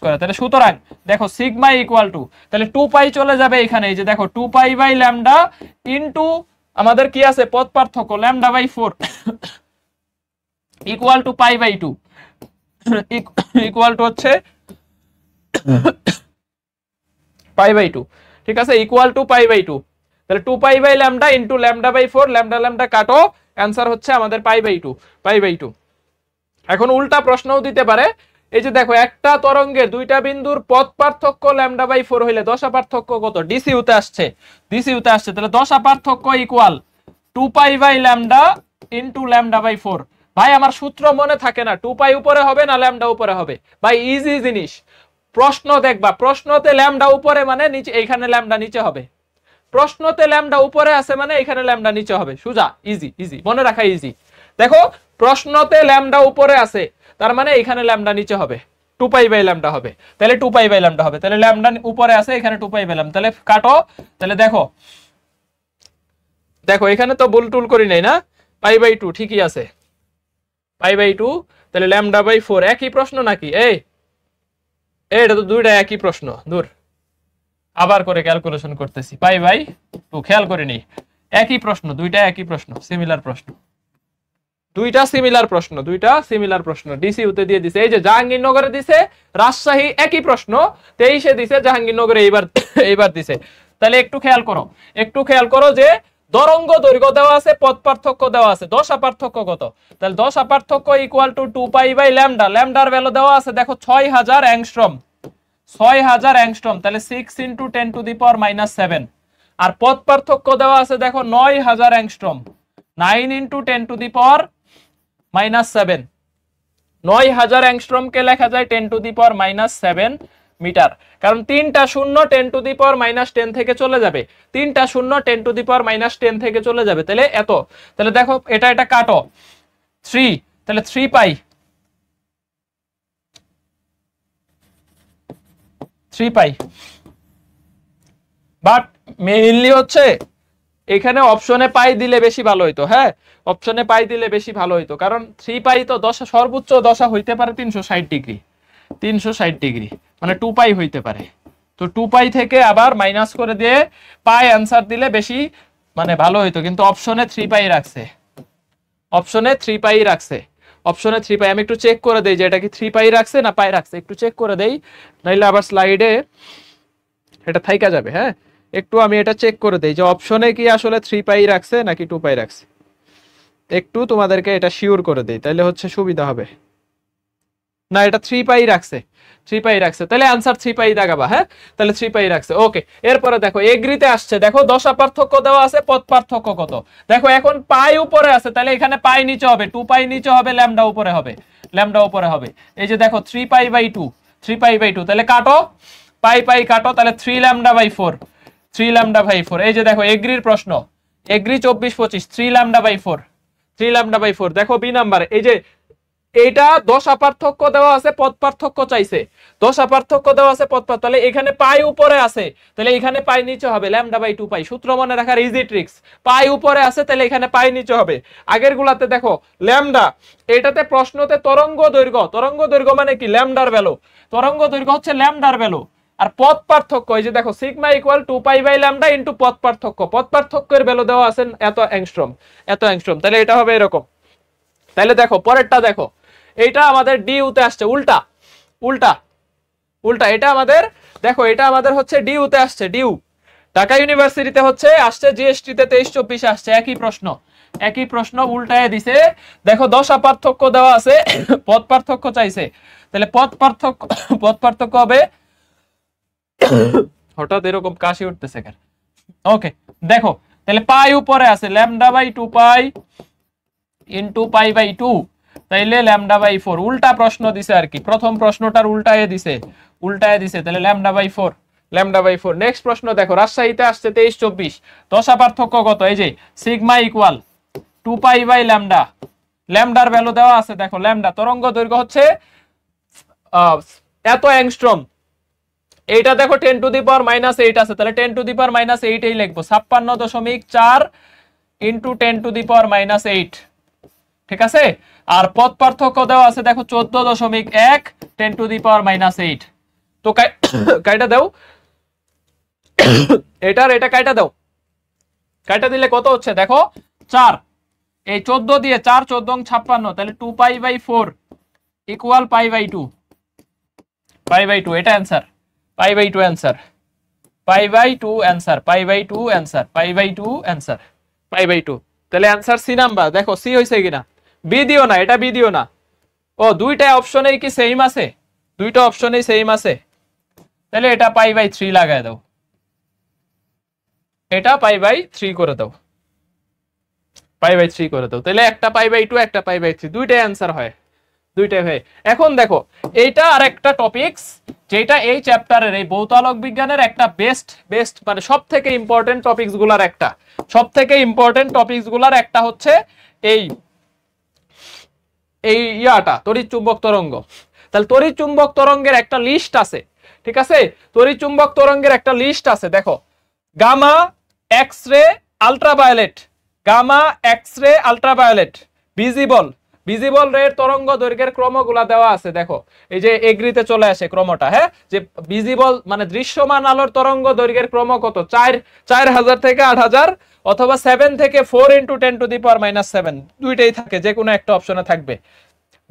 করে, তাহলে সুতরাং দেখো সিগমা ইকুয়াল টু, তাহলে 2 পাই চলে যাবে এখানে, এই যে দেখো 2 পাই বাই ল্যামডা ইনটু আমাদের কি আছে পদ পার্থক্য lambda by 4 equal to pi by 2 equal to হচ্ছে পাই বাই 2, ঠিক আছে, ইকুয়াল টু পাই বাই 2। তাহলে 2 pi by lambda into lambda by 4, lambda কাটো, অ্যানসার হচ্ছে আমাদের পাই বাই 2। এখন উল্টা প্রশ্নও দিতে পারে, এই যে দেখো একটা তরঙ্গের দুইটা বিন্দুর পথ পার্থক্য ল্যামডা বাই 4 হইলে দশা পার্থক্য কত, ডিসিইউতে আসছে, তাহলে দশা পার্থক্য equal 2 pi by lambda into lambda by 4। ভাই আমার সূত্র মনে থাকে না, 2 পাই উপরে হবে না ল্যামডা উপরে হবে, ভাই ইজি জিনিস। প্রশ্ন দেখবা, প্রশ্নতে ল্যামডা উপরে মানে নিচে, এইখানে ল্যামডা নিচে হবে, প্রশ্নতে ল্যামডা উপরে আছে মানে এখানে ল্যামডা নিচে হবে, সোজা, ইজি মনে রাখা, ইজি। দেখো প্রশ্নতে ল্যামডা উপরে আছে তার মানে এখানে ল্যামডা নিচে হবে, 2 পাই বাই ল্যামডা হবে, তাহলে 2 পাই বাই ল্যামডা হবে, তাহলে ল্যামডা উপরে আছে এখানে 2 পাই বাই ল্যামডা, তাহলে কাটো, তাহলে দেখো এখানে তো ভুল টুল করি নাই না, পাই বাই 2 ঠিকই আছে, পাই বাই 2, তাহলে ল্যামডা বাই 4 একই প্রশ্ন নাকি, এটা তো দুইটা একই প্রশ্ন, দূর আবার করে ক্যালকুলেশন করতেছি, পাই বাই 2 খেয়াল করে নি, একই প্রশ্ন, দুইটা একই প্রশ্ন, সিমিলার প্রশ্ন, দুইটা সিমিলার প্রশ্ন ডিসিইউতে দিয়ে দিছে, এই যে জাহাঙ্গীরনগরে দিছে, রাজশাহী একই প্রশ্ন, 23-এ দিছে, জাহাঙ্গীরনগরে এইবার দিছে। তাহলে একটু খেয়াল করো যে তরঙ্গ দৈর্ঘ্য দেওয়া আছে, পথ পার্থক্য দেওয়া আছে, দশা পার্থক্য কত, তাহলে দশা পার্থক্য equal to 2 pi by lambda, ল্যামডার ভ্যালু দেওয়া আছে দেখো 6000 অ্যাংস্ট্রম, তাহলে 6 ইনটু 10 টু দি পাওয়ার -7। আর পথ পার্থক্য দেওয়া আছে দেখো 9000 angstrom, 9 into 10 to the power -7, 9000 angstrom কে লেখা যায় 10 টু দি পাওয়ার -7 মিটার, কারণ 3টা শূন্য 10 টু দি পাওয়ার -10 থেকে চলে যাবে, 3টা শূন্য 10 টু দি পাওয়ার -10 থেকে চলে যাবে, তাহলে এত, তাহলে দেখো এটা কাটো 3, তাহলে 3 পাই, বাট মেইনলি হচ্ছে এখানে অপশনে পাই দিলে বেশি ভালো হইতো, হ্যাঁ অপশনে পাই দিলে বেশি ভালো হইতো, কারণ 3 পাই তো দশা, সর্বোচ্চ দশা হইতে পারে 360 ডিগ্রি, মানে 2 পাই হইতে পারে, তো 2 পাই থেকে আবার মাইনাস করে দিয়ে পাই অ্যানসার দিলে বেশি মানে ভালো হইতো, কিন্তু অপশনে 3 পাই রাখছে, অপশনে 3 পাই, আমি একটু চেক করে দেই যে এটা কি 3 পাই রাখছে না পাই রাখছে, একটু চেক করে দেই, নাইলে আবার স্লাইডে এটা থাইকা যাবে, হ্যাঁ একটু আমি এটা চেক করে দেই যে অপশনে কি আসলে 3 পাই রাখছে নাকি 2 পাই রাখছে, একটু তোমাদেরকে এটা শিওর করে দেই, তাহলে হচ্ছে সুবিধা হবে। না এটা 3 পাই রাখছে, তাহলে आंसर 3 পাই দাগাবা, হ্যাঁ তাহলে 3 পাই রাখছে, ওকে। এরপরে দেখো এগ্রিতে আসছে, দেখো দশা পার্থক্য দেওয়া আছে, পথ পার্থক্য কত, দেখো এখন পাই উপরে আছে, তাহলে এখানে পাই নিচে হবে, 2 পাই নিচে হবে, ল্যামডা উপরে হবে, এই যে দেখো 3 পাই বাই 2, তাহলে কাটো, পাই কাটো, তাহলে 3 ল্যামডা বাই 4, এই যে দেখো এগ্রির প্রশ্ন, এগ্রি 24-25, 3 ল্যামডা বাই 4, দেখো বি নাম্বার, এই যে এইটা দশা পার্থক্য দেওয়া আছে, পথ পার্থক্য চাইছে, তাহলে এখানে পাই উপরে আছে, তাহলে এখানে পাই নিচে হবে, ল্যামডা বাই 2 পাই, সূত্র মনে রাখার ইজি ট্রিক্স, পাই উপরে আছে তাহলে এখানে পাই নিচে হবে। আগের গুলাতে দেখো ল্যামডা, এটাতে প্রশ্নতে তরঙ্গ দৈর্ঘ্য মানে কি ল্যামডার ভ্যালু, তরঙ্গ দৈর্ঘ্য হচ্ছে ল্যামডার ভ্যালু, আর পথ পার্থক্য এই যে দেখো sigma equal 2 pi by lambda into পথ পার্থক্যের ভ্যালু দেওয়া আছে এত অ্যাংস্ট্রম, তাহলে এটা হবে এরকম। তাহলে দেখো পরেরটা দেখো, এইটা আমাদের ডিউ তে আসছে, উল্টা উল্টা উল্টা, এটা আমাদের দেখো এটা আমাদের হচ্ছে ডিউ তে আসছে, ডিউ ঢাকা ইউনিভার্সিটিতে হচ্ছে আসছে, জিএসটি তে 23-24 আসছে, একই প্রশ্ন উল্টায় দিছে। দেখো দশা পার্থক্য দেওয়া আছে, পদ পার্থক্য চাইছে, তাহলে পদ পার্থক্য হবে, হঠাৎ এরকম কাশি উঠতেছে কেন, ওকে দেখো তাহলে পাই উপরে আছে lambda by 2 pi into pi by 2, তাইলে ল্যামডা বাই 4, উল্টা প্রশ্ন দিছে আর কি, প্রথম প্রশ্নটার উল্টায় দিছে, তাহলে ল্যামডা বাই 4। নেক্সট প্রশ্ন দেখো, রাজশাহীতে আসছে 23-24, দশা পার্থক্য কত, এই যে sigma equal 2 pi by lambda, ল্যামডার ভ্যালু দেওয়া আছে, দেখো ল্যামডা তরঙ্গ দৈর্ঘ্য হচ্ছে এত অ্যাংস্ট্রম, এইটা দেখো 10⁻⁻8 আছে, তাহলে 10⁻⁻8 এই লিখবো, 56.4 ইন্টু 10⁻⁻8, ঠিক আছে। আর পদ পার্থক্য দেওয়া আছে দেখো 14.1 10⁻⁻8, তো কাইটা দাও এটা কাইটা দাও, কাইটা দিলে কত হচ্ছে দেখো 4, এই 14 দিয়ে 4 14 56, তাহলে 2 pi by 4 equal pi by 2, এটা answer, pi by 2 answer, pi by 2 answer, তাহলে অ্যান্সার সি নাম্বার। দেখো সি হইছে কিনা, বি দিও না, এটা বি দিও না, ও দুইটা অপশনেই কি সেম আছে, দুইটা অপশনেই সেম আছে, তাহলে এটা পাই বাই 3 লাগায় দাও, এটা পাই বাই 3 করে দাও, তাহলে একটা পাই বাই 2 একটা পাই বাই 3, দুইটাই অ্যান্সার হয়, দুইটাই হয়। এখন দেখো এইটা আর একটা টপিকস, যেটা এই চ্যাপ্টারের এই ভৌতালোক বিজ্ঞানের একটা বেস্ট মানে সবথেকে ইম্পর্টেন্ট টপিকস গুলার একটা হচ্ছে এই ইয়াটা তড়িৎ চুম্বক তরঙ্গ। তাহলে তড়িৎ চুম্বক তরঙ্গের একটা লিস্ট আছে, ঠিক আছে, তড়িৎ চুম্বক তরঙ্গের একটা লিস্ট আছে, দেখো gamma, X ray, ultraviolet, visible ray তরঙ্গ দৈর্ঘ্যের ক্রমগুলা দেওয়া আছে, দেখো এই যে এগ্রিতে চলে আসে ক্রমটা, হ্যাঁ, যে ভিজিবল মানে দৃশ্যমান আলোর তরঙ্গ দৈর্ঘ্যের ক্রম কত, 4000 থেকে 8000, অথবা 7 থেকে 4 ইন্টু 10⁻⁻7, দুইটাই থাকে, যে কোনো একটা অপশনে থাকবে।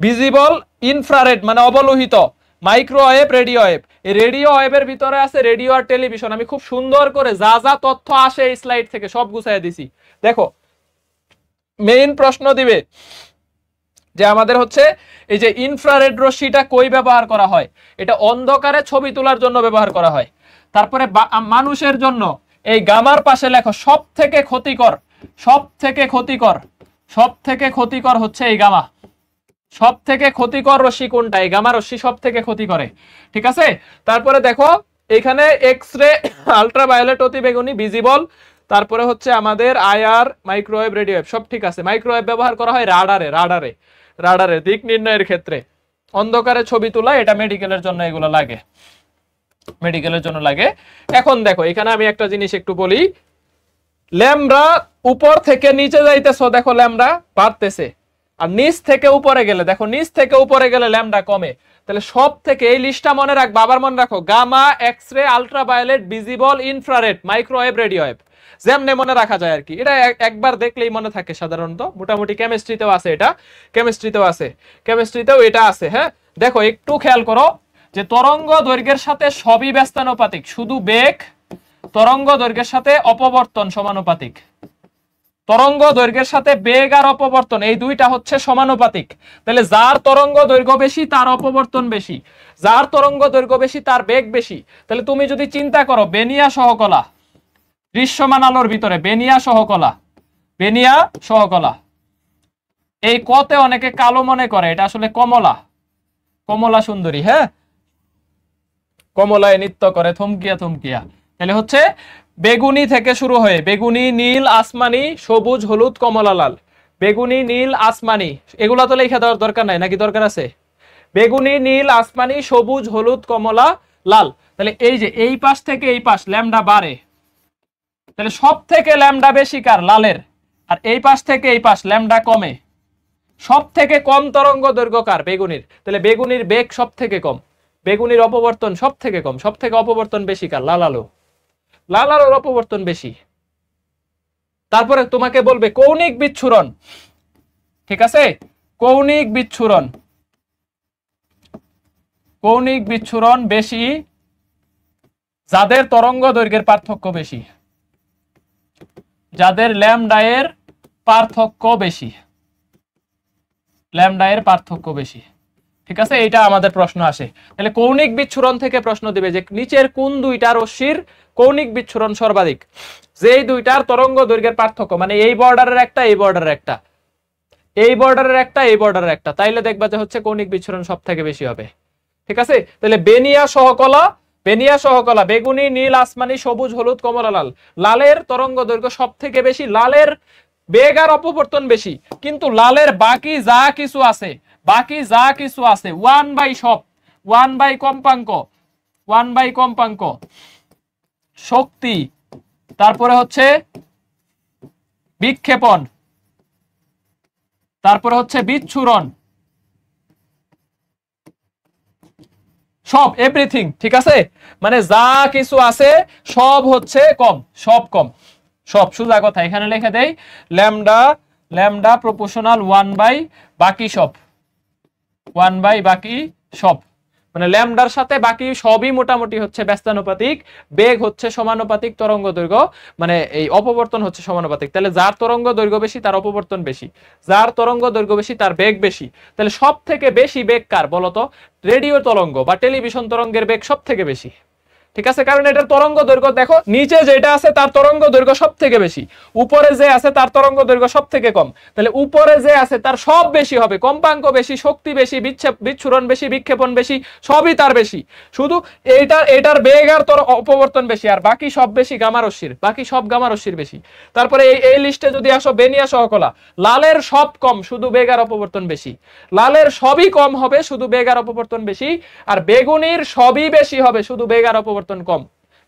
ভিজিবল ইনফ্রারেড মানে অবলোহিত, মাইক্রোওয়েভ, রেডিওওয়েভ, এই রেডিও ওয়েভের ভিতরে আছে রেডিও আর টেলিভিশন, আমি খুব সুন্দর করে যা যা তথ্য আসে এই স্লাইড থেকে সব গুছাই দিছি। দেখো মেইন প্রশ্ন দিবে যে আমাদের হচ্ছে এই যে ইনফ্রারেড রশ্মিটা কই ব্যবহার করা হয়, এটা অন্ধকারে ছবি তোলার জন্য ব্যবহার করা হয়। তারপরে মানুষের জন্য এই গামার পাশে লেখো সব থেকে ক্ষতিকর হচ্ছে এই গামা, সব থেকে ক্ষতিকর রশ্মি কোনটা, এই গামা রশ্মি সব থেকে ক্ষতি করে, ঠিক আছে। তারপরে দেখো এখানে এক্স রে, আলট্রাভায়োলেট অতিবেগুনি, ভিজিবল, তারপরে হচ্ছে আমাদের আইআর, মাইক্রোওয়েভ, রেডিওওয়েভ সব ঠিক আছে। মাইক্রোওয়েভ ব্যবহার করা হয় রাডারে দিক নির্ণয়ের ক্ষেত্রে, অন্ধকারে ছবি তোলা, এটা মেডিকেলের জন্য এগুলো লাগে, এখন দেখো এখানে আমি একটা জিনিস একটু বলি, ল্যামডা উপর থেকে নিচে যাইতেছো, দেখো ল্যামডা বাড়তেছে, আর নিচ থেকে উপরে গেলে দেখো ল্যামডা কমে। তাহলে সব থেকে এই লিস্টটা মনে রাখবা, আবার মনে রাখো gamma, X ray, ultraviolet, visible, infrared, microwave, radio wave, যেমনে মনে রাখা যায় আর কি, এটা একবার দেখলেই মনে থাকে সাধারণত, মোটামুটি কেমিস্ট্রিতেও আছে, কেমিস্ট্রিতেও এটা আছে, হ্যাঁ। দেখো একটু খেয়াল করো যে তরঙ্গ দৈর্ঘ্যের সাথে সবই ব্যস্তানুপাতিক, শুধু বেগ তরঙ্গ দৈর্ঘ্যের সাথে অপবর্তন সমানুপাতিক, তরঙ্গ দৈর্ঘ্যের সাথে বেগ আর অপবর্তন এই দুইটা হচ্ছে সমানুপাতিক। তাহলে যার তরঙ্গ দৈর্ঘ্য বেশি তার অপবর্তন বেশি, যার তরঙ্গ দৈর্ঘ্য বেশি তার বেগ বেশি। তাহলে তুমি যদি চিন্তা করো বেনিয়া সহকলা, দৃশ্যমান আলোর ভিতরে বেনিয়া সহকলা, এই কতে অনেকে কালো মনে করে, এটা আসলে কমলা সুন্দরী, হ্যাঁ, কমলায় নৃত্য করে থমকিয়া। তাহলে হচ্ছে বেগুনি থেকে শুরু হয়ে বেগুনি, নীল, আসমানি, সবুজ, হলুদ, কমলা, লাল, বেগুনি, নীল, আসমানি, এগুলা তো লেখা দেওয়ার দরকার নাই, নাকি দরকার আছে? বেগুনি, নীল, আসমানি, সবুজ, হলুদ, কমলা, লাল। তাহলে এই যে এই পাশ থেকে এই পাশ ল্যামডা বাড়ে, তাহলে সব থেকে ল্যামডা বেশি কার, লালের, আর এই পাশ থেকে এই পাশ ল্যামডা কমে। সব থেকে কম তরঙ্গ দৈর্ঘ্য কার, বেগুনির, তাহলে বেগুনির বেগ সব থেকে কম, বেগুনির অপবর্তন সব থেকে কম, সব থেকে অপবর্তন বেশি কার, লাল আলোর অপবর্তন বেশি। তারপরে তোমাকে বলবে কৌণিক বিচ্ছুরণ, ঠিক আছে, কৌণিক বিচ্ছুরণ, কৌণিক বিচ্ছুরণ বেশি যাদের তরঙ্গ দৈর্ঘ্যের পার্থক্য বেশি, যাদের ল্যামডা এর পার্থক্য বেশি, ল্যামডা এর পার্থক্য বেশি। ঠিক আছে, এটা আমাদের প্রশ্ন আসে। তাহলে কৌণিক বিচ্ছুরণ থেকে প্রশ্ন দিবে যে নিচের কোন দুইটা রশ্মির কৌণিক বিচ্ছুরণ সর্বাধিক, যেই দুইটার তরঙ্গ দৈর্ঘ্যের পার্থক্য, মানে এই বর্ডারের একটা, এই বর্ডারের একটা, এই বর্ডারের একটা, এই বর্ডারের একটা, তাইলে দেখবা যে হচ্ছে কৌণিক বিচ্ছুরণ সব থেকে বেশি হবে। ঠিক আছে, তাহলে বেনিয়া সহকলা, বেনিয়া সহকলা বেগুনি, নীল, আসমানি, সবুজ, হলুদ, কমলা, লাল, লালের তরঙ্গ দৈর্ঘ্য সব থেকে বেশি, লালের বেগ আর অপবর্তন বেশি, কিন্তু লালের বাকি যা কিছু আছে, বাকি যা কিছু আছে 1/, সব 1/, কম্পাঙ্ক 1/, কম্পাঙ্ক, শক্তি, তারপরে হচ্ছে বিক্ষেপণ, তারপরে হচ্ছে বিচ্ছুরণ, সব এভরিথিং। ঠিক আছে, মানে যা কিছু আছে সব হচ্ছে কম, সব কম, সব। সোজা কথা এখানে লিখে দেই ল্যামডা, ল্যামডা প্রপোর্শনাল 1/, বাকি সব 1/, বাকি সব, মানে ল্যামডার সাথে বাকি সবই মোটামুটি হচ্ছে ব্যস্তানুপাতিক, বেগ হচ্ছে সমানুপাতিক, তরঙ্গ দৈর্ঘ্য মানে এই অপবর্তন হচ্ছে সমানুপাতিক। তাহলে যার তরঙ্গ দৈর্ঘ্য বেশি তার অপবর্তন বেশি, যার তরঙ্গ দৈর্ঘ্য বেশি তার বেগ বেশি। তাহলে সব থেকে বেশি বেগ কার বলতো? রেডিও তরঙ্গ বা টেলিভিশন তরঙ্গের বেগ সব থেকে বেশি। ঠিক আছে, কারণ এটার তরঙ্গ দৈর্ঘ্য দেখো, নিচে যেটা আছে তার তরঙ্গ দৈর্ঘ্য সব থেকে বেশি, উপরে যে আছে তার তরঙ্গ দৈর্ঘ্য সব থেকে কম। তাহলে উপরে যে আছে তার সব বেশি হবে, কম্পাঙ্ক বেশি, শক্তি বেশি, বিচ্ছুরণ বেশি, বিক্ষেপণ বেশি, সবই তার বেশি। শুধু এটার বেগ আর তোর অপবর্তন বেশি, আর বাকি সব বেশি গামা রশ্মির, বাকি সব গামা রশ্মির বেশি। তারপরে এই লিস্টে যদি আসো বেনিয়া সহকলা, লালের সব কম, শুধু বেগ আর অপবর্তন বেশি, লালের সবই কম হবে, শুধু বেগ আর অপবর্তন বেশি, আর বেগুনির সবই বেশি হবে, শুধু বেগ আর অপবর্তন কম।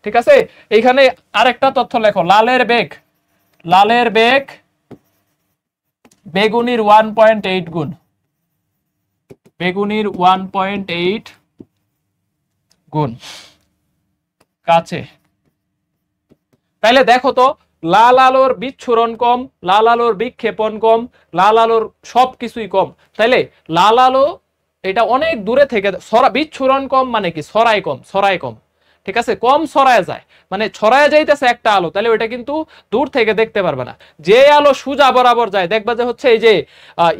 ঠিক আছে, এইখানে আরেকটা তথ্য লেখো, লালের বেগ, লালের বেগ বেগুনির 1.8 গুণ, বেগুনির 1.8 গুণ কাছে। তাইলে দেখো তো, লাল আলোর বিচ্ছুরণ কম, লাল আলোর বিক্ষেপণ কম, লাল আলোর সবকিছুই কম। তাইলে লাল আলো এটা অনেক দূরে থেকে, বিচ্ছুরণ কম মানে কি? ছড়ায় কম, ছড়ায় কম। ঠিক আছে, কম ছড়ায় যায়, মানে ছড়ায় যাইতেছে একটা আলো, তাহলে ওইটা কিন্তু দূর থেকে দেখতে পারবে না। যে আলো সোজা বরাবর যায়, দেখবা যে হচ্ছে এই যে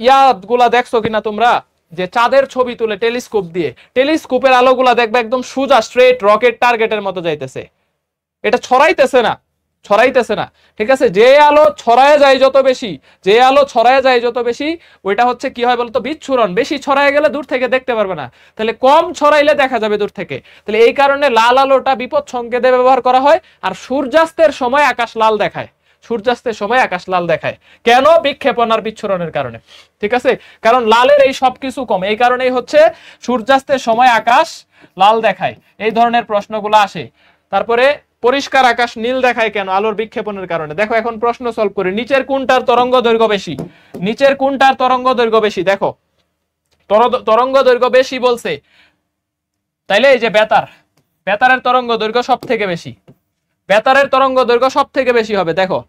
ইয়াদগুলা দেখছো কিনা তোমরা, যে চাঁদের ছবি তুলে টেলিস্কোপ দিয়ে, টেলিস্কোপের আলোগুলা দেখবা একদম সোজা স্ট্রেট রকেট টার্গেটের মতো যাইতেছে, এটা ছড়াইতেছে না, ছড়াইতেছে না। ঠিক আছে, যে আলো ছড়ায় যায় যত বেশি, যে আলো ছড়ায় যায় যত বেশি, ওইটা হচ্ছে কি হয় বলতো? বিচ্ছুরণ। বেশি ছড়ায় গেলে দূর থেকে দেখতে পারবে না, তাহলে কম ছড়াইলে দেখা যাবে দূর থেকে। তাহলে এই কারণে লাল আলোটা বিপদ সংকেতে ব্যবহার করা হয়, আর সূর্যাস্তের সময় আকাশ লাল দেখায়, সূর্যাস্তের সময় আকাশ লাল দেখায় কেন? বিক্ষেপণ আর বিচ্ছুরণের কারণে। ঠিক আছে, কারণ লালের এই সবকিছু কম, এই কারণেই হচ্ছে সূর্যাস্তের সময় আকাশ লাল দেখায়। এই ধরনের প্রশ্নগুলো আসে। তারপরে পরিষ্কার আকাশ নীল দেখায় কেন? আলোর বিক্ষেপণের কারণে। দেখো এখন প্রশ্ন সলভ করি, নিচের কোনটার তরঙ্গ দৈর্ঘ্য বেশি? নিচের কোনটার তরঙ্গ দৈর্ঘ্য বেশি? দেখো তরঙ্গ দৈর্ঘ্য বেশি বলছে, তাইলে এই যে বেতার, বেতারের তরঙ্গ দৈর্ঘ্য সব থেকে বেশি, বেতারের তরঙ্গ দৈর্ঘ্য সব থেকে বেশি হবে। দেখো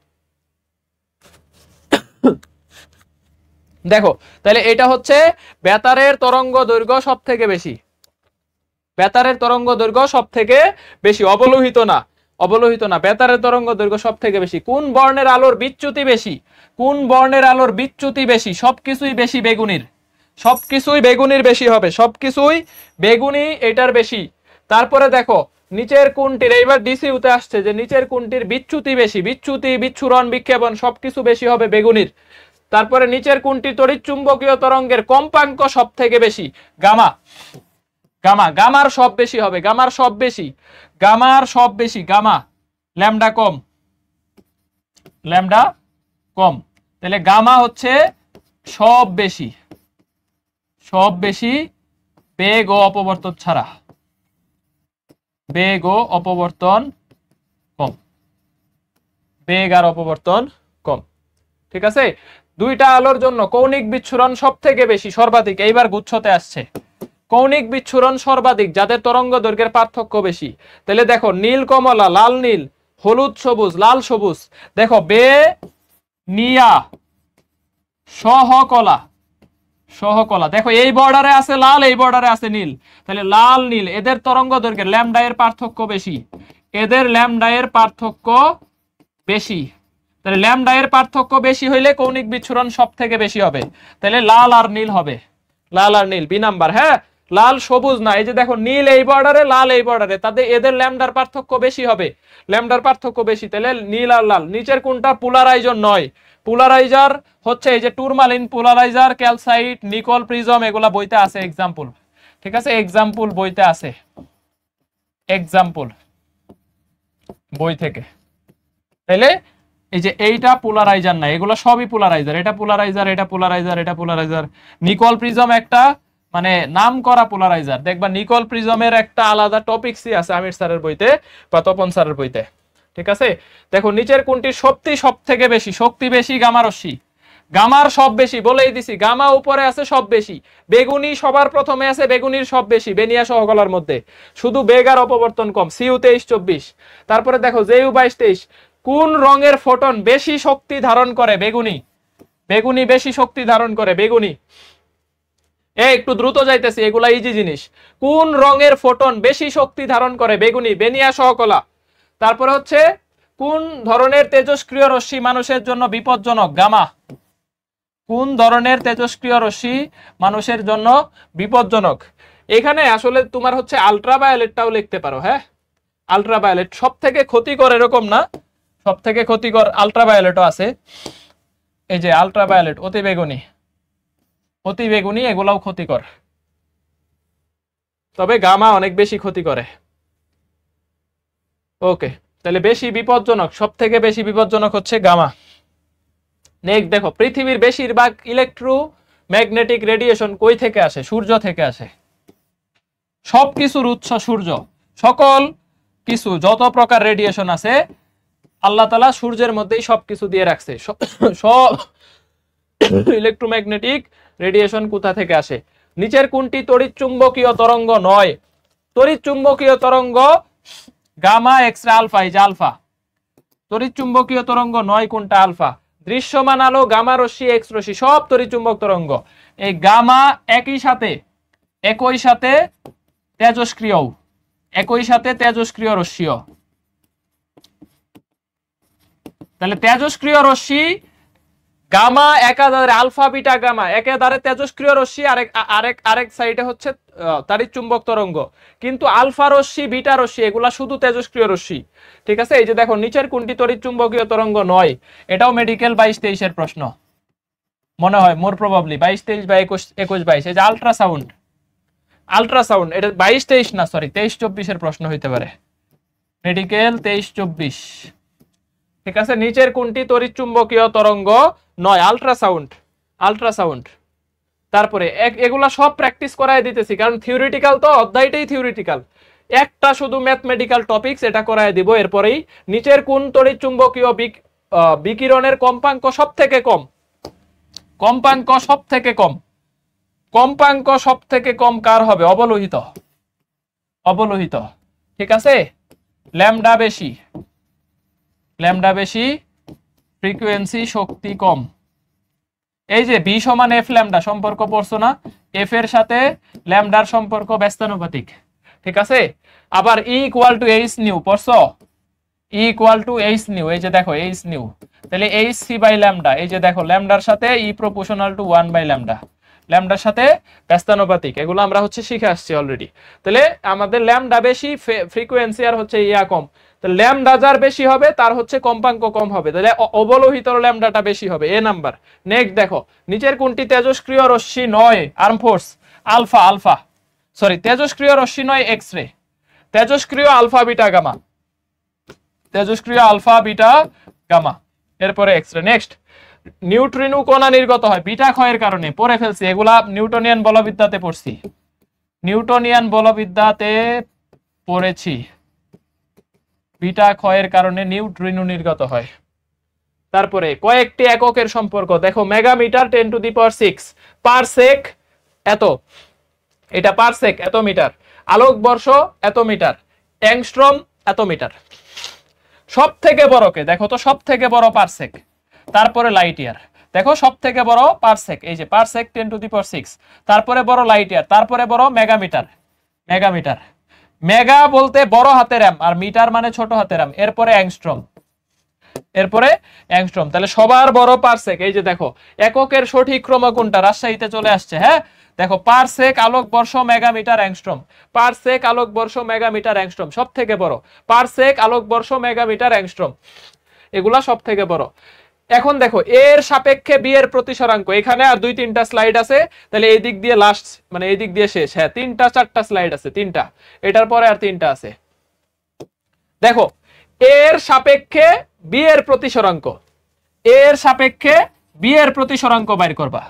দেখো, তাহলে এটা হচ্ছে বেতারের তরঙ্গ দৈর্ঘ্য সব থেকে বেশি, বেতারের তরঙ্গ দৈর্ঘ্য সব থেকে বেশি, অবলোহিত না, অবলোহিত না, বেতারের তরঙ্গ দৈর্ঘ্য সব থেকে বেশি। কোন বর্ণের আলোর বিচ্যুতি বেশি? কোন বর্ণের আলোর বিচ্যুতি বেশি? সবকিছুই বেশি বেগুনির, সবকিছুই বেগুনির বেশি হবে, সবকিছুই বেগুনি এটার বেশি। তারপরে দেখো নিচের কোনটির, এইবার ডিসিউতে আসছে যে নিচের কোনটির বিচ্যুতি বেশি? বিচ্যুতি, বিচ্ছুরণ, বিক্ষেপণ সবকিছু বেশি হবে বেগুনির। তারপরে নিচের কোনটি তড়িৎ চুম্বকীয় তরঙ্গের কম্পাঙ্ক সব থেকে বেশি? গামা, গামা, গামার সব বেশি হবে, গামার সব বেশি, গামার সব বেশি, গামা, ল্যামডা কম, ল্যামডা কম। তাহলে গামা হচ্ছে সব বেশি, সব বেশি, বেগ ও অপবর্তন ছাড়া, বেগ ও অপবর্তন কম, বেগ আর অপবর্তন কম। ঠিক আছে, দুইটা আলোর জন্য কৌণিক বিচ্ছুরণ সব থেকে বেশি, সর্বাধিক। এইবার গুচ্ছতে আসছে, কৌণিক বিচ্ছুরণ সর্বাধিক যাদের তরঙ্গ দৈর্ঘ্যের পার্থক্য বেশি। তাহলে দেখো নীল কমলা, লাল নীল, হলুদ সবুজ, লাল সবুজ। দেখো বে নিয়া সহকলা, সহকলা। দেখো এই বর্ডারে আছে লাল, এই বর্ডারে আছে নীল, তাহলে লাল নীল এদের তরঙ্গ দৈর্ঘ্যের ল্যামডা এর পার্থক্য বেশি, এদের ল্যামডা এর পার্থক্য বেশি। তাহলে ল্যামডা এর পার্থক্য বেশি হইলে কৌণিক বিচ্ছুরণ সব থেকে বেশি হবে, তাহলে লাল আর নীল হবে, লাল আর নীল বি নাম্বার। হ্যাঁ, লাল সবুজ না, এই যে দেখো নীল এই বর্ডারে লাল এই বর্ডারে, তাদের এদের ল্যামডার পার্থক্য বেশি হবে, ল্যামডার পার্থক্য বেশি, তাহলে নীল আর লাল। নিচের কোনটা পোলারাইজার নয়? পোলারাইজার হচ্ছে এই যে টুরমালিন, পোলারাইজার, ক্যালসাইট, নিকল, প্রিজম, এগুলা বইতে আছে এক্সাম্পল। ঠিক আছে, এক্সাম্পল বইতে আছে, এক্সাম্পল বই থেকে। তাহলে এই যে এইটা পোলারাইজার না, এগুলো সবই পোলারাইজার, এটা পোলারাইজার, এটা পোলারাইজার, এটা পোলারাইজার। নিকল প্রিজম একটা মানে নাম করা পোলারাইজার, দেখবা নিকল প্রিজমের একটা আলাদা টপিকসই আছে আমির স্যারের বইতে বা তপন স্যারের বইতে। ঠিক আছে, দেখো নিচের কোনটি শক্তি সব থেকে বেশি? শক্তি বেশি গামা রশ্মি, গামার সব বেশি বলেই দিছি, গামা উপরে আছে সব বেশি, বেগুনি সবার প্রথমে আছে, বেগুনির সব বেশি বেনিয়া সহকলার মধ্যে, শুধু বেগ আর অপবর্তন কম। সিইউ 23-24। তারপরে দেখো জেইউ 22-23। কোন রঙের ফোটন বেশি শক্তি ধারণ করে? বেগুনি, বেগুনি বেশি শক্তি ধারণ করে, বেগুনি। একটু দ্রুত যাইতেছি, এগুলা ইজি জিনিস। কোন রঙের ফোটন বেশি শক্তি ধারণ করে? বেগুনি, বেনিয়া সহকলা। তারপরে হচ্ছে কোন ধরনের তেজস্ক্রিয় রশ্মি মানুষের জন্য বিপজ্জনক? গামা। কোন ধরনের তেজস্ক্রিয় রশ্মি মানুষের জন্য বিপজ্জনক? এখানে আসলে তোমার হচ্ছে আলট্রাভায়োলেটটাও লিখতে পারো। হ্যাঁ, আলট্রাভায়োলেট সব থেকে ক্ষতিকর এরকম না, সব থেকে ক্ষতিকর আলট্রাভায়োলেটও আছে। এই যে আলট্রাভায়োলেট, অতি বেগুনি, অতি বেগুনি, এগুলাও ক্ষতিকর, তবে গামা অনেক বেশি ক্ষতি করে। ওকে, তাহলে বেশি বিপজ্জনক, সব থেকে বেশি বিপজ্জনক হচ্ছে গামা। নেক্সট দেখো, পৃথিবীর বেশিরভাগ ইলেকট্রোম্যাগনেটিক রেডিয়েশন কই থেকে আসে? সূর্য থেকে আসে। সব কিছুর উৎস সূর্য, সকল কিছু যত প্রকার রেডিয়েশন আছে আল্লাহ তাআলা সূর্যের মধ্যেই সবকিছু দিয়ে রাখছে। সব ইলেকট্রোম্যাগনেটিক রেডিয়েশন কোথা থেকে আসে? নিচের কোনটি তড়িৎ চুম্বকীয় তরঙ্গ নয়? তড়িৎ চুম্বকীয় তরঙ্গ গামা, এক্স রে, আলফা। এই যে আলফা তড়িৎ চুম্বকীয় তরঙ্গ নয়, কোনটা? আলফা। দৃশ্যমান আলো, গামা রশ্মি, এক্স রশ্মি সব তড়িৎ চুম্বক তরঙ্গ। এই গামা একই সাথে তেজস্ক্রিয়, একই সাথে তেজস্ক্রিয় রশ্মিও। তাহলে তেজস্ক্রিয় রশ্মি গামা একাধারে, আলফা বিটা গামা একাধারে তেজস্ক্রিয় রশ্মি, আরেক সাইডে হচ্ছে তড়িৎ চুম্বক তরঙ্গ। কিন্তু আলফা রশ্মি, বিটা রশ্মি এগুলা শুধু তেজস্ক্রিয় রশ্মি। ঠিক আছে, এই যে দেখো নিচের কোনটি তড়িৎ চুম্বকীয় তরঙ্গ নয়? এটাও মেডিকেল 22-23 এর প্রশ্ন মনে হয়, মোর প্রবাবলি 22-23 বা 21-22। এই যে আল্ট্রাসাউন্ড, আল্ট্রাসাউন্ড এটা 22-23 না, সরি 23-24 এর প্রশ্ন হইতে পারে, মেডিকেল 23-24। ঠিক আছে, নিচের কোনটি তড়িৎ চুম্বকীয় তরঙ্গ নয়? Ultrasound, ultrasound. তারপরে এগুলা সব প্র্যাকটিস করায় দিতেছি, কারণ থিওরিটিক্যাল তো, অধ্যায়টাই থিওরিটিক্যাল, একটা শুধু ম্যাথমেটিক্যাল টপিকস, এটা করায় দিব এরপরেই। নিচের কোন তড়িৎ চুম্বকীয় বিকিরণের কম্পাঙ্ক সব থেকে কম? কম্পাঙ্ক সব থেকে কম, কম্পাঙ্ক সব থেকে কম কার হবে? অবলোহিত, অবলোহিত। ঠিক আছে, ল্যামডা বেশি, ল্যামডা বেশি, ফ্রিকোয়েন্সি শক্তি কম। এই যে বি সমান এফ ল্যামডা সম্পর্ক পড়ছো না? এফ এর সাথে ল্যামডার সম্পর্ক ব্যস্তানুপাতিক। ঠিক আছে, আবার E equal to H nu পড়ছো? E equal to H nu, এই যে দেখো এইচ নিউ, তাহলে এইচ সি বাই ল্যামডা, এই যে দেখো ল্যামডার সাথে E proportional to 1 by lambda, ল্যামডার সাথে ব্যস্তানুপাতিক, এগুলো আমরা হচ্ছে শিখে আসছি অলরেডি। তাহলে আমাদের ল্যামডা বেশি, ফ্রিকোয়েন্সি আর হচ্ছে ইয়া কম, তাহলে ল্যামডা যার বেশি হবে তার হচ্ছে কম্পাঙ্ক কম হবে, তাহলে অবলোহিত ল্যামডাটা বেশি হবে, এ নাম্বার। নেক্সট দেখো, নিচের কোনটি তেজস্ক্রিয় রশ্মি নয়? আর্ম ফোর্স, আলফা, আলফা সরি তেজস্ক্রিয় রশ্মি নয়, এক্স রে। তেজস্ক্রিয় আলফা বিটা গামা, তেজস্ক্রিয় আলফা বিটা গামা, এরপরে এক্স রে। নেক্সট, নিউট্রিনো কণা নির্গত হয় বিটা ক্ষয়ের কারণে, পড়ে ফেলছি এগুলা, নিউটনিয়ান বলবিদ্যাতে পড়ছি, নিউটনিয়ান বলবিদ্যাতে পড়েছি, বিটা ক্ষয়ের কারণে নিউট্রিনো নির্গত হয়। তারপরে কয়েকটি এককের সম্পর্ক দেখো, মেগামিটার 10⁶, পারসেক এত, এটা পারসেক এত মিটার, আলোকবর্ষ এত মিটার, অ্যাংস্ট্রম এত মিটার। সব থেকে বড়কে দেখো তো, সব থেকে বড় পারসেক, তারপরে লাইট ইয়ার, দেখো সব থেকে বড় পারসেক, এই যে পারসেক 10⁶, তারপরে বড় লাইট ইয়ার, তারপরে বড় মেগামিটার। মেগামিটার, মেগা বলতে বড় হাতের এম, আর মিটার মানে ছোট হাতের এম, এরপরে অ্যাংস্ট্রম, এরপরে অ্যাংস্ট্রম। তাহলে সবার বড় পারসেক। এই যে দেখো এককের সঠিক ক্রম কোনটা, রাজশাহীতে চলে আসছে। হ্যাঁ দেখো পারসেক, আলোক বর্ষ, মেগামিটার, অ্যাংস্ট্রম। পারসেক, আলোক বর্ষ, মেগামিটার, অ্যাংস্ট্রম সব থেকে বড়। পারসেক, আলোক বর্ষ, মেগামিটার, অ্যাংস্ট্রম এগুলা সব থেকে বড়। এখন দেখো এর সাপেক্ষে বি এর প্রতিসরাঙ্ক, এখানে আর 2-3টা স্লাইড আছে, তাহলে এই দিক দিয়ে লাস্ট, মানে এই দিক দিয়ে শেষ। হ্যাঁ 3-4টা স্লাইড আছে, 3টা, এটার পরে আর 3টা আছে। দেখো এর সাপেক্ষে বি এর প্রতিসরাঙ্ক, এর সাপেক্ষে বি এর প্রতিসরাঙ্ক বাইর করবা।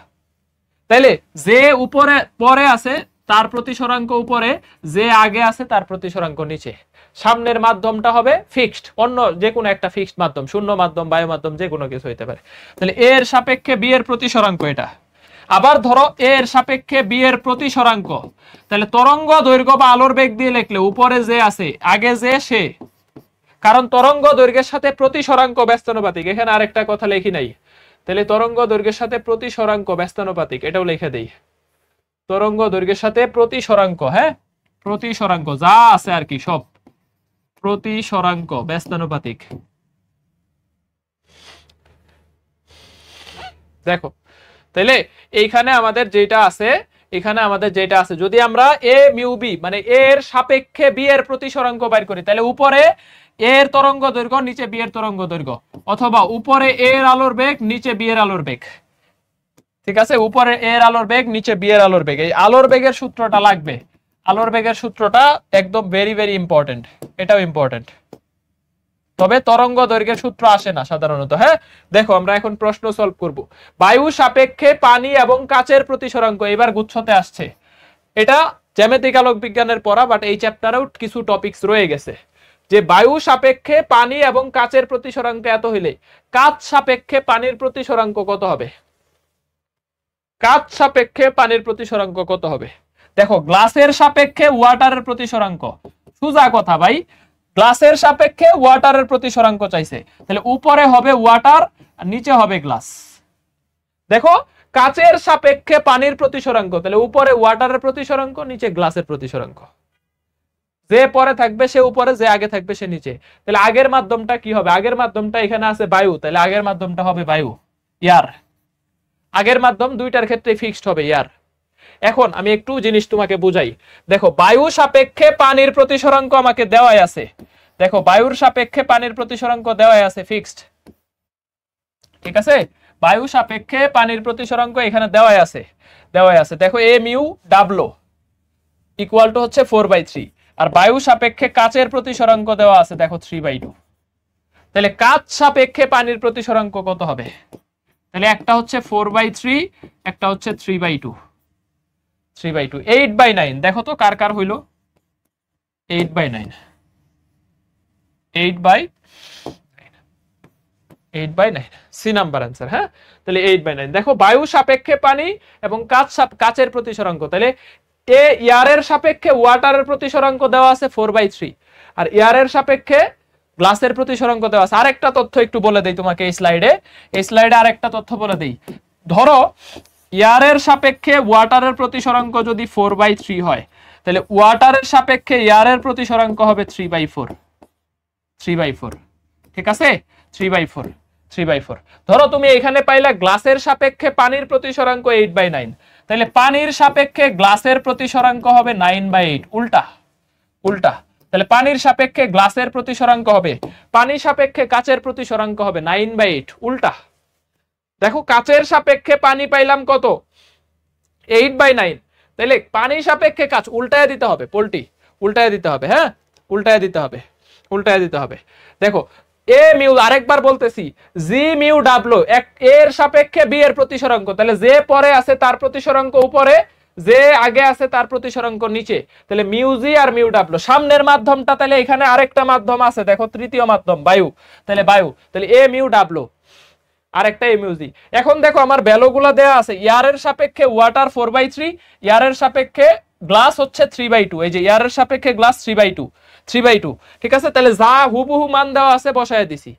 তাইলে যে উপরে পরে আছে তার প্রতিসরাঙ্ক উপরে, যে আগে আছে তার প্রতিসরাঙ্ক নিচে। সামনের মাধ্যমটা হবে ফিক্সড, অন্য যে কোনো একটা ফিক্সড মাধ্যম, শূন্য মাধ্যম, বায়ু মাধ্যম, যে কোনো কিছু হইতে পারে। তাহলে এর সাপেক্ষে বি এর প্রতিসরাঙ্ক এটা। আবার ধরো এর সাপেক্ষে বি এর প্রতিসরাঙ্ক, তাহলে তরঙ্গ দৈর্ঘ্য বা আলোর বেগ দিয়ে লিখলে উপরে যে আছে আগে যে সে, কারণ তরঙ্গ দৈর্ঘ্যের সাথে প্রতিসরাঙ্ক ব্যস্তানুপাতিক। এখানে আরেকটা কথা লিখি নাই, তাহলে তরঙ্গ দৈর্ঘ্যের সাথে প্রতিসরাঙ্ক ব্যস্তানুপাতিক, এটাও লিখে দেই। তরঙ্গ দৈর্ঘ্যের সাথে প্রতিসরাঙ্ক, হ্যাঁ প্রতিসরাঙ্ক যা আছে আর কি সব প্রতিসরাঙ্ক ব্যস্তানুপাতিক। দেখো তাইলে এইখানে আমাদের যেটা আছে, এখানে আমাদের যেটা আছে, যদি আমরা এ মিউ বি মানে এর সাপেক্ষে বি এর প্রতিসরাঙ্ক বাইর করি, তাহলে উপরে এর তরঙ্গ দৈর্ঘ্য, নিচে বি এর তরঙ্গ দৈর্ঘ্য, অথবা উপরে এর আলোর বেগ, নিচে বি এর আলোর বেগ। ঠিক আছে, উপরে এর আলোর বেগ, নিচে বি এর আলোর বেগ। এই আলোর বেগের সূত্রটা লাগবে, আলোর বেগের সূত্রটা একদম ভেরি ভেরি ইম্পর্টেন্ট, এটাও ইম্পর্টেন্ট। তবে তরঙ্গ দৈর্ঘ্যের সূত্র আসে না সাধারণত। হ্যাঁ দেখো আমরা এখন প্রশ্ন সলভ করব। বায়ু সাপেক্ষে পানি এবং কাচের প্রতিসরাঙ্ক, এবার গুচ্ছতে আসছে। এটা জ্যামিতিক আলোক বিজ্ঞানের পড়া, বাট এই চ্যাপ্টারেও কিছু টপিকস রয়ে গেছে। যে বায়ু সাপেক্ষে পানি এবং কাচের প্রতিসরাঙ্ক এত হইলে কাচ সাপেক্ষে পানির প্রতিসরাঙ্ক কত হবে? কাচ সাপেক্ষে পানির প্রতিসরাঙ্ক কত হবে? দেখো গ্লাসের সাপেক্ষে ওয়াটারের প্রতিসরাঙ্ক, সোজা কথা ভাই, গ্লাসের সাপেক্ষে ওয়াটারের প্রতিসরাঙ্ক চাইছে, তাহলে উপরে হবে ওয়াটার আর নিচে হবে গ্লাস। দেখো কাচের সাপেক্ষে পানির প্রতিসরাঙ্ক, তাহলে উপরে ওয়াটারের প্রতিসরাঙ্ক, নিচে গ্লাসের প্রতিসরাঙ্ক। যে পরে থাকবে সে উপরে, যে আগে থাকবে সে নিচে। তাহলে আগের মাধ্যমটা কি হবে? আগের মাধ্যমটা এখানে আছে বায়ু, তাহলে আগের মাধ্যমটা হবে বায়ু, ইয়ার। আগের মাধ্যম দুইটার ক্ষেত্রে ফিক্সড হবে ইয়ার। এখন আমি একটু জিনিস তোমাকে বুঝাই। দেখো বায়ু সাপেক্ষে পানির প্রতিসরাঙ্ক আমাকে দেওয়াই আছে। দেখো বায়ুর সাপেক্ষে পানির প্রতিসরাঙ্ক দেওয়াই আছে ফিক্সড, ঠিক আছে? বায়ু সাপেক্ষে পানির প্রতিসরাঙ্ক এখানে দেওয়াই আছে, দেওয়াই আছে। দেখো এ মিউ ডাব্লু ইকুয়াল টু হচ্ছে 4/3, আর বায়ু সাপেক্ষে কাচের প্রতিসরাঙ্ক দেওয়া আছে দেখো 3/2। তাহলে কাচ সাপেক্ষে পানির প্রতিসরাঙ্ক কত হবে? তাহলে একটা হচ্ছে 4/3, একটা হচ্ছে 3/2। 3/2 8/9। দেখো তো কার কার হইল? 8/9, 8/9 সি নাম্বার आंसर। হ্যাঁ তাহলে 8/9। দেখো বায়ু সাপেক্ষে পানি এবং কাচের প্রতিসরাঙ্ক, তাহলে এ এয়ারের সাপেক্ষে ওয়াটারের প্রতিসরাঙ্ক দেওয়া আছে 4/3, আর এয়ারের সাপেক্ষে গ্লাসের প্রতিসরাঙ্ক দেওয়া আছে। আরেকটা তথ্য একটু বলে দেই তোমাকে এই স্লাইডে আরেকটা তথ্য বলে দেই। ধরো এয়ারের সাপেক্ষে ওয়াটারের প্রতিসরাঙ্ক যদি 4/3 হয়, তাহলে ওয়াটারের সাপেক্ষে এয়ারের প্রতিসরাঙ্ক হবে 3/4। ঠিক আছে, 3/4। ধরো তুমি এখানে পাইলা গ্লাসের সাপেক্ষে পানির প্রতিসরাঙ্ক 8/9, তাহলে পানির সাপেক্ষে গ্লাসের প্রতিসরাঙ্ক হবে 9/8। উল্টা। তাহলে পানির সাপেক্ষে গ্লাসের প্রতিসরাঙ্ক হবে, পানি সাপেক্ষে কাচের প্রতিসরাঙ্ক হবে 9/8, উল্টা। দেখো কাচের সাপেক্ষে পানি পাইলাম কত? 8/9, তাহলে পানি সাপেক্ষে কাচ উল্টায় দিতে হবে, পল্টি উল্টায় দিতে হবে। হ্যাঁ উল্টায় দিতে হবে। দেখো এ মিউ, আরেকবার বলতেছি, জি মিউ ডাব্লু এর সাপেক্ষে বি এর প্রতিসরাঙ্ক, তাহলে যে পরে আছে তার প্রতিসরাঙ্ক উপরে, যে আগে আছে তার প্রতিসরাঙ্ক নিচে। তাহলে মিউ জি আর মিউ ডাব্লু। সামনের মাধ্যমটা, তাহলে এখানে আরেকটা মাধ্যম আছে দেখো, তৃতীয় মাধ্যম বায়ু, তাহলে এ মিউ ডাব্লু আরেকটা এ মিউ জি। এখন দেখো আমার ভ্যালুগুলো দেয়া আছে, এয়ারের সাপেক্ষে ওয়াটার 4/3, এয়ারের সাপেক্ষে গ্লাস হচ্ছে 3/2। এই যে এয়ারের সাপেক্ষে গ্লাস 3/2। ঠিক আছে, তাহলে যা হুবহু মান দেওয়া আছে বসায় দিছি।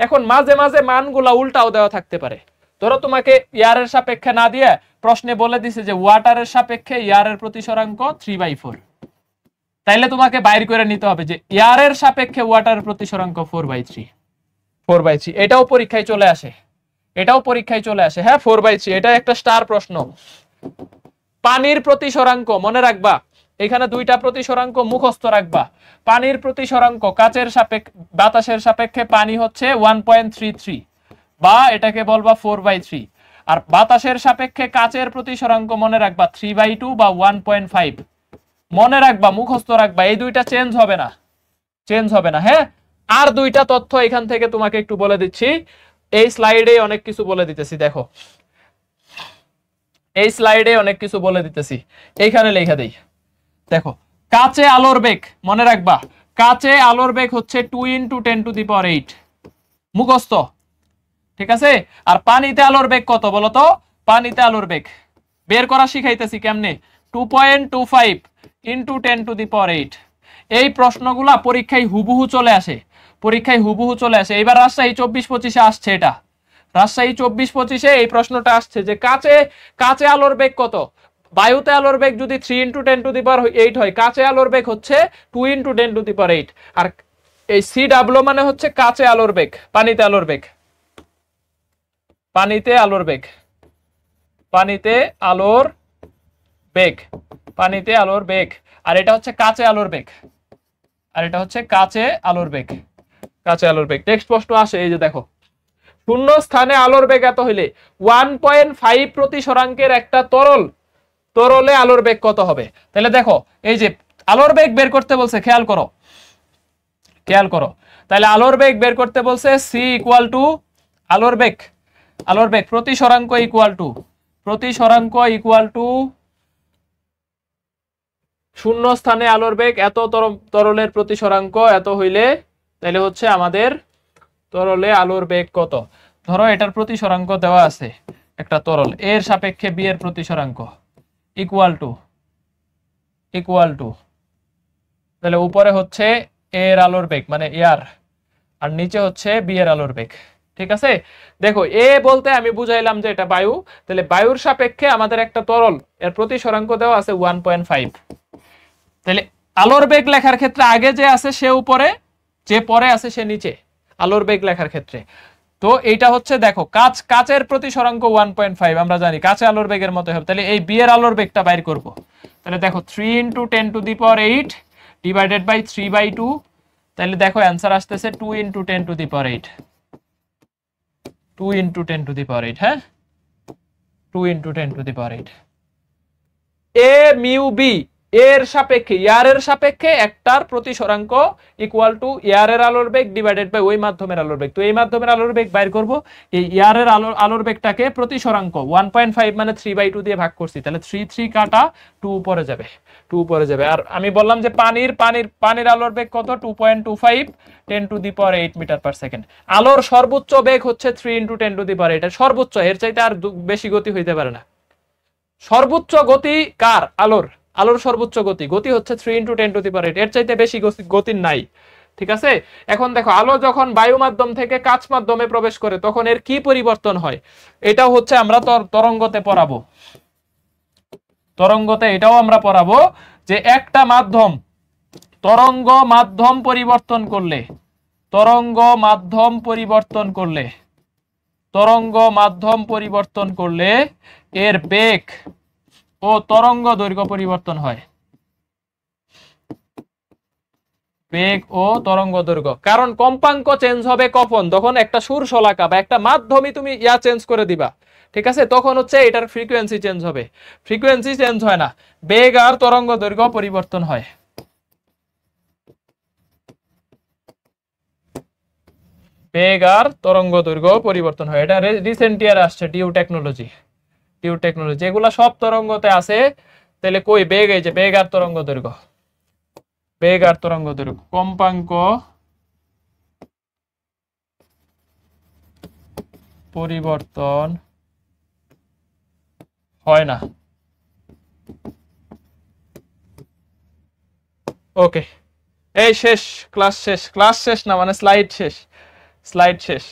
এখন মাঝে মাঝে মানগুলা উল্টাও দেওয়া থাকতে পারে, ধরো তোমাকে এয়ারের সাপেক্ষে না দিয়ে প্রশ্নে বলে দিছে যে ওয়াটারের সাপেক্ষে এয়ারের প্রতিসরাঙ্ক 3/4, তাইলে তোমাকে বাইর করে নিতে হবে যে এয়ারের সাপেক্ষে ওয়াটারের প্রতিসরাঙ্ক 4/3। এটাও পরীক্ষায় চলে আসে, হ্যাঁ 4/3, এটা একটা স্টার প্রশ্ন। পানির প্রতিসরাঙ্ক মনে রাখবা, এখানে দুইটা প্রতিসরাঙ্ক মুখস্থ রাখবা। পানির প্রতিসরাঙ্ক কাচের সাপেক্ষে বাতাসের সাপেক্ষে পানি হচ্ছে 1.33 বা এটাকে বলবা 4/3, আর বাতাসের সাপেক্ষে কাচের প্রতিসরাঙ্ক মনে রাখবা 3/2 বা 1.5। মনে রাখবা, মুখস্থ রাখবা, এই দুইটা চেঞ্জ হবে না, হ্যাঁ। আর দুইটা তথ্য এখান থেকে তোমাকে একটু বলে দিচ্ছি, এই স্লাইডে অনেক কিছু বলে দিতেছি, দেখো এই স্লাইডে অনেক কিছু বলে দিতেছি, এইখানে লেখা দেই, দেখো কাচে আলোর বেগ মনে রাখবা, কাচে আলোর বেগ হচ্ছে 2 × 10⁸ মুখস্থ, ঠিক আছে। আর পানিতে আলোর বেগ কত বলো তো? পানিতে আলোর বেগ বের করা শিখাইতেছি কেমনে, 2.25 × 10⁸। এই প্রশ্নগুলা পরীক্ষায় হুবহু চলে আসে, এবার রাজশাহী 24-25-এ আসছে, এটা রাজশাহী 24-25-এ এই প্রশ্নটা আসছে যে কাচে আলোর বেগ কত। বায়ুতে আলোর বেগ যদি 3 × 10⁸ হয়, কাচে আলোর বেগ হচ্ছে 2 × 10⁸। আর এই CW মানে হচ্ছে কাচে আলোর বেগ, পানিতে আলোর বেগ, পানিতে আলোর বেগ, আর এটা হচ্ছে কাচে আলোর বেগ, টেক্সট প্রশ্ন আসে, এই যে দেখো, শূন্য স্থানে আলোর বেগ এত হইলে 1.5 প্রতিসরাঙ্কের একটা তরলে আলোর বেগ কত হবে? তাহলে দেখো, এই যে আলোর বেগ বের করতে বলছে, খেয়াল করো, তাহলে আলোর বেগ বের করতে বলছে C = আলোর বেগ প্রতিসরাঙ্ক শূন্য স্থানে আলোর বেগ এত, তরলের প্রতিসরাঙ্ক এত হইলে, তাহলে হচ্ছে আমাদের তরলে আলোর বেগ কত। ধরো এটার প্রতিসরাঙ্ক দেওয়া আছে, একটা তরল, এর সাপেক্ষে বি এর প্রতিসরাঙ্ক ইকুয়াল টু, তাহলে উপরে হচ্ছে এর আলোর বেগ মানে এয়ার, আর নিচে হচ্ছে বি এর আলোর বেগ, ঠিক আছে। দেখো এ বলতে আমি বুঝাইলাম যে এটা বায়ু, তাহলে বায়ুর সাপেক্ষে আমাদের একটা তরল, এর প্রতিসরাঙ্ক দেওয়া আছে 1.5। তাহলে আলোর বেগ লেখার ক্ষেত্রে আগে যে আছে সে উপরে, যে পরে আছে সে নিচে, আলোর বেগ লেখার ক্ষেত্রে। তো এইটা হচ্ছে দেখো কাচের প্রতিসরাঙ্ক 1.5, আমরা জানি কাচে আলোর বেগের মতো হবে, তাহলে এই বি এর আলোর বেগটা বাইর করব। তাহলে দেখো 3 × 10⁸ ডিভাইডেড বাই 3/2, তাহলে দেখো অ্যান্সার আসতেছে 2 × 10⁸, 2 × 10⁸, হ্যাঁ 2 × 10⁸। এ মিউ বি এর সাপেক্ষে, এয়ারের সাপেক্ষে একটার প্রতিসরাঙ্ক ইকুয়াল টু এয়ারের আলোর বেগ ডিভাইডেড বাই ওই মাধ্যমের আলোর বেগ। তো এই মাধ্যমের আলোর বেগ বাইর করব, এই এয়ারের আলোর বেগটাকে প্রতিসরাঙ্ক 1.5 মানে 3/2 দিয়ে ভাগ করছি, তাহলে 3 কাটা 2 উপরে যাবে, আর আমি বললাম যে পানির আলোর বেগ কত, 2.25 10⁸ মিটার/সেকেন্ড। আলোর সর্বোচ্চ বেগ হচ্ছে 3 × 10⁸, এটা সর্বোচ্চ, এর চাইতে আর বেশি গতি হইতে পারে না। সর্বোচ্চ গতি কার? আলোর সর্বোচ্চ গতি হচ্ছে 3 × 10⁸, এর চাইতে বেশি গতি নাই, ঠিক আছে। এখন দেখো আলো যখন বায়ু মাধ্যম থেকে কাচ মাধ্যমে প্রবেশ করে তখন এর কি পরিবর্তন হয়, এটাও হচ্ছে আমরা তরঙ্গতে পড়াবো, এটাও আমরা পড়াবো যে একটা মাধ্যম তরঙ্গ মাধ্যম পরিবর্তন করলে এর বেগ ও তরঙ্গ দৈর্ঘ্য পরিবর্তন হয়, কারণ কম্পাঙ্ক চেঞ্জ হবে কখন, যখন একটা সুর শলাকা বা একটা মাধ্যমে তুমি চেঞ্জ করে দিবা, ঠিক আছে, তখন হচ্ছে এটার ফ্রিকোয়েন্সি চেঞ্জ হবে। ফ্রিকোয়েন্সি চেঞ্জ হয় না, বেগ আর তরঙ্গ দৈর্ঘ্য পরিবর্তন হয়। এটা রিসেন্ট ইয়ার আসছে, ডিউ টেকনোলজি, এগুলা সব তরঙ্গতে আছে। তাহলে কই বেগ, এই যে বেগ আর তরঙ্গ দৈর্ঘ্য, কম্পাঙ্ক পরিবর্তন হয় না। ওকে, এই শেষ, ক্লাস শেষ না, মানে স্লাইড শেষ,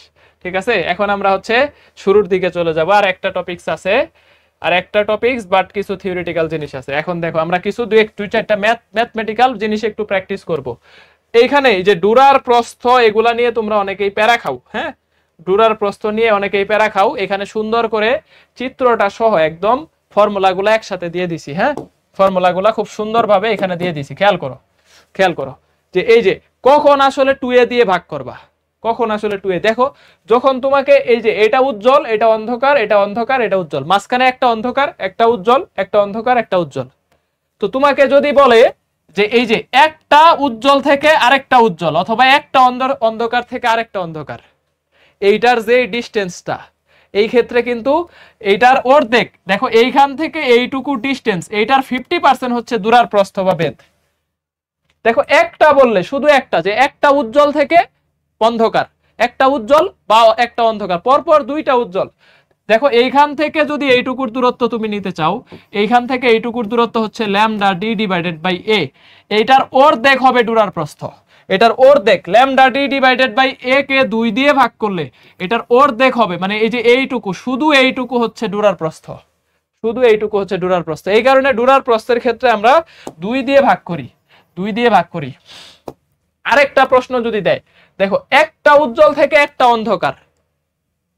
ঠিক আছে, এখন আমরা হচ্ছে শুরুর দিকে চলে যাব। আর একটা টপিকস আছে, আর একটা টপিকস বাট কিছু থিওরিটিক্যাল জিনিস আছে। এখন দেখো আমরা কিছু দুই চারটা ম্যাথমেটিক্যাল জিনিস একটু প্র্যাকটিস করব। এইখানে এই যে ডুরার প্রস্থ এগুলা নিয়ে তোমরা অনেকেই প্যারা খাও, হ্যাঁ, ডুরার প্রস্থ নিয়ে অনেকেই প্যারা খাও। এখানে সুন্দর করে চিত্রটা সহ একদম ফর্মুলাগুলো একসাথে দিয়ে দিছি, হ্যাঁ, ফর্মুলাগুলো খুব সুন্দরভাবে এখানে দিয়ে দিছি। খেয়াল করো, খেয়াল করো যে এই যে কখন আসলে 2a দিয়ে ভাগ করবা, কখন আসলে 2a। দেখো যখন তোমাকে এই যে এটা উজ্জ্বল, এটা অন্ধকার, এটা অন্ধকার, এটা উজ্জ্বল, মাঝখানে একটা অন্ধকার, একটা উজ্জ্বল, একটা অন্ধকার, একটা উজ্জ্বল। তো তোমাকে যদি বলে যে এই যে একটা উজ্জ্বল থেকে আরেকটা উজ্জ্বল, অথবা একটা অন্ধকার থেকে আরেকটা অন্ধকার, এইটার যে ডিস্টেন্সটা, এই ক্ষেত্রে কিন্তু এইটার অর্ধেক, দেখো এইখান থেকে এইটুকু ডিস্টেন্স, এইটার 50% হচ্ছে দূরার প্রস্থ বা বেধ। দেখো একটা বললে শুধু একটা, যে একটা উজ্জ্বল থেকে অন্ধকার, একটা উজ্জ্বল বা একটা অন্ধকার, পরপর দুইটা উজ্জ্বল। দেখো এইখান থেকে যদি এইটুকুর দূরত্ব তুমি নিতে চাও, এইখান থেকে এইটুকুর দূরত্ব হচ্ছে ল্যামডা ডি ডিভাইডেড বাই এ, এইটার অর্ধেক হবে ডুরার প্রস্থ। এটার অর্ধেক ল্যামডা ডি ডিভাইডেড বাই এ কে 2 দিয়ে ভাগ করলে এটার অর্ধেক হবে, মানে এই যে এইটুকু, শুধু এইটুকু হচ্ছে ডুরার প্রস্থ, শুধু এইটুকু হচ্ছে ডুরার প্রস্থ। এই কারণে ডুরার প্রস্থের ক্ষেত্রে আমরা 2 দিয়ে ভাগ করি, 2 দিয়ে ভাগ করি। আরেকটা প্রশ্ন যদি দেয়, দেখো একটা উজ্জ্বল থেকে একটা অন্ধকার,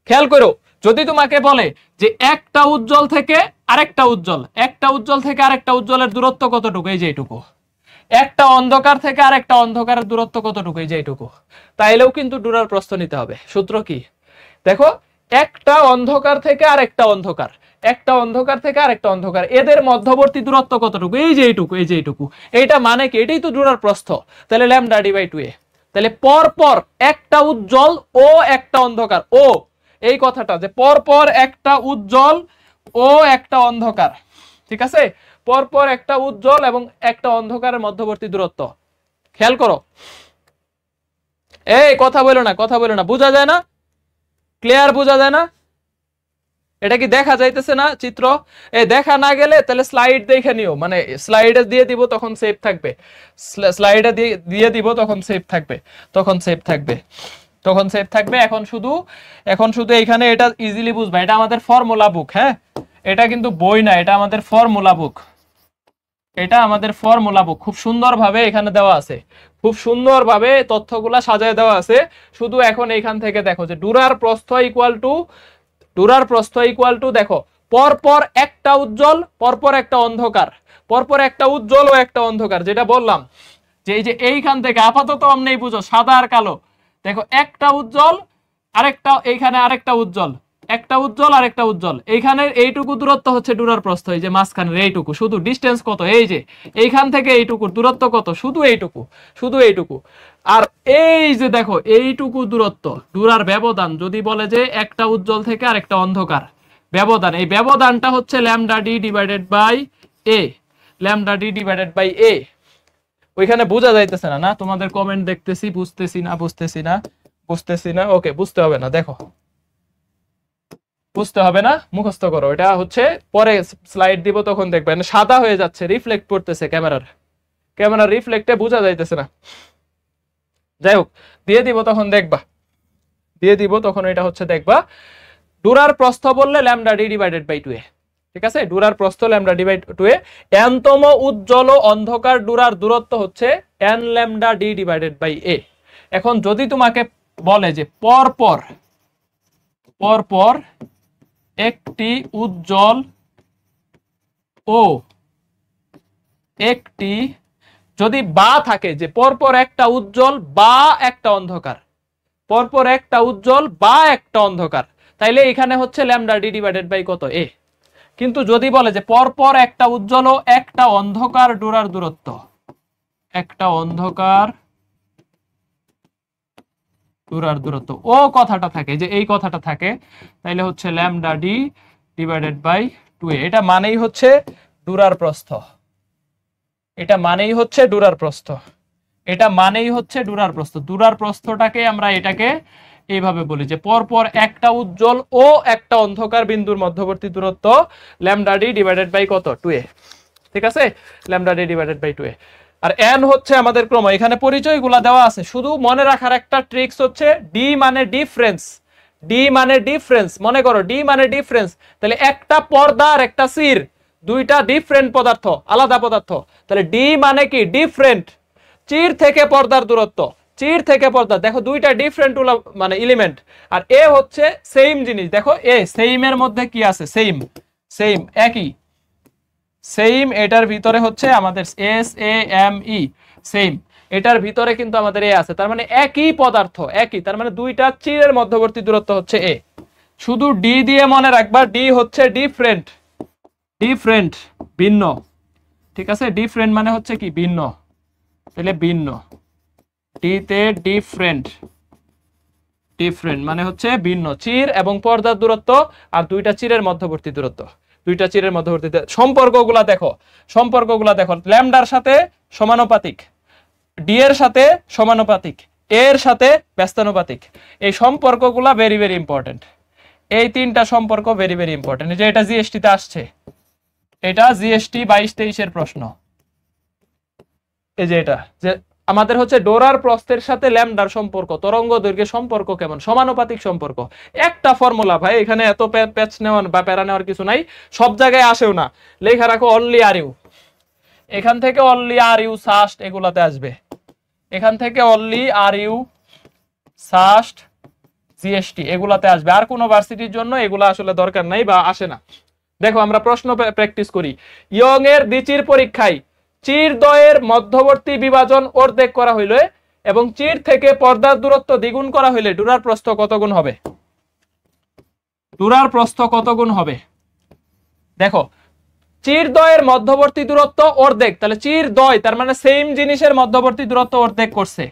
খেয়াল করো, যদি তোমাকে বলে যে একটা উজ্জ্বল থেকে আরেকটা উজ্জ্বল, একটা উজ্জ্বল থেকে আরেকটা উজ্জ্বলের দূরত্ব কতটুকু, এই যে এইটুকু, একটা অন্ধকার থেকে আরেকটা অন্ধকারের দূরত্ব কতটুকু, এই যে এইটুকু, তাইলেও কিন্তু ডুরার প্রস্থ নিতে হবে। সূত্র কি? দেখো একটা অন্ধকার থেকে আরেকটা অন্ধকার, একটা অন্ধকার থেকে আরেকটা অন্ধকার, এদের মধ্যবর্তী দূরত্ব কতটুকু, এই যে এইটুকু, এই যে এইটুকু। এইটা মানে কি? এটাই তো ডুরার প্রস্থ। তাহলে ল্যামডা ডি বাই 2a। তাহলে পরপর একটা উজ্জ্বল ও একটা অন্ধকার, ও এই কথাটা যে পরপর একটা উজ্জ্বল ও একটা অন্ধকার, ঠিক আছে, পরপর একটা উজ্জ্বল এবং একটা অন্ধকারের মধ্যবর্তী দূরত্ব। খেয়াল করো, এই কথা বলো না, কথা বলো না, বোঝা যায় না? ক্লিয়ার বোঝা যায় না? এটা কি দেখা যাইতেছে না চিত্র? এই দেখা না গেলে তাহলে স্লাইড দেখে নিও, মানে স্লাইডে দিয়ে দিব তখন সেভ থাকবে, স্লাইডে দিয়ে দিব তখন সেভ থাকবে, তখন সেভ থাকবে, তখন সেভ থাকবে। এখন শুধু এইখানে এটা ইজিলি বুঝবা, এটা আমাদের ফর্মুলা বুক, হ্যাঁ, এটা কিন্তু বই না, এটা আমাদের ফর্মুলা বুক, এটা আমাদের ফর্মুলা বুক। খুব সুন্দরভাবে এখানে দেওয়া আছে, খুব সুন্দরভাবে তথ্যগুলা সাজায় দেওয়া আছে। শুধু এখন এইখান থেকে দেখো যে ডুরার প্রস্থ ইকুয়াল টু দেখো পরপর একটা উজ্জ্বল, পরপর একটা অন্ধকার, পরপর একটা উজ্জ্বল ও একটা অন্ধকার, যেটা বললাম যে এই যে এইখান থেকে আপাতত আমনে বুঝো সাদা আর কালো, দেখো একটা উজ্জ্বল, আরেকটা এইখানে আরেকটা উজ্জ্বল, একটা উজ্জ্বল আর একটা উজ্জ্বল, এইখানে এইটুকু দূরত্ব হচ্ছে ডুরার প্রস্থ, এই যে মাঝখানের এইটুকু, শুধু ডিস্টেন্স কত, এই যে এইখান থেকে এইটুকুর দূরত্ব কত, শুধু এইটুকু, শুধু এইটুকু। আর এই যে দেখো এইটুকু দূরত্ব, ডুরার ব্যবধান, যদি বলে যে একটা উজ্জ্বল থেকে আরেকটা অন্ধকার ব্যবধান, এই ব্যবধানটা হচ্ছে lambda D divided by A, lambda D divided by A. ওইখানে বোঝা যাইতেছে না? না, তোমাদের কমেন্ট দেখতেছি, বুঝতেছি না, বুঝতেছি না, বুঝতেছি না। ওকে, বুঝতে হবে না, দেখো বুঝতে হবে না, মুখস্থ করো। এটা হচ্ছে পরে স্লাইড দিব তখন দেখবে সাদা হয়ে যাচ্ছে, রিফ্লেক্ট করতেছে ক্যামেরার রিফ্লেক্টে বোঝা যাইতেছে না। যাই হোক, দিয়ে দিব তখন দেখবা, দিয়ে দিব তখন এটা হচ্ছে দেখবা। ডুরার প্রস্থ বললে lambda D divided by 2a, ঠিক আছে, ডুরার প্রস্থ ল্যামডা ডি বাই 2a। এনতম উজ্জ্বল ও অন্ধকার ডুরার দূরত্ব হচ্ছে n lambda D divided by a। এখন যদি তোমাকে বলে যে পরপর একটি উজ্জ্বল ও একটি, যদি বা থাকে যে পরপর একটা উজ্জ্বল বা একটা অন্ধকার, পরপর একটা উজ্জ্বল বা একটা অন্ধকার, তাইলে এখানে হচ্ছে ল্যামডা ডি ডিভাইডেড বাই কত, a। কিন্তু যদি বলে যে পরপর একটা উজ্জ্বল ও একটা অন্ধকার ডুরার দূরত্ব, একটা অন্ধকার ডুরার দূরত্ব, ও কথাটা থাকে, যে এই কথাটা থাকে, তাইলে হচ্ছে lambda D divided by 2a। এটা মানেই হচ্ছে ডুরার প্রস্থ, এটা মানেই হচ্ছে ডুরার প্রস্থ, এটা মানেই হচ্ছে ডুরার প্রস্থ। ডুরার প্রস্থটাকে আমরা এটাকে এইভাবে বলি যে পরপর একটা উজ্জ্বল ও একটা অন্ধকার বিন্দুর মধ্যবর্তী দূরত্ব ল্যামডা ডি ডিভাইডেড বাই কত, 2a, ঠিক আছে, lambda D divided by 2a। আর n হচ্ছে আমাদের ক্রম, এখানে পরিচয়গুলো দেওয়া আছে। শুধু মনে রাখার একটা ট্রিক্স হচ্ছে ডি মানে ডিফারেন্স, ডি মানে ডিফারেন্স, মনে করো ডি মানে ডিফারেন্স, তাহলে একটা পর্দা আর একটা চির, দুইটা ডিফারেন্ট পদার্থ, আলাদা পদার্থ, তাহলে ডি মানে কি ডিফারেন্ট। চির থেকে পর্দার দূরত্ব, চির থেকে পর্দা, দেখো দুইটা ডিফারেন্ট মানে এলিমেন্ট। আর এ হচ্ছে সেম জিনিস, দেখো এ সেম এর মধ্যে কি আছে, সেম, সেম একই, সেম, এটার ভিতরে হচ্ছে আমাদের S A M E, same, এটার ভিতরে কিন্তু আমাদের এ আছে, তার মানে একই পদার্থ, একই, তার মানে দুইটা চিরের মধ্যবর্তী দূরত্ব হচ্ছে এ। শুধু ডি দিয়ে মনে রাখবা, ডি হচ্ছে ডিফারেন্ট, ডিফারেন্ট ভিন্ন, ঠিক আছে, ডিফারেন্ট মানে হচ্ছে কি ভিন্ন, তাহলে ভিন্ন, ডি তে ডিফারেন্ট, ডিফারেন্ট মানে হচ্ছে ভিন্ন, চির এবং পর্দার দূরত্ব আর দুইটা চিরের মধ্যবর্তী দূরত্ব, দুইটা চিরের মধ্যবর্তী সম্পর্কগুলা দেখো, সম্পর্কগুলা দেখো, ল্যামডার সাথে সমানুপাতিক, ডি এর সাথে সমানুপাতিক, এর সাথে ব্যস্তানুপাতিক, এই সম্পর্কগুলা ভেরি ভেরি ইম্পর্টেন্ট, এই তিনটা সম্পর্ক ভেরি ভেরি ইম্পর্টেন্ট। যে এটা জিএসটি তে আসছে, এটা জিএসটি 22-23 এর প্রশ্ন, এই যে এটা, যে আমাদের হচ্ছে ডোরার প্রস্থের সাথে ল্যামডার সম্পর্ক, তরঙ্গ দৈর্ঘ্যের সম্পর্ক কেমন, সমানুপাতিক সম্পর্ক, একটা ফর্মুলা ভাই, এখানে এত প্যাচ নেওয়ার বা প্যারা নেওয়ার কিছু নাই, সব জায়গায় আসেও না, লেখা রাখো অনলি আর ইউ, এখান থেকে অনলি আর ইউ সাস্ট এগুলাতে আসবে, এখান থেকে only R U SUST GST এগুলাতে আসবে, আর কোনো ভার্সিটির জন্য এগুলা আসলে দরকার নাই বা আসে না। দেখো আমরা প্রশ্ন প্র্যাকটিস করি, ইয়ং এর দ্বিচির পরীক্ষায় চির দ্বয়ের মধ্যবর্তী বিভাজন অর্ধেক করা হইলে এবং চির থেকে পর্দার দূরত্ব দ্বিগুণ করা হইলে ডুরার প্রস্থ কত গুণ হবে, ডুরার প্রস্থ কত গুণ হবে। দেখো চির দ্বয়ের মধ্যবর্তী দূরত্ব অর্ধেক, তাহলে চির দ্বয় তার মানে সেম জিনিসের মধ্যবর্তী দূরত্ব অর্ধেক করছে,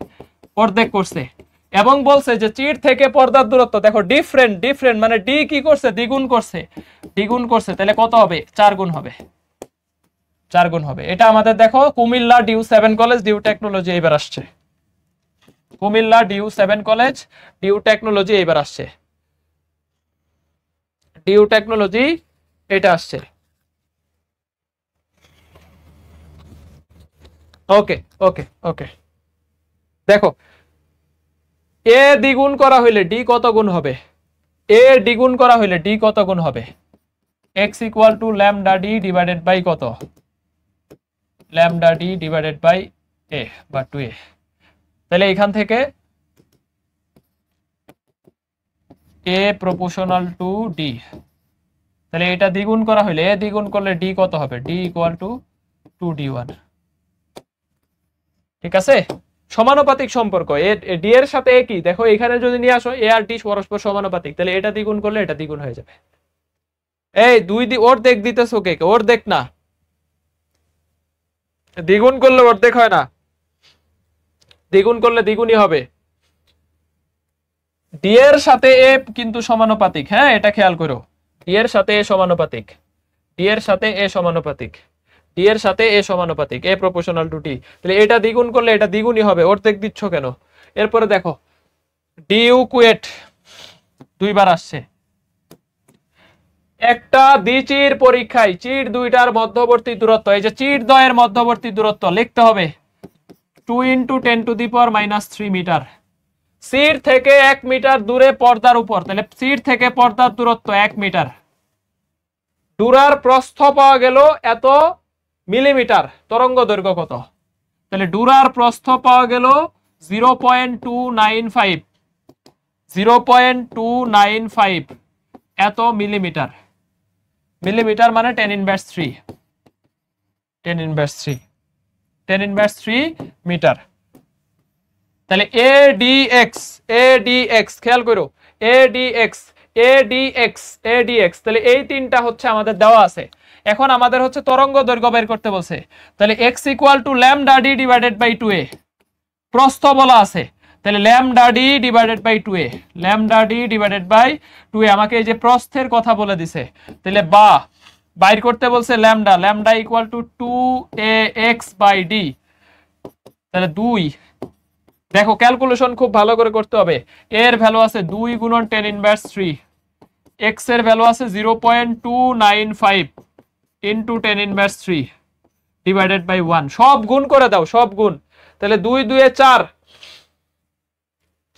অর্ধেক করছে, এবং বলছে যে চির থেকে পর্দার দূরত্ব দেখো ডিফারেন্ট, ডিফারেন্ট মানে ডি কি করছে, দ্বিগুণ করছে, দ্বিগুণ করছে, তাহলে কত হবে, 4 গুণ হবে, 4 গুণ হবে। এটা আমাদের দেখো Comilla DU 7 college DU technology এবার আসছে, Comilla DU 7 college DU technology এবার আসছে, ডিউ টেকনোলজি এটা আসছে। ওকে ওকে ওকে, দেখো এ দ্বিগুণ করা হইলে ডি কত গুণ হবে, এ দ্বিগুণ করা হইলে ডি কত গুণ হবে, X equal to lambda D divided by কত, lambda D divided by A বা 2a, তাহলে এখান থেকে এ প্রপোর্শনাল টু ডি, তাহলে এটা দ্বিগুণ করা হইলে এ দ্বিগুণ করলে ডি কত হবে, ডি ইকুয়াল টু 2d1, ঠিক আছে, সমানুপাতিক সম্পর্ক, এ ডি এর সাথে এ কি, দেখো এখানে যদি নিয়ে আসো এ আর ডি পরস্পর সমানুপাতিক, তাহলে এটা দ্বিগুণ করলে এটা দ্বিগুণ হয়ে যাবে। এই অর্ধেক দিতেছো কে, অর্ধেক না, দ্বিগুণ করলে অর্ধেক হয় না, দ্বিগুণ করলে দ্বিগুণই হবে। ডি এর সাথে এ কিন্তু সমানুপাতিক, হ্যাঁ এটা খেয়াল করো, ডি এর সাথে এ সমানুপাতিক, ডি এর সাথে এ সমানুপাতিক, ডি এর সাথে এ সমানুপাতিক, এ প্রপোর্শনাল টু ডি, তাহলে এটা দ্বিগুণ করলে এটা দ্বিগুণই হবে, অর্ধেক দিচ্ছ কেন। এরপরে দেখো ডিউ কুয়েট দুইবার আসছে, একটা দ্বিচির পরীক্ষায় চির দুইটার মধ্যবর্তী দূরত্ব, এই যে চির দ্বয়ের মধ্যবর্তী দূরত্ব লিখতে হবে 2 × 10⁻³ মিটার, চির থেকে 1 মিটার দূরে পর্দার উপর, তাহলে চির থেকে পর্দার দূরত্ব 1 মিটার, ডুরার প্রস্থ পাওয়া গেল এত মিলিমিটার, তরঙ্গ দৈর্ঘ্য কত, তাহলে ডুরার প্রস্থ পাওয়া গেল 0.295, 0.295 এত মিলিমিটার, মিলিমিটার মানে 10⁻³, 10⁻³ 10⁻³ মিটার, তাহলে ADX, ADX খেয়াল করো, ADX, ADX, ADX, তাহলে এই তিনটা হচ্ছে আমাদের দেওয়া আছে। এখন আমাদের হচ্ছে তরঙ্গ দৈর্ঘ্য বের করতে বলছে, তাহলে x equal to lambda D divided by 2a, প্রস্থ বলা আছে, তাহলে lambda D divided by 2a, lambda D divided by 2a, আমাকে এই যে প্রস্থের কথা বলে দিছে, তাহলে বা বাইর করতে বলছে lambda, lambda equal to 2ax by d, তাহলে 2, দেখো ক্যালকুলেশন খুব ভালো করে করতে হবে, এর ভ্যালু আছে 2 গুণন 10⁻³ x এর ভ্যালু আছে 0.295 ইনটু 10⁻³ ডিভাইডেড বাই 1, সব গুণ করে দাও, সব গুণ, তাহলে 2 2 এ 4,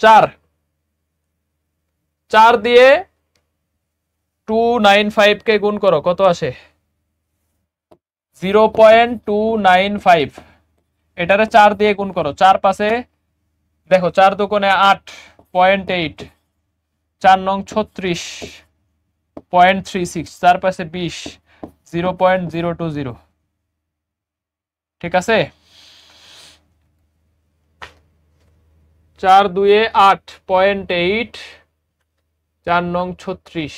4 4 দিয়ে 295 কে গুণ করো, কত আসে? 0.295। এটারে 4 দিয়ে গুণ করো, 4 পাশে দেখো 4 দুগুণে 8.8, 4 নং 36.36, 4 পাশে 20, 0.020। ঠিক আছে, 4 দুয়ে 8.8, 4 নং 36।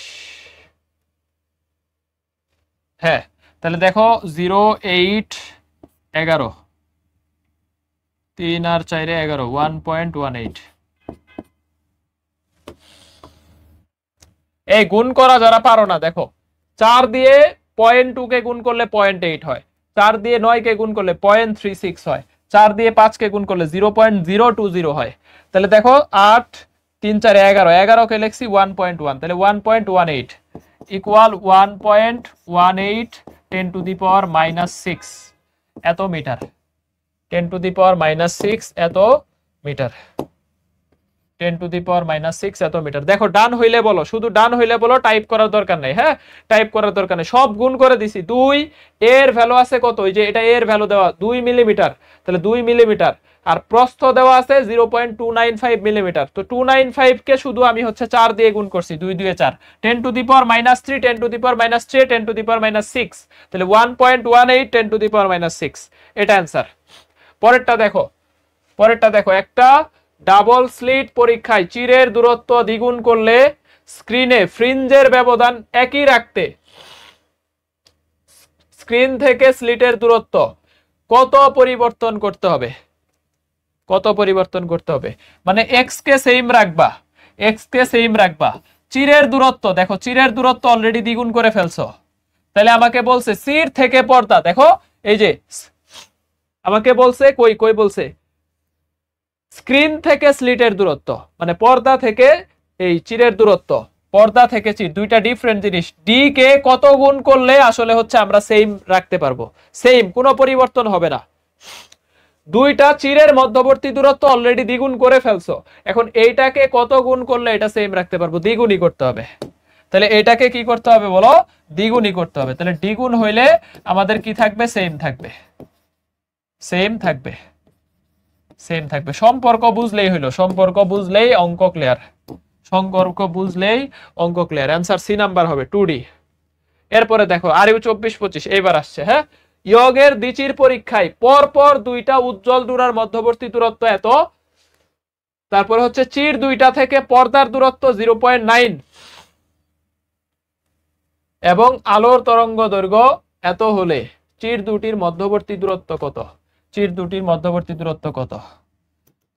হ্যাঁ, তাহলে দেখো 0.811, 3 আর 4 11, 1.18। এই গুণ করা যারা পারো না, দেখো 4 দিয়ে 0.2 কে গুণ করলে 0.8 হয়, 4 দিয়ে 9 কে গুণ করলে 0.36 হয়, 4 দিয়ে 5 কে গুণ করলে 0.020 হয়। তাহলে দেখো 8 3 4 11, 11 কে লিখছি 1.1, তাহলে 1.18 ইকুয়াল 1.18 10 টু দি পাওয়ার -6 এত মিটার। 10 টু দি পাওয়ার -6 এত মিটার। 10 টু দি পাওয়ার -6 এত মিটার। দেখো ডান হইলে বলো, শুধু ডান হইলে বলো, টাইপ করার দরকার নেই। হ্যাঁ, টাইপ করার দরকার নেই, সব গুণ করে দিছি। 2 এর ভ্যালু আছে কত? ওই যে এটা এর ভ্যালু দেওয়া 2 মিলিমিটার, তাহলে 2 মিলিমিটার। আর প্রস্থ দেওয়া আছে 0.295 মিলিমিটার। তো 295 কে শুধু আমি হচ্ছে 4 দিয়ে গুণ করছি, 2 2 4, 10 to the power -3, 10 to the power -3, 10 to the power -6, তাহলে 1.18 10 টু দি পাওয়ার -6। এটা অ্যান্সার। পরেরটা দেখো, পরেরটা দেখো, একটা ডাবল স্লিট পরীক্ষায় চিরের দূরত্ব দ্বিগুণ করলে স্ক্রিনে ফ্রিঞ্জের ব্যবধান একই রাখতে স্ক্রিন থেকে স্লিটের দূরত্ব কত পরিবর্তন করতে হবে? কত পরিবর্তন করতে হবে মানে এক্স কে সেম রাখবা, এক্স কে সেম রাখবা। চিরের দূরত্ব দেখো, চিরের দূরত্ব অলরেডি দ্বিগুণ করে ফেলছো, তাহলে আমাকে বলছে চির থেকে পর্দা, দেখো এই যে আমাকে বলছে কই কই বলছে স্ক্রিন থেকে স্লিটের দূরত্ব, মানে পর্দা থেকে এই চিরের দূরত্ব, পর্দা থেকে চির দুইটা ডিফারেন্ট জিনিস। ডি কে কত গুণ করলে আসলে হচ্ছে আমরা সেম রাখতে পারবো? সেম, কোনো পরিবর্তন হবে না। দুইটা চিরের মধ্যবর্তী দূরত্ব অলরেডি দ্বিগুণ করে ফেলছো, এখন এইটাকে কত গুণ করলে এটা সেম রাখতে পারবো? দ্বিগুণই করতে হবে। তাহলে এটাকে কি করতে হবে বলো? দ্বিগুণই করতে হবে। তাহলে দ্বিগুণ হইলে আমাদের কি থাকবে? সেম থাকবে, সেম থাকবে, সেম থাকবে। সম্পর্ক বুঝলেই হইলো, সম্পর্ক বুঝলেই অঙ্ক ক্লিয়ার, সম্পর্ক বুঝলেই অঙ্ক ক্লিয়ার। অ্যান্সার সি নাম্বার হবে 2D। এরপরে দেখো আরইউ 24-25 এইবার আসছে। হ্যাঁ, ইয়গের দ্বিচির পরীক্ষায় পরপর দুইটা উজ্জ্বল ডোরার মধ্যবর্তী দূরত্ব এত, তারপরে হচ্ছে চির দুইটা থেকে পর্দার দূরত্ব 0.9 এবং আলোর তরঙ্গ দৈর্ঘ্য এত হলে চির দুটির মধ্যবর্তী দূরত্ব কত? চির দুটির মধ্যবর্তী দূরত্ব কত?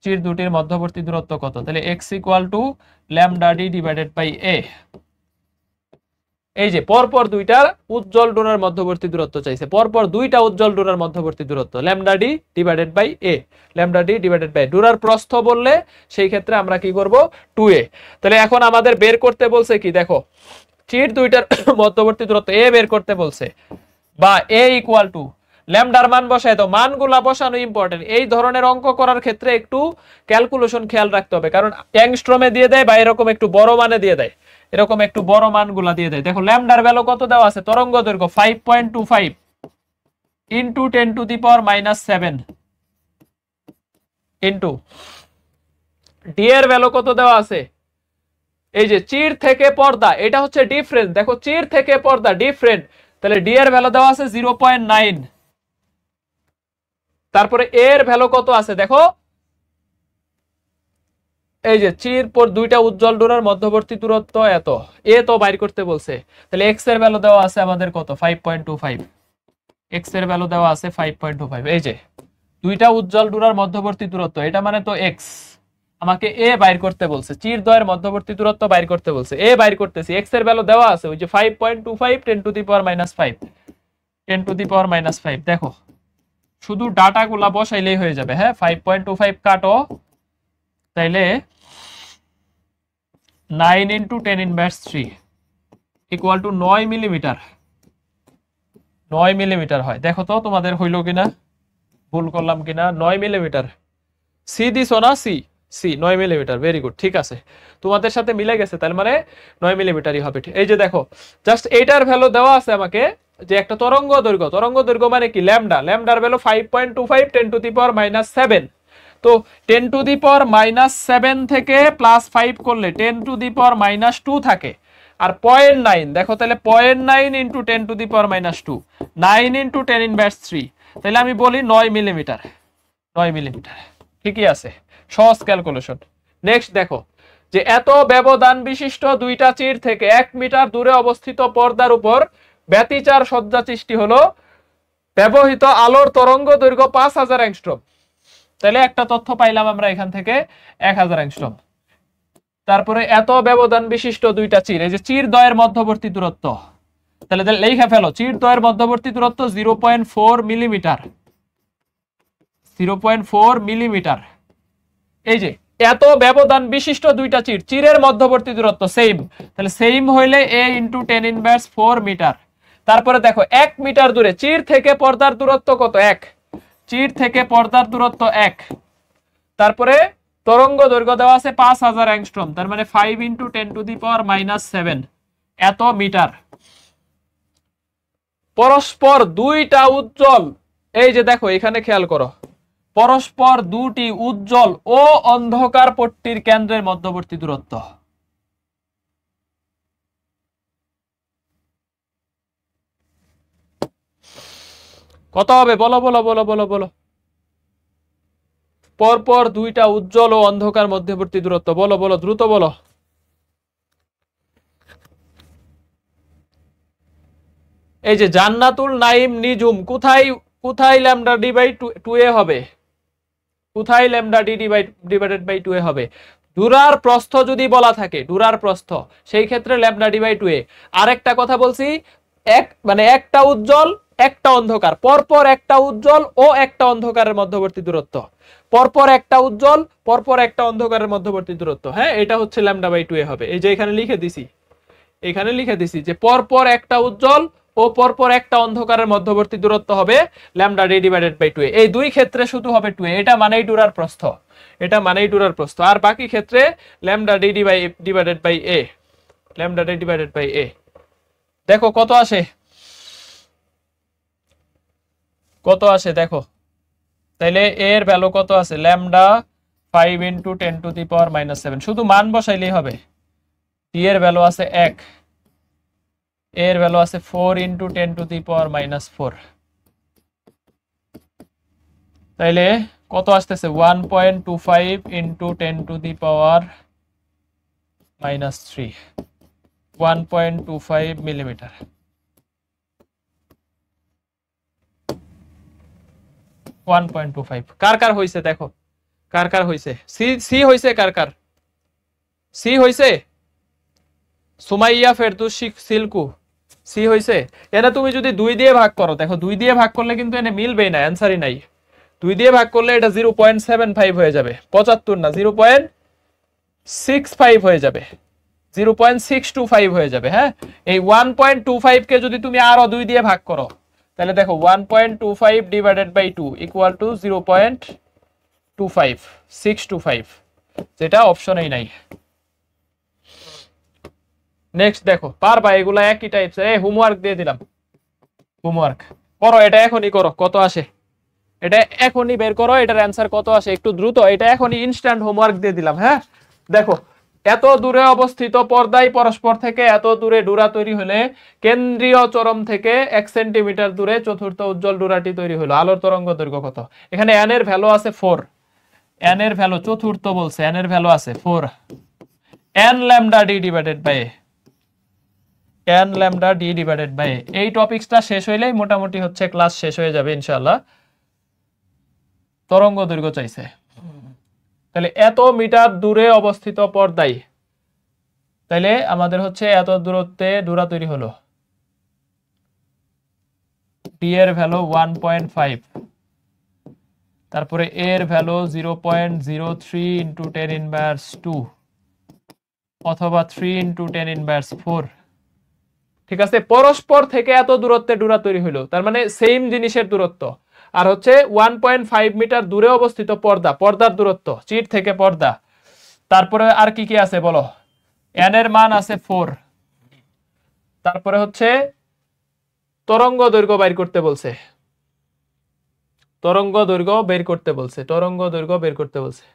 চির দুটির মধ্যবর্তী দূরত্ব কত? তাহলে x equal to lambda D divided by A. এই যে পরপর দুইটার উজ্জ্বল ডোরার মধ্যবর্তী দূরত্ব চাইছে, পরপর দুইটা উজ্জ্বল ডোরার মধ্যবর্তী দূরত্ব lambda D divided by A, lambda D divided by ডোরার প্রস্থ বললে সেই ক্ষেত্রে আমরা কি করব? 2a। তাহলে এখন আমাদের বের করতে বলছে কি? দেখো চির দুইটার মধ্যবর্তী দূরত্ব এ বের করতে বলছে, বা এ ইকুয়াল টু ল্যামডার মান বসায় দাও। মানগুলা বসানো ইম্পর্টেন্ট, এই ধরনের অঙ্ক করার ক্ষেত্রে একটু ক্যালকুলেশন খেয়াল রাখতে হবে, কারণ অ্যাংস্ট্রমে দিয়ে দেয় বা এরকম একটু বড় মানে দিয়ে দেয়, এরকম একটু বড় মানগুলা দিয়ে দেয়। দেখো ল্যামডার ভ্যালু কত দেওয়া আছে? তরঙ্গ দৈর্ঘ্য 5.25 into 10 to the power -7 into D এর ভ্যালু কত দেওয়া আছে? এই যে চির থেকে পর্দা, এটা হচ্ছে ডিফারেন্স। দেখো চির থেকে পর্দা ডিফারেন্ট, তাহলে ডি এর ভ্যালু দেওয়া আছে 0.9। তারপরে এর ভ্যালু কত আছে? দেখো এই যে চির পর দুইটা উজ্জ্বল ডোরার মধ্যবর্তী দূরত্ব এত, এ তো বাইর করতে বলছে। তাহলে এক্স এর ভ্যালু দেওয়া আছে আমাদের কত? 5.25। এক্স এর ভ্যালু দেওয়া আছে 5.25। এই যে দুইটা উজ্জ্বল ডোরার মধ্যবর্তী দূরত্ব, এটা মানে তো এক্স, আমাকে এ বাইর করতে বলছে, চির দ্বয়ের মধ্যবর্তী দূরত্ব বাইর করতে বলছে, এ বাইর করতেছি। এক্স এর ভ্যালু দেওয়া আছে ওই যে 5.25 10 to the power -5, 10 to the পাওয়ার -5। দেখো শুধু ডাটাগুলা বসাইলেই হয়ে যাবে। হ্যাঁ, 5.25 কাটো, তাইলে 9 into 10 inverse 3 equal to 9 millimetre, 9 millimetre হয়। দেখো তো তোমাদের হইল কিনা, ভুল করলাম কিনা? 9 মিলিমিটার। সি দিছো না? C C 9 millimetre, very good, ঠিক আছে, তোমাদের সাথে মিলে গেছে, তার মানে 9 মিলিমিটারই হবে। এই যে দেখো জাস্ট এইটার ভ্যালু দেওয়া আছে আমাকে, যে একটা তরঙ্গ দৈর্ঘ্য মানে কি ল্যামডা, ল্যামডার ভ্যালু 5.25 10 টু দি পাওয়ার -7। তো 10 টু দি পাওয়ার -7 থেকে +5 করলে 10 টু দি পাওয়ার -2 থাকে। আর 0.9 দেখো, তাহলে 0.9 into 10 to the power -2, 9 into 10 inverse 3, তাহলে আমি বলি 9 মিলিমিটার। 9 মিলিমিটার, ঠিকই আছে, সহজ ক্যালকুলেশন। নেক্সট দেখো, যে এত ব্যবধান বিশিষ্ট দুইটা চির থেকে 1 মিটার দূরে অবস্থিত পর্দার উপর ব্যতিচার সজ্জা সৃষ্টি হলো, ব্যবহৃত আলোর তরঙ্গ দৈর্ঘ্য 5000 অ্যাংস্ট্রম। তাহলে একটা তথ্য পাইলাম আমরা এখান থেকে 1000 অ্যাংস্ট্রম। তারপরে এত ব্যবধান বিশিষ্ট দুইটা চির, এই যে চির দ্বয়ের মধ্যবর্তী দূরত্ব, তাহলে লেখা ফেলো, চির দ্বয়ের মধ্যবর্তী দূরত্ব 0.4 মিলিমিটার, 0.4 মিলিমিটার। এই যে এত ব্যবধান বিশিষ্ট দুইটা চির, চিরের মধ্যবর্তী দূরত্ব সেম, তাহলে সেম হইলে a ইন্টু 10 ইনভার্স 4 মিটার। তারপরে দেখো 1 মিটার দূরে চির থেকে পর্দার দূরত্ব কত? 1, চির থেকে পর্দার দূরত্ব 1। তারপরে তরঙ্গ দৈর্ঘ্য দেওয়া আছে 5000 অ্যাংস্ট্রম, তার মানে 5 ইন্টু 10 টু দি পাওয়ার -7 এত মিটার। পরস্পর দুইটা উজ্জ্বল, এই যে দেখো এখানে খেয়াল করো, পরস্পর দুটি উজ্জ্বল ও অন্ধকার পট্টির কেন্দ্রের মধ্যবর্তী দূরত্ব। কত হবে? বলো বলো বলো বলো বলো। পরপর দুইটা উজ্জ্বল ও অন্ধকার মধ্যবর্তী দূরত্ব, বলো বলো, দ্রুত বলো। এই যে জান্নাতুল নাইম নিজুম, কোথায় কোথায় ল্যামডা ডি বাই 2a হবে? কোথায় lambda D divided by 2a হবে? ডুরার প্রস্থ যদি বলা থাকে, ডুরার প্রস্থ, সেই ক্ষেত্রে ল্যামডা ডি বাই 2a। আরেকটা কথা বলছি, মানে একটা উজ্জ্বল একটা অন্ধকার, পরপর একটা উজ্জ্বল ও একটা অন্ধকারের মধ্যবর্তী দূরত্ব, পরপর একটা উজ্জ্বল পরপর একটা অন্ধকারের মধ্যবর্তী দূরত্ব। হ্যাঁ, এটা হচ্ছে ল্যামডা বাই 2a হবে। এই যে এখানে লিখে দিছি, এখানে লিখে দিছি যে পরপর একটা উজ্জ্বল ও পরপর একটা অন্ধকারের মধ্যবর্তী দূরত্ব হবে lambda D divided by 2a। এই দুই ক্ষেত্রে শুধু হবে 2a, এটা মানেই ডুরার প্রস্থ, এটা মানেই ডুরার প্রস্থ। আর বাকি ক্ষেত্রে lambda D divided by a, lambda D divided by a। দেখো কত আসে, কত আসে দেখো, তাইলে এর ভ্যালু কত আছে? Lambda 5 into 10 to the power -7, শুধু মান বসাইলেই হবে। টি এর ভ্যালু আছে 1, এর ভ্যালু আছে 4 ইন্টু 10 টু দি পাওয়ার -4, তাইলে কত আসতেছে? 1.25 into 10 to the power -3, 1.25 millimetre. কার কার হইছে দেখো, কার কার হইছে? সি সি হইছে, কার কার সি হইছে? সুমাইয়া, ফেরদৌস, সিল্কু, সি হইছে। এনে তুমি যদি 2 দিয়ে ভাগ করো, দেখো 2 দিয়ে ভাগ করলে কিন্তু এনে মিলবেই না, অ্যানসারই নাই। 2 দিয়ে ভাগ করলে এটা 0.75 হয়ে যাবে, 75 না 0.65 হয়ে যাবে, 0.625 হয়ে যাবে। হ্যাঁ, এই 1.25 কে যদি তুমি আরো 2 দিয়ে ভাগ করো, তাহলে দেখো 1.25 ডিভাইডেড বাই 2 ইকুয়াল টু 0.25 625, যেটা অপশনেই নাই। নেক্সট দেখো, পারবা এগুলা একই টাইপস। হোমওয়ার্ক দিয়ে দিলাম, হোমওয়ার্ক করো, এটা এখনই করো, কত আসে এটা এখনই বের করো, এটার অ্যান্সার কত আসে একটু দ্রুত, এটা এখনই ইনস্ট্যান্ট হোমওয়ার্ক দিয়ে দিলাম। হ্যাঁ, দেখো এত দূরে অবস্থিত পর্দায় পরস্পর থেকে এত দূরে ডুরা তৈরি হলে কেন্দ্রীয় চরম থেকে 1 সেন্টিমিটার দূরে চতুর্থ উজ্জ্বল ডুরাটি তৈরি হলো, আলোর তরঙ্গ দৈর্ঘ্য কত? এখানে n এর ভ্যালু আছে 4, n এর ভ্যালু চতুর্থ বলছে, n এর ভ্যালু আছে 4, n lambda D divided by n lambda D divided by. এই টপিকসটা শেষ হইলেই মোটামুটি হচ্ছে ক্লাস শেষ হয়ে যাবে ইনশাআল্লাহ। তরঙ্গ দৈর্ঘ্য চাইছে, তাহলে এত মিটার দূরে অবস্থিত পর্দায়, তাইলে আমাদের হচ্ছে এত দূরত্বে ডুরা তৈরি হলো, ডি এর ভ্যালু 1.5, তারপরে এর ভ্যালু 0.03 ইন্টু 10 ইনভার্স 2 অথবা 3 ইন্টু 10 ইনভার্স 4। ঠিক আছে, পরস্পর থেকে এত দূরত্বে ডুরা তৈরি হলো, তার মানে সেম জিনিসের দূরত্ব। আর হচ্ছে 1.5 মিটার দূরে অবস্থিত পর্দা, পর্দার দূরত্ব চির থেকে পর্দা। তারপরে আর কি কি আছে বলো? n এর মান আছে 4। তারপরে হচ্ছে তরঙ্গ দৈর্ঘ্য বের করতে বলছে, তরঙ্গ দৈর্ঘ্য বের করতে বলছে, তরঙ্গ দৈর্ঘ্য বের করতে বলছে।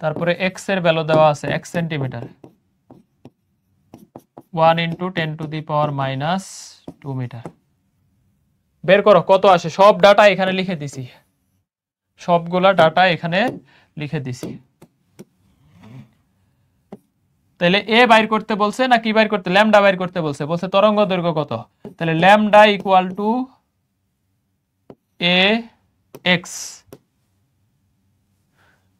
তারপরে x এর ভ্যালু দেওয়া আছে 1 সেন্টিমিটার, 1 × 10⁻⁻² মিটার। বের করো কত আসে, সব ডাটা এখানে লিখে দিছি, সবগুলা ডাটা এখানে লিখে দিছি। তাহলে এ বাইর করতে বলছে না কি বাইর করতে? ল্যামডা বাইর করতে বলছে, বলছে তরঙ্গ দৈর্ঘ্য কত। তাহলে lambda equal two A x,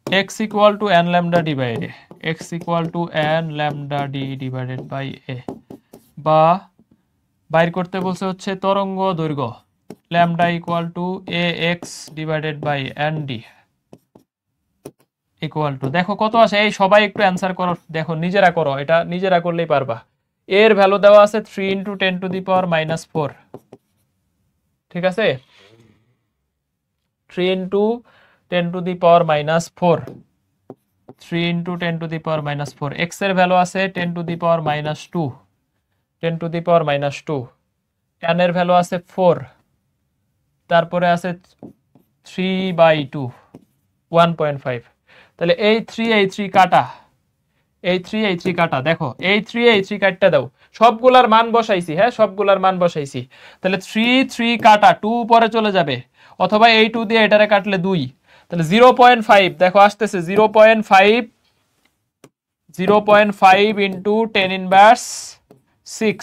x equal to n lambda divided x equal to n lambda d divided by a, বা বাইর করতে বলছে হচ্ছে তরঙ্গ দৈর্ঘ্য lambda equal to ax divided by nd equal to, দেখো কত আসে। এই সবাই একটু অ্যান্সার করো, দেখো নিজেরা করো, এটা নিজেরা করলেই পারবা। এর ভ্যালু দেওয়া আছে 3 × 10⁻⁻4, ঠিক আছে, 3 × 10⁻⁻4, 3 × 10⁻⁻4। x এর ভ্যালু আছে 10⁻², 10⁻², n এর ভ্যালু আছে 4, তারপরে আছে 3/2, 1.5। তাহলে এই 3 কাটা, এই 3 কাটা, দেখো এই 3 কাটটা দাও, সবগুলার মান বসাইছি, হ্যাঁ সবগুলার মান বসাইছি। তাহলে 3 কাটা 2 পরে চলে যাবে, অথবা এই 2 দিয়ে এটারে কাটলে 2, তাহলে 0.5 দেখো আসতেছে 0.5, 0.5 × 10⁻6,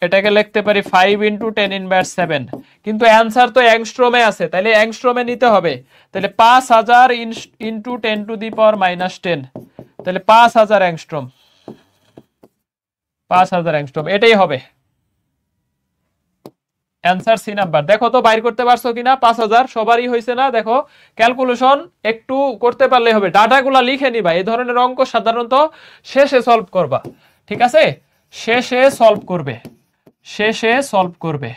এটাকে লিখতে পারি 5 × 10⁻7। কিন্তু অ্যান্সার তো অ্যাংস্ট্রমে আছে, তাহলে অ্যাংস্ট্রমে নিতে হবে। তাহলে 5000 × 10⁻10, তাহলে 5000 অ্যাংস্ট্রম, 5000 অ্যাংস্ট্রম, এটাই হবে অ্যান্সার সি নাম্বার। দেখো তো বাইর করতে পারছো কিনা? 5000 সবারই হয়েছে না? দেখো ক্যালকুলেশন একটু করতে পারলে হবে, ডাটাগুলা লিখে নিবা। এই ধরনের অঙ্ক সাধারণত শেষে সলভ করবা, ঠিক আছে, শেষে সলভ করবে, শেষে সলভ করবে,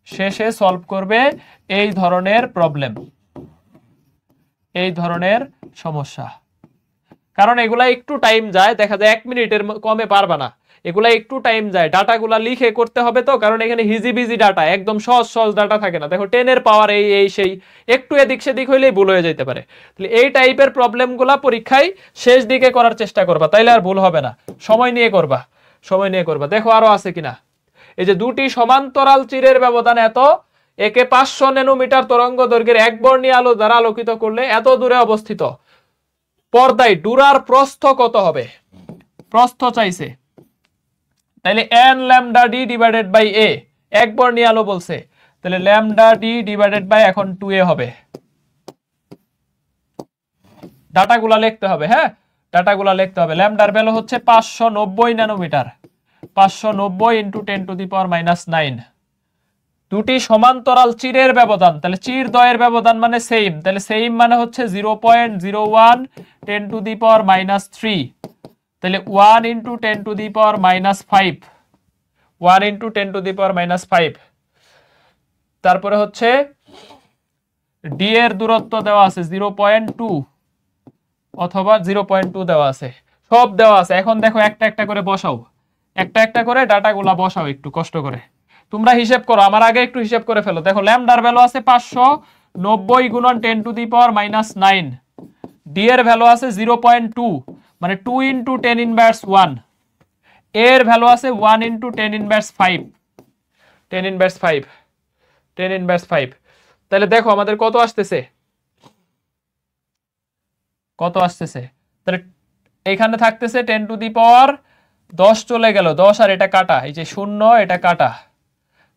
শেষে সলভ করবে এই ধরনের প্রবলেম, এই ধরনের সমস্যা। কারণ এগুলা একটু টাইম যায়, দেখা যায় 1 মিনিটের কমে পারবা না, এগুলা একটু টাইম যায়, ডাটাগুলা লিখে করতে হবে তো, কারণ এখানে হিজিবিজি ডাটা, একদম সহজ সহজ ডাটা থাকে না। দেখো 10 এর পাওয়ার এই সেই, একটু এদিক সেদিক হইলেই ভুল হয়ে যেতে পারে। তাহলে এই টাইপের প্রবলেমগুলা পরীক্ষায় শেষ দিকে করার চেষ্টা করবা, তাইলে আর ভুল হবে না। সময় নিয়ে করবা, সময় নিয়ে করবা। দেখো আরো আছে কিনা, এই যে দুটি সমান্তরাল চিরের ব্যবধান এত, একে 500 ন্যানোমিটার তরঙ্গ দৈর্ঘ্যের একবর্ণী আলো দ্বারা আলোকিত করলে এত দূরে অবস্থিত পর্দায় ডুরার প্রস্থ কত হবে? প্রস্থ চাইছে, তাইলে n lambda d divided by a, একবর্ণী আলো বলছে, তাহলে lambda d divided by এখন 2a হবে। ডাটাগুলা লিখতে হবে, হ্যাঁ ডাটাগুলা লিখতে হবে। ল্যামডার ভ্যালু হচ্ছে 590 ন্যানোমিটার, 590 × 10⁻⁹। দুটি সমান্তরাল চিরের ব্যবধান, তাহলে চির দ্বয়ের ব্যবধান মানে সেম, তাহলে সেম মানে হচ্ছে 0.01 10⁻⁻3, তাহলে 1 × 10⁻⁵, 1 × 10⁻⁵। তারপরে হচ্ছে ডি এর দূরত্ব দেওয়া আছে 0.2 অথবা 0.2 দেওয়া আছে, সব দেওয়া আছে। এখন দেখো একটা একটা করে বসাও, একটা একটা করে ডাটাগুলা বসাও, একটু কষ্ট করে তোমরা হিসাব করো, আমার আগে একটু হিসাব করে ফেলো। দেখো ল্যামডার ভ্যালু আছে 590 × 10⁻⁹, ডি এর ভ্যালু আছে 0.2 মানে 2 × 10⁻1, এর ভ্যালু আছে 1 × 10⁻5, 10⁻5। তাহলে দেখো আমাদের কত আসতেছে, কত আসতেছে, তাহলে এখানে থাকতেছে 10⁻10 চলে গেল 10, আর এটা কাটা, এই যে 0 এটা কাটা,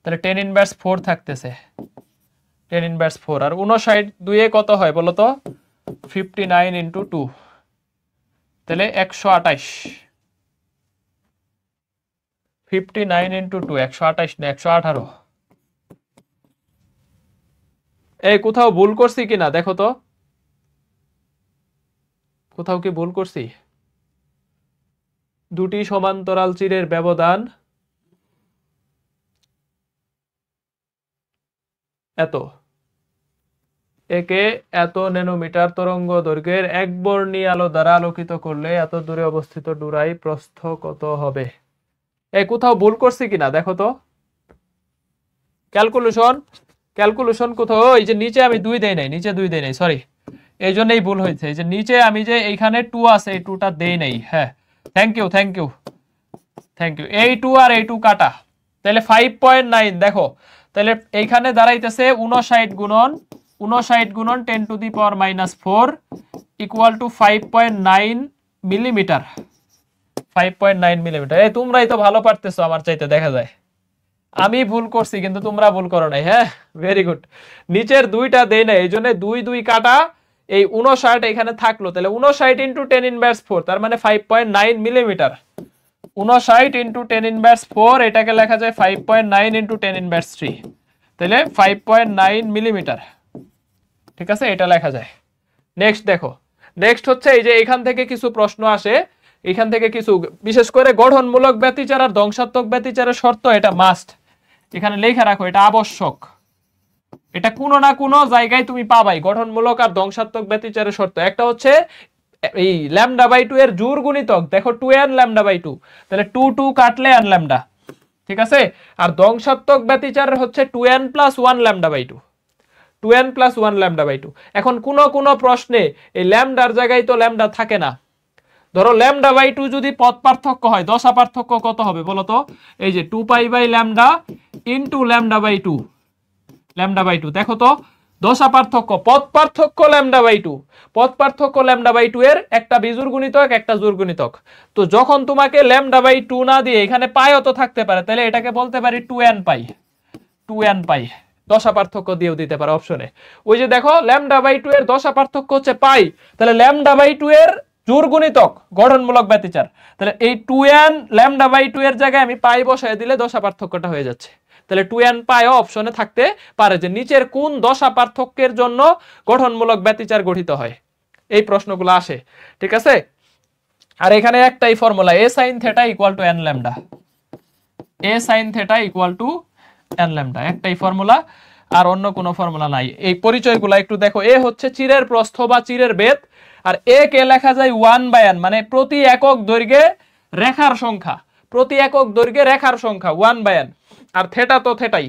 তাহলে 10⁻4 থাকতেছে, 10⁻4। আর 59 2 কত হয় বলো তো? 59 × 2, তাহলে 128, 59 × 2 128 না 118। এই কোথাও ভুল করছি কিনা দেখো তো, কোথাও কি ভুল করছি? দুটি সমান্তরাল চিরের ব্যবধান এত, একে এত ন্যানোমিটার তরঙ্গ দৈর্ঘ্যের একবর্ণী আলো দ্বারা আলোকিত করলে এত দূরে অবস্থিত ডুরাই প্রস্থ কত হবে? কোথাও ভুল করছি কিনা দেখো তো, ক্যালকুলেশন কোথাও, এই যে নিচে আমি 2 দেই নাই, নিচে 2 দেই নাই, সরি, এই জন্যই ভুল হয়েছে। এই যে নিচে আমি যে এইখানে 2 আছে, এই 2টা দেই নাই। হ্যাঁ, থ্যাংক ইউ, এই 2 আর এই 2 কাটা, তাহলে 5.9 দেখো, তাহলে এইখানে দাঁড়াইতেছে 59 গুণন 10 to the power -4 equal two 5.9 millimetre. 5.9 millimetre. এই তোমরাই তো ভালো পারতেছো আমার চাইতে, দেখা যায় আমি ভুল করছি কিন্তু তোমরা ভুল করো নাই। হ্যাঁ, ভেরি গুড। নিচের 2টা দেই না, এই জন্য 2 কাটা, এই 59 এখানে থাকলো, তাহলে 59 ইন্টু 10 ইনভার্স 4, তার মানে 5.9 মিলিমিটার। 59 ইন্টু 10 ইনভার্স 4, এটাকে লেখা যায় 5.9 ইন্টু 10 ইনভার্স 3, তাহলে 5.9 মিলিমিটার। ঠিক আছে, এটা লেখা যায়। নেক্সট দেখো, নেক্সট হচ্ছে এই যে এখান থেকে কিছু প্রশ্ন আসে, এখান থেকে কিছু, বিশেষ করে গঠনমূলক ব্যতিচার আর ধ্বংসাত্মক ব্যতিচারের শর্ত, এটা মাস্ট এখানে লেখা রাখো, এটা আবশ্যক। এটা কোনো না কোনো জায়গায় তুমি পাবাই, গঠনমূলক আর ধ্বংসাত্মক ব্যতিচারের শর্ত। একটা হচ্ছে এই λ/2 এর জোড় গুণিতক, দেখো 2n λ/2, তাহলে 2 কাটলে n λ, ঠিক আছে। আর ধ্বংসাত্মক ব্যতিচারের হচ্ছে 2n + 1 λ/2, 2n + 1 λ/2। এখন কোন প্রশ্নে এই ল্যামডার জায়গায় তো ল্যামডা থাকে না। ধরো λ/2 যদি পদ পার্থক্য হয়, দশা পার্থক্য কত হবে বলো তো? এই যে 2π/λ ইন্টু λ/2, দেখো তো, দশা পার্থক্য, পদ পার্থক্য λ/2, পদ পার্থক্য λ/2 এর একটা বিজোড় গুণিতক, একটা জোড় গুণিতক। তো যখন তোমাকে λ/2 না দিয়ে এখানে পাইও তো থাকতে পারে, তাহলে এটাকে বলতে পারি 2n পাই, দশা পার্থক্য দিয়েও দিতে পারে অপশনে। ওই যে দেখো λ/2 এর দশা পার্থক্য হচ্ছে পাই, তাহলে λ/2 এর জোড় গুণিতক গঠনমূলক ব্যতিচার, তাহলে এই 2n λ/2 এর জায়গায় আমি পাই বসায় দিলে দশা পার্থক্যটা হয়ে যাচ্ছে। তাহলে 2n পাইও অপশনে থাকতে পারে, যে নিচের কোন দশা পার্থক্যের জন্য গঠনমূলক ব্যতিচার গঠিত হয়, এই প্রশ্নগুলো আসে। ঠিক আছে, আর এখানে একটাই formula, a sin θ = n λ, a sin θ = n λ, একটাই ফর্মুলা, আর অন্য কোনো ফর্মুলা নাই। এই পরিচয়গুলো একটু দেখো, এ হচ্ছে চিরের প্রস্থ বা চিরের বেধ, আর এ কে লেখা যায় 1/n, মানে প্রতি একক দৈর্ঘ্যে রেখার সংখ্যা, প্রতি একক দৈর্ঘ্যে রেখার সংখ্যা 1/n। আর থেটা তো থেটাই,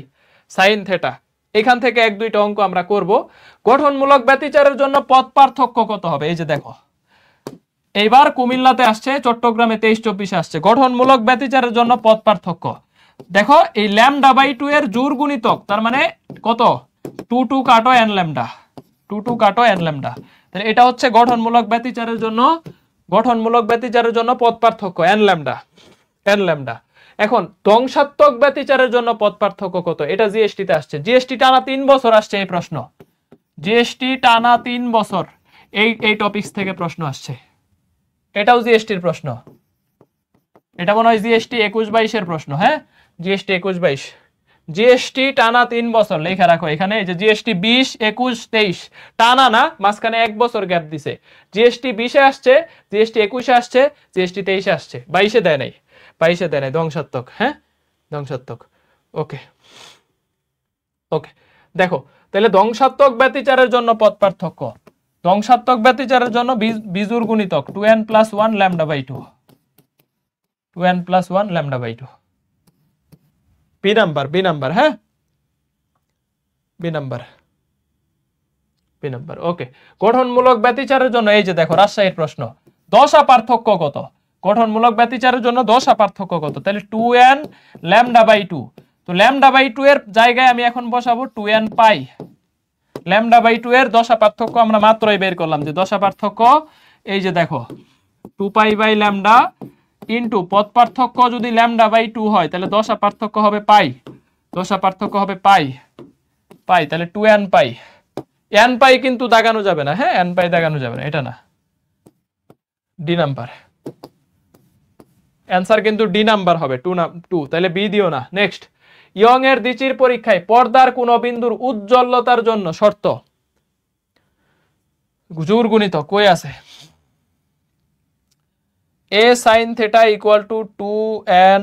সাইন থেটা। এখান থেকে 1-2টা অঙ্ক আমরা করব। গঠনমূলক ব্যতিচারের জন্য পদ পার্থক্য কত হবে? এই যে দেখো, এইবার কুমিল্লাতে আসছে, চট্টগ্রামে 23-24 আসছে, গঠনমূলক ব্যতিচারের জন্য পদ পার্থক্য। দেখো এই λ/2 এর জোড় গুণিতক, তার মানে কত? 2 কাটো n λ, 2 কাটো n λ, তাহলে এটা হচ্ছে গঠনমূলক ব্যতিচারের জন্য পদ পার্থক্য n λ। এখন ধ্বংসাত্মক ব্যতিচারের জন্য পদ পার্থক্য কত? এটা জিএসটি তে আসছে, জিএসটি টানা 3 বছর আসছে এই প্রশ্ন, জিএসটি টানা 3 বছর এই টপিকস থেকে প্রশ্ন আসছে। এটাও জিএসটির প্রশ্ন, এটা মনে হয় জিএসটি 21-22 এর প্রশ্ন। হ্যাঁ, জিএসটি 21-22, জিএসটি টানা 3 বছর লেখা রাখো এখানে। এই যে জিএসটি 20, 21, 23 টানা না, মাঝখানে 1 বছর গ্যাপ দিছে। জিএসটি 20-এ আসছে, জিএসটি 21-এ আসছে, জিএসটি 23-এ আসছে, 22-এ দেয় নাই, 22-এ দেয় নাই, ধ্বংসাত্মক। হ্যাঁ, ধ্বংসাত্মক। ওকে, দেখো তাহলে ধ্বংসাত্মক ব্যতিচারের জন্য পদ পার্থক্য, ধ্বংসাত্মক ব্যতিচারের জন্য বিজোড় গুণিতক 2n + 1 λ/2, 2n + 1 λ/2, বি নাম্বার। হ্যাঁ, বি নাম্বার। ওকে, গঠনমূলক ব্যতিচারের জন্য এই যে দেখো রাজশাহীর প্রশ্ন, দশা পার্থক্য কত? গঠনমূলক ব্যতিচারের জন্য দশা পার্থক্য কত? তাহলে 2n λ/2, তো λ/2 এর জায়গায় আমি এখন বসাবো 2n পাই। λ/2 এর দশা পার্থক্য আমরা মাত্রই বের করলাম, যে দশা পার্থক্য এই যে দেখো 2π/λ ইন্টু পদ পার্থক্য যদি λ/2 হয়, তাহলে দশা পার্থক্য হবে পাই, দশা পার্থক্য হবে পাই, তাহলে 2n পাই। n পাই কিন্তু দাগানো যাবে না, হ্যাঁ, n পাই দাগানো যাবে না, এটা না, ডি নাম্বার অ্যান্সার কিন্তু ডি নাম্বার হবে, 2, তাহলে বি দিও না। নেক্সট, ইয়ং এর দ্বিচির পরীক্ষায় পর্দার কোন বিন্দুর উজ্জ্বলতার জন্য শর্ত, জোড় গুণিতক কই আছে? A sine theta equal to 2n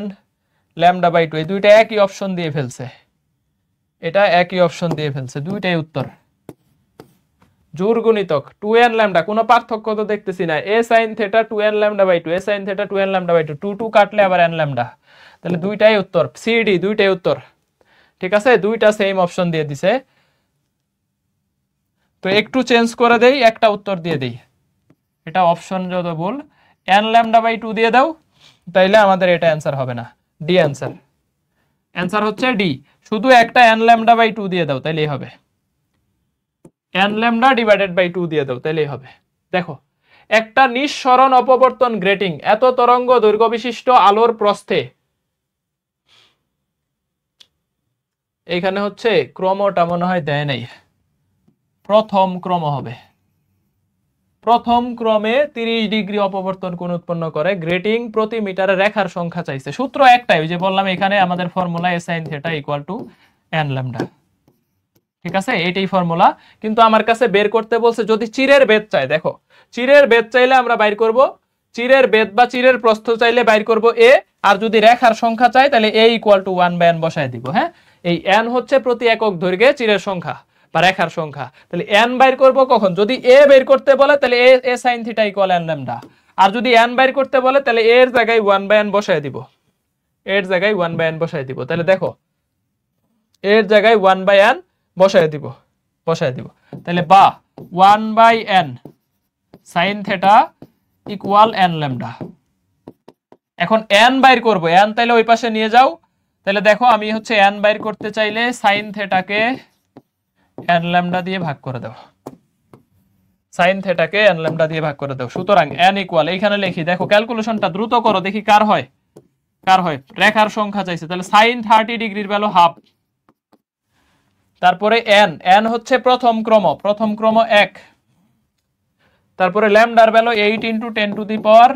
lambda by 2, এই দুইটা একই অপশন দিয়ে ফেলছে, এটা একই অপশন দিয়ে ফেলছে, দুইটাই উত্তর। জোর গুণিতক 2n ল্যামডা, কোনো পার্থক্য তো দেখতেছি না। A sine theta 2n lambda by 2, A sine theta 2n lambda by 2, 2 2 কাটলে আবার n ল্যামডা, তাহলে দুইটাই উত্তর, সিডি দুইটাই উত্তর। ঠিক আছে, দুইটা সেম অপশন দিয়ে দিছে, তো একটু চেঞ্জ করে দেই, একটা উত্তর দিয়ে দেই। এটা অপশন যত বল n ল্যামডা বাই 2 দিয়ে দাও, তাইলে আমাদের এটা অ্যান্সার হবে না, ডি অ্যান্সার। অ্যান্সার হচ্ছে ডি, শুধু একটা n ল্যামডা বাই 2 দিয়ে দাও তাইলেই হবে, n ল্যামডা ডিভাইডেড বাই 2 দিয়ে দাও তাইলেই হবে। দেখো, একটা নিঃসরণ অপবর্তন গ্রেটিং এত তরঙ্গ দৈর্ঘ্য বিশিষ্ট আলোর প্রস্থে, এইখানে হচ্ছে ক্রমটা মনে হয় দেয় নাই, প্রথম ক্রম হবে, প্রথম ক্রমে 30 ডিগ্রি অপবর্তন কোণ উৎপন্ন করে, গ্রেটিং প্রতি মিটারে রেখার সংখ্যা চাইছে। সূত্র একটাই, ওই যে বললাম এখানে আমাদের formula A sine theta equal to n lambda. ঠিক আছে, এইটাই ফর্মুলা, কিন্তু আমার কাছে বের করতে বলছে যদি চিরের বেদ চাই। দেখো, চিরের বেদ চাইলে আমরা বাইর করব, চিরের বেদ বা চিরের প্রস্থ চাইলে বাইর করব এ, আর যদি রেখার সংখ্যা চাই তাহলে a ইকুয়াল টু 1/n বসায় দিব। হ্যাঁ, এই n হচ্ছে প্রতি একক দৈর্ঘ্যে চিরের সংখ্যা বা রেখার সংখ্যা, তাহলে n বাইর করব কখন, যদি a বের করতে বলে তাহলে a sin theta equal n lambda, আর যদি n বাইর করতে বলে তাহলে a এর জায়গায় 1/n বসায় দিব, এর জায়গায় 1/n বসায় দিব। তাহলে দেখো, এর জায়গায় 1/n বসায় দিব, তাহলে বা 1/n sin theta equal n lambda. এখন n বাইর করব, n তাহলে ওই পাশে নিয়ে যাও, তাহলে দেখো আমি হচ্ছে n বাইর করতে চাইলে sin থিটাকে n ল্যামডা দিয়ে ভাগ করে দাও, sin থিটাকে n ল্যামডা দিয়ে ভাগ করে দাও। সুতরাং n ইকুয়াল, এইখানে লিখি, দেখো ক্যালকুলেশনটা দ্রুত করো, দেখি কার হয়, রেখার সংখ্যা চাইছে, তাহলে sin 30 ডিগ্রির ভ্যালু হাফ, তারপরে n হচ্ছে প্রথম ক্রম 1, তারপরে ল্যামডার ভ্যালু 8 × 10 টু দি পাওয়ার,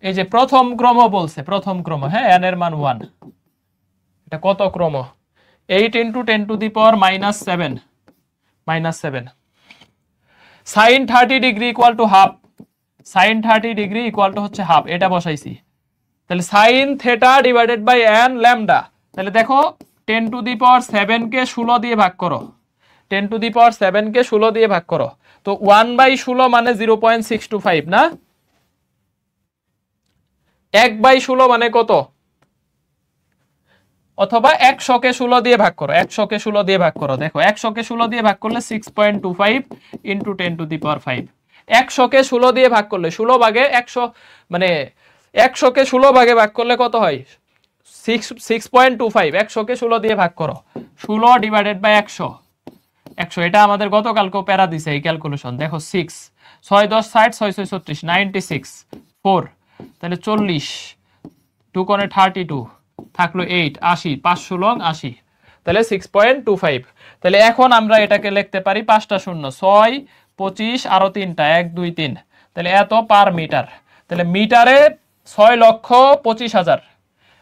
এই যে প্রথম ক্রম বলছে, প্রথম ক্রম, হ্যাঁ n এর মান 1, এটা কত ক্রম, 8 × 10 to the power -7, sin 30 degree equal to half, sin 30 degree equal to হচ্ছে হাফ, এটা বসাইছি। তাহলে sin theta divided by n lambda, তাহলে দেখো 10 টু দি পাওয়ার 7 কে 16 দিয়ে ভাগ করো, 10 টু দি পাওয়ার 7 কে 16 দিয়ে ভাগ করো, তো 1/16 মানে 0.625 না, 1/16 মানে কত, অথবা 100 কে 16 দিয়ে ভাগ করো, 100 কে 16 দিয়ে ভাগ করো, দেখো 100 কে 16 দিয়ে ভাগ করলে 6.25 × 10 টু দি পাওয়ার 5, 100 কে 16 দিয়ে ভাগ করলে 16 ভাগে 100, মানে 100 কে 16 ভাগে ভাগ করলে কত হয়, 6.25, 100 কে 16 দিয়ে ভাগ করো, 16 ডিভাইডেড বাই 100, এটা আমাদের গতকালকেও প্যারা দিছে এই ক্যালকুলেশন। দেখো 6 6 10 60 6 6 36 96 4, তাহলে 40, 2 কোণে 32, থাকলো 8 80, 5 16 80, তাহলে 6.25। তাহলে এখন আমরা এটাকে লিখতে পারি 5টা শূন্য, 6 25 আরো 3টা 1 2 3, তাহলে এত পার মিটার, তাহলে মিটারে 6,25,000,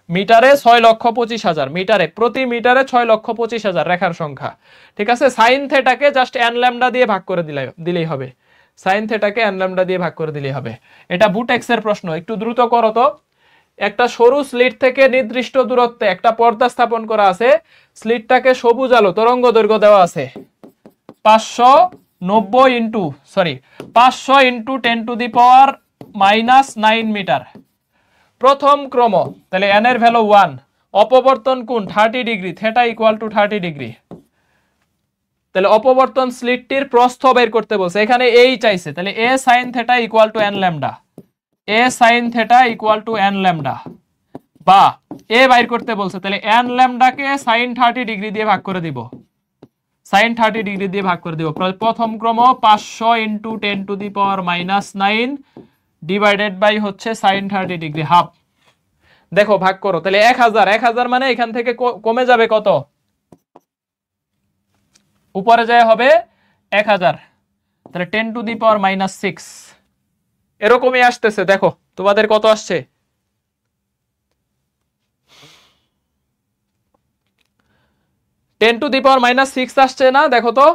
মিটারে 6,25,000, মিটারে প্রতি মিটারে 6,25,000 রেখার সংখ্যা। ঠিক আছে, সাইন থিটাকে জাস্ট n ল্যামডা দিয়ে ভাগ করে দিলেই হবে, সাইন থিটাকে n ল্যামডা দিয়ে ভাগ করে দিলেই হবে। এটা বুটেক্স এর প্রশ্ন, একটু দ্রুত করো তো। একটা সরু স্লিট থেকে নির্দিষ্ট দূরত্বে একটা পর্দা স্থাপন করা আছে, স্লিটটাকে সবুজ আলো তরঙ্গ দৈর্ঘ্য দেওয়া আছে 500 × 10 টু দি পাওয়ার -9 মিটার, প্রথম ক্রম, তাহলে n এর ভ্যালু 1, অপবর্তন কোণ 30 degree, theta equal two 30 degree, তাহলে অপবর্তন স্লিটটির প্রস্থ বের করতে বলছে, এখানে এই চাইছে, তাহলে a sin theta equal to n lambda, a sin theta equal to n lambda, বা a বাইর করতে বলছে, তাহলে n ল্যামডাকে sin 30 ডিগ্রি দিয়ে ভাগ করে দিব, sin 30 ডিগ্রি দিয়ে ভাগ করে দিব, প্রথম ক্রম 500 × 10 to the power -9 divided by হচ্ছে sin 30 ডিগ্রি হাফ। দেখো ভাগ করো, তাহলে 1000 মানে এখান থেকে কমে যাবে কত, উপরে যায় হবে 1000, তাহলে 10 টু দি পাওয়ার -6, এরকমই আসতেছে। দেখো তোমাদের কত আসছে, 10 টু দি পাওয়ার -6 আসছে না, দেখো তো।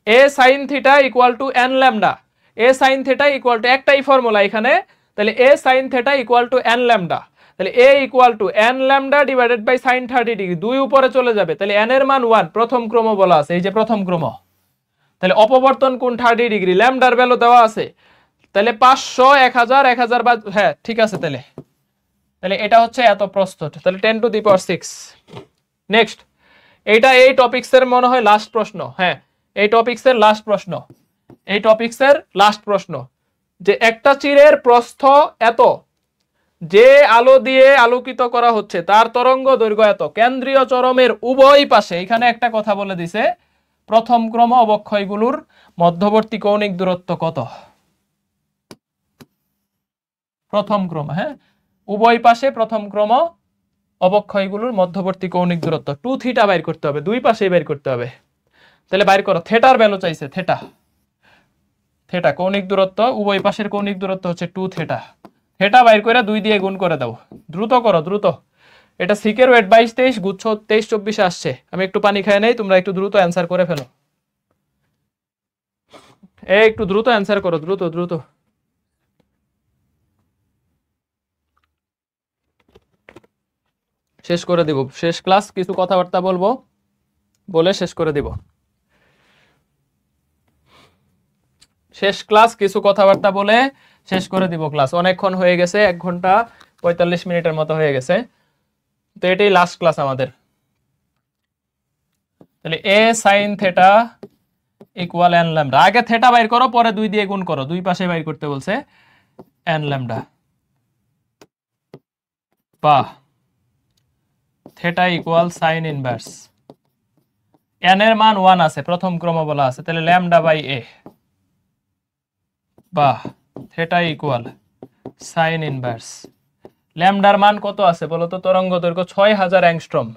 a sin theta equal to n lambda, A sine theta equal to একটাই ফর্মুলা এখানে, তাহলে A sine theta equal to N lambda, তাহলে A equal to N lambda divided by sine 30 degree, 2 উপরে চলে যাবে, তাহলে এন এর মান 1, প্রথম ক্রম বলা আছে, এই যে প্রথম ক্রম। তাহলে অপবর্তন কোণ 30 ডিগ্রি, ল্যামডার ভ্যালু দেওয়া আছে, তাহলে 500 1000 1000 বা হ্যাঁ ঠিক আছে, তাহলে এটা হচ্ছে এত প্রস্থ, তাহলে 10 টু দি পাওয়ার 6। নেক্সট, এইটা এই টপিক্সের মনে হয় লাস্ট প্রশ্ন, হ্যাঁ এই টপিক্সের লাস্ট প্রশ্ন, এই টপিক্সের লাস্ট প্রশ্ন, যে একটা চিরের প্রস্থ এত, যে আলো দিয়ে আলোকিত করা হচ্ছে তার তরঙ্গ দৈর্ঘ্য এত, কেন্দ্রীয় চরমের উভয় পাশে, এখানে একটা কথা বলে দিছে, প্রথম ক্রম অবক্ষয়গুলোর মধ্যবর্তী কৌণিক দূরত্ব কত? প্রথম ক্রম, হ্যাঁ উভয় পাশে প্রথম ক্রম অবক্ষয়গুলোর মধ্যবর্তী কৌণিক দূরত্ব 2 থিটা বাইর করতে হবে, দুই পাশেই বাইর করতে হবে। তাহলে বাইর করো, থেটার ভ্যালু চাইছে, থেটা, থেটা কৌণিক দূরত্ব, উভয় পাশের কৌণিক দূরত্ব হচ্ছে 2 থেটা, থেটা বাইর করে 2 দিয়ে গুণ করে দাও, দ্রুত করো দ্রুত। এটা সিকের ওয়েট 22 23, গুচ্ছ 23 24 আসছে, আমি একটু পানি খাই নেই, তোমরা একটু দ্রুত অ্যান্সার করে ফেলো, একটু দ্রুত অ্যান্সার করো, দ্রুত দ্রুত। শেষ করে দিব, শেষ ক্লাস কিছু কথাবার্তা বলবো, বলে শেষ করে দিব, শেষ ক্লাস কিছু কথাবার্তা বলে শেষ করে দিব ক্লাস, অনেকক্ষণ হয়ে গেছে, 1 ঘন্টা 45 মিনিটের মতো হয়ে গেছে, তো এটাই লাস্ট ক্লাস আমাদের। তাহলে A sine theta equal N lambda, আগে থেটা বাইর করো, পরে 2 দিয়ে গুণ করো, দুই পাশে বাইর করতে বলছে, এন ল্যামডা বা theta equal sign inverse, N এর মান 1 আছে, প্রথম ক্রম বলা আছে, তাহলে ল্যামডা বাই এ বা থেটা ইকুয়াল সাইন ইনভার্স, ল্যামডার মান কত আছে বলো তো, তরঙ্গ দৈর্ঘ্য 6000 অ্যাংস্ট্রম,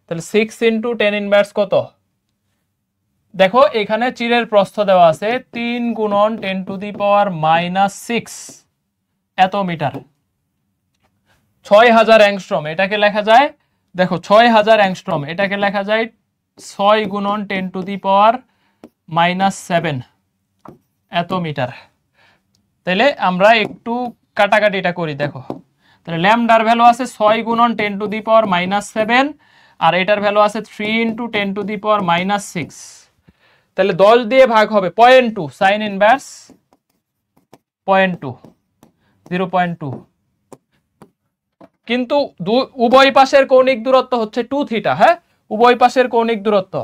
তাহলে 6 ইনটু 10 ইনভার্স কত? দেখো এখানে চিরের প্রস্থ দেওয়া আছে 3 গুণন 10 টু দি পাওয়ার -6 এত মিটার, 6000 অ্যাংস্ট্রম, এটাকে লেখা যায়, দেখো 6000 অ্যাংস্ট্রম, এটাকে লেখা যায় 6 গুণন 10 টু দি পাওয়ার -7 এত মিটার। তাহলে আমরা একটু কাটাকাটিটা করি, দেখো তাহলে ল্যামডার ভ্যালু আছে 6 গুণন 10 টু দি পাওয়ার -7, আর এটার ভ্যালু আছে 3 ইনটু 10 টু দি পাওয়ার -6, তাহলে 10 দিয়ে ভাগ হবে 0.2, সাইন ইনভার্স 0.2, 0.2, কিন্তু উভয় পাশের কৌণিক দূরত্ব হচ্ছে 2 থিটা, হ্যাঁ উভয় পাশের কৌণিক দূরত্ব,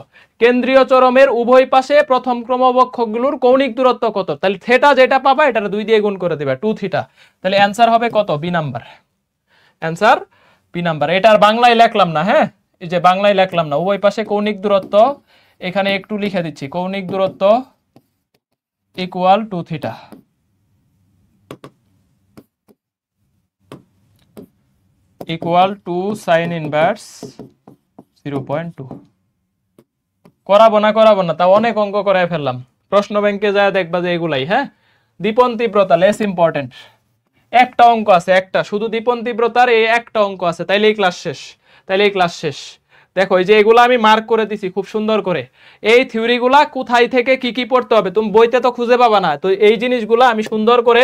কেন্দ্রীয় চরমের উভয় পাশে প্রথম ক্রম অবক্ষয়গুলোর কৌণিক দূরত্ব কত? তাহলে থেটা যেটা পাবা এটা 2 দিয়ে গুণ করে দিবা, 2 থিটা, তাহলে অ্যানসার হবে কত? B number, answer B number. এটার বাংলায় লিখলাম না, হ্যাঁ এই যে বাংলায় লিখলাম না, উভয় পাশে কৌণিক দূরত্ব, এখানে একটু লিখে দিচ্ছি, কৌণিক দূরত্ব equal 2 theta, equal two sign inverse 0.2। করাবো না, তা অনেক অঙ্ক করায় ফেললাম, প্রশ্ন ব্যাংকে যায় দেখবা যে এগুলাই, হ্যাঁ দীপন তীব্রতা লেস ইম্পর্টেন্ট, একটা অঙ্ক আছে, একটা শুধু দীপন তীব্রতার এই একটা অঙ্ক আছে, তাইলে এই ক্লাস শেষ, তাইলে এই ক্লাস শেষ। দেখো এই যে এগুলো আমি মার্ক করে দিছি খুব সুন্দর করে, এই থিওরিগুলা কোথায় থেকে কি কি পড়তে হবে তুমি বইতে তো খুঁজে পাবা না, তো এই জিনিসগুলো আমি সুন্দর করে,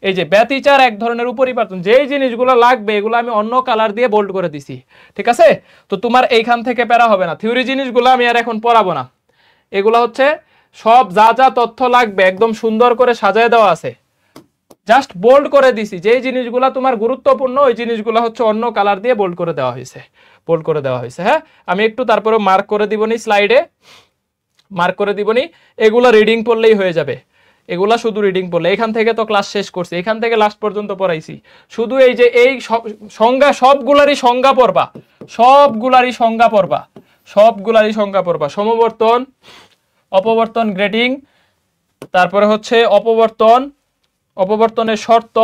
এই যে ব্যতিচার এক ধরনের উপরিবর্তন, যেই জিনিসগুলো লাগবে এগুলো আমি অন্য কালার দিয়ে বোল্ড করে দিছি, ঠিক আছে? তো তোমার এইখান থেকে প্যারা হবে না, থিওরি জিনিসগুলো আমি আর এখন পড়াবো না, এগুলো হচ্ছে সব যা যা তথ্য লাগবে একদম সুন্দর করে সাজায় দেওয়া আছে, জাস্ট বোল্ড করে দিছি, যেই জিনিসগুলো তোমার গুরুত্বপূর্ণ ওই জিনিসগুলো হচ্ছে অন্য কালার দিয়ে বোল্ড করে দেওয়া হয়েছে, বোল্ড করে দেওয়া হয়েছে। হ্যাঁ আমি একটু তারপরে মার্ক করে দিবনি, স্লাইডে মার্ক করে দিবনি, এগুলো রিডিং পড়লেই হয়ে যাবে, এগুলা শুধু রিডিং পড়লে, এখান থেকে তো ক্লাস শেষ করছি, এখান থেকে লাস্ট পর্যন্ত পড়াইছি, শুধু এই যে এই সংজ্ঞা সবগুলারই সংজ্ঞা পড়বা, সবগুলারই সংজ্ঞা পড়বা, সবগুলারই সংজ্ঞা পড়বা, সমবর্তন, অপবর্তন, গ্রেটিং, তারপরে হচ্ছে অপবর্তন, অপবর্তনের শর্ত,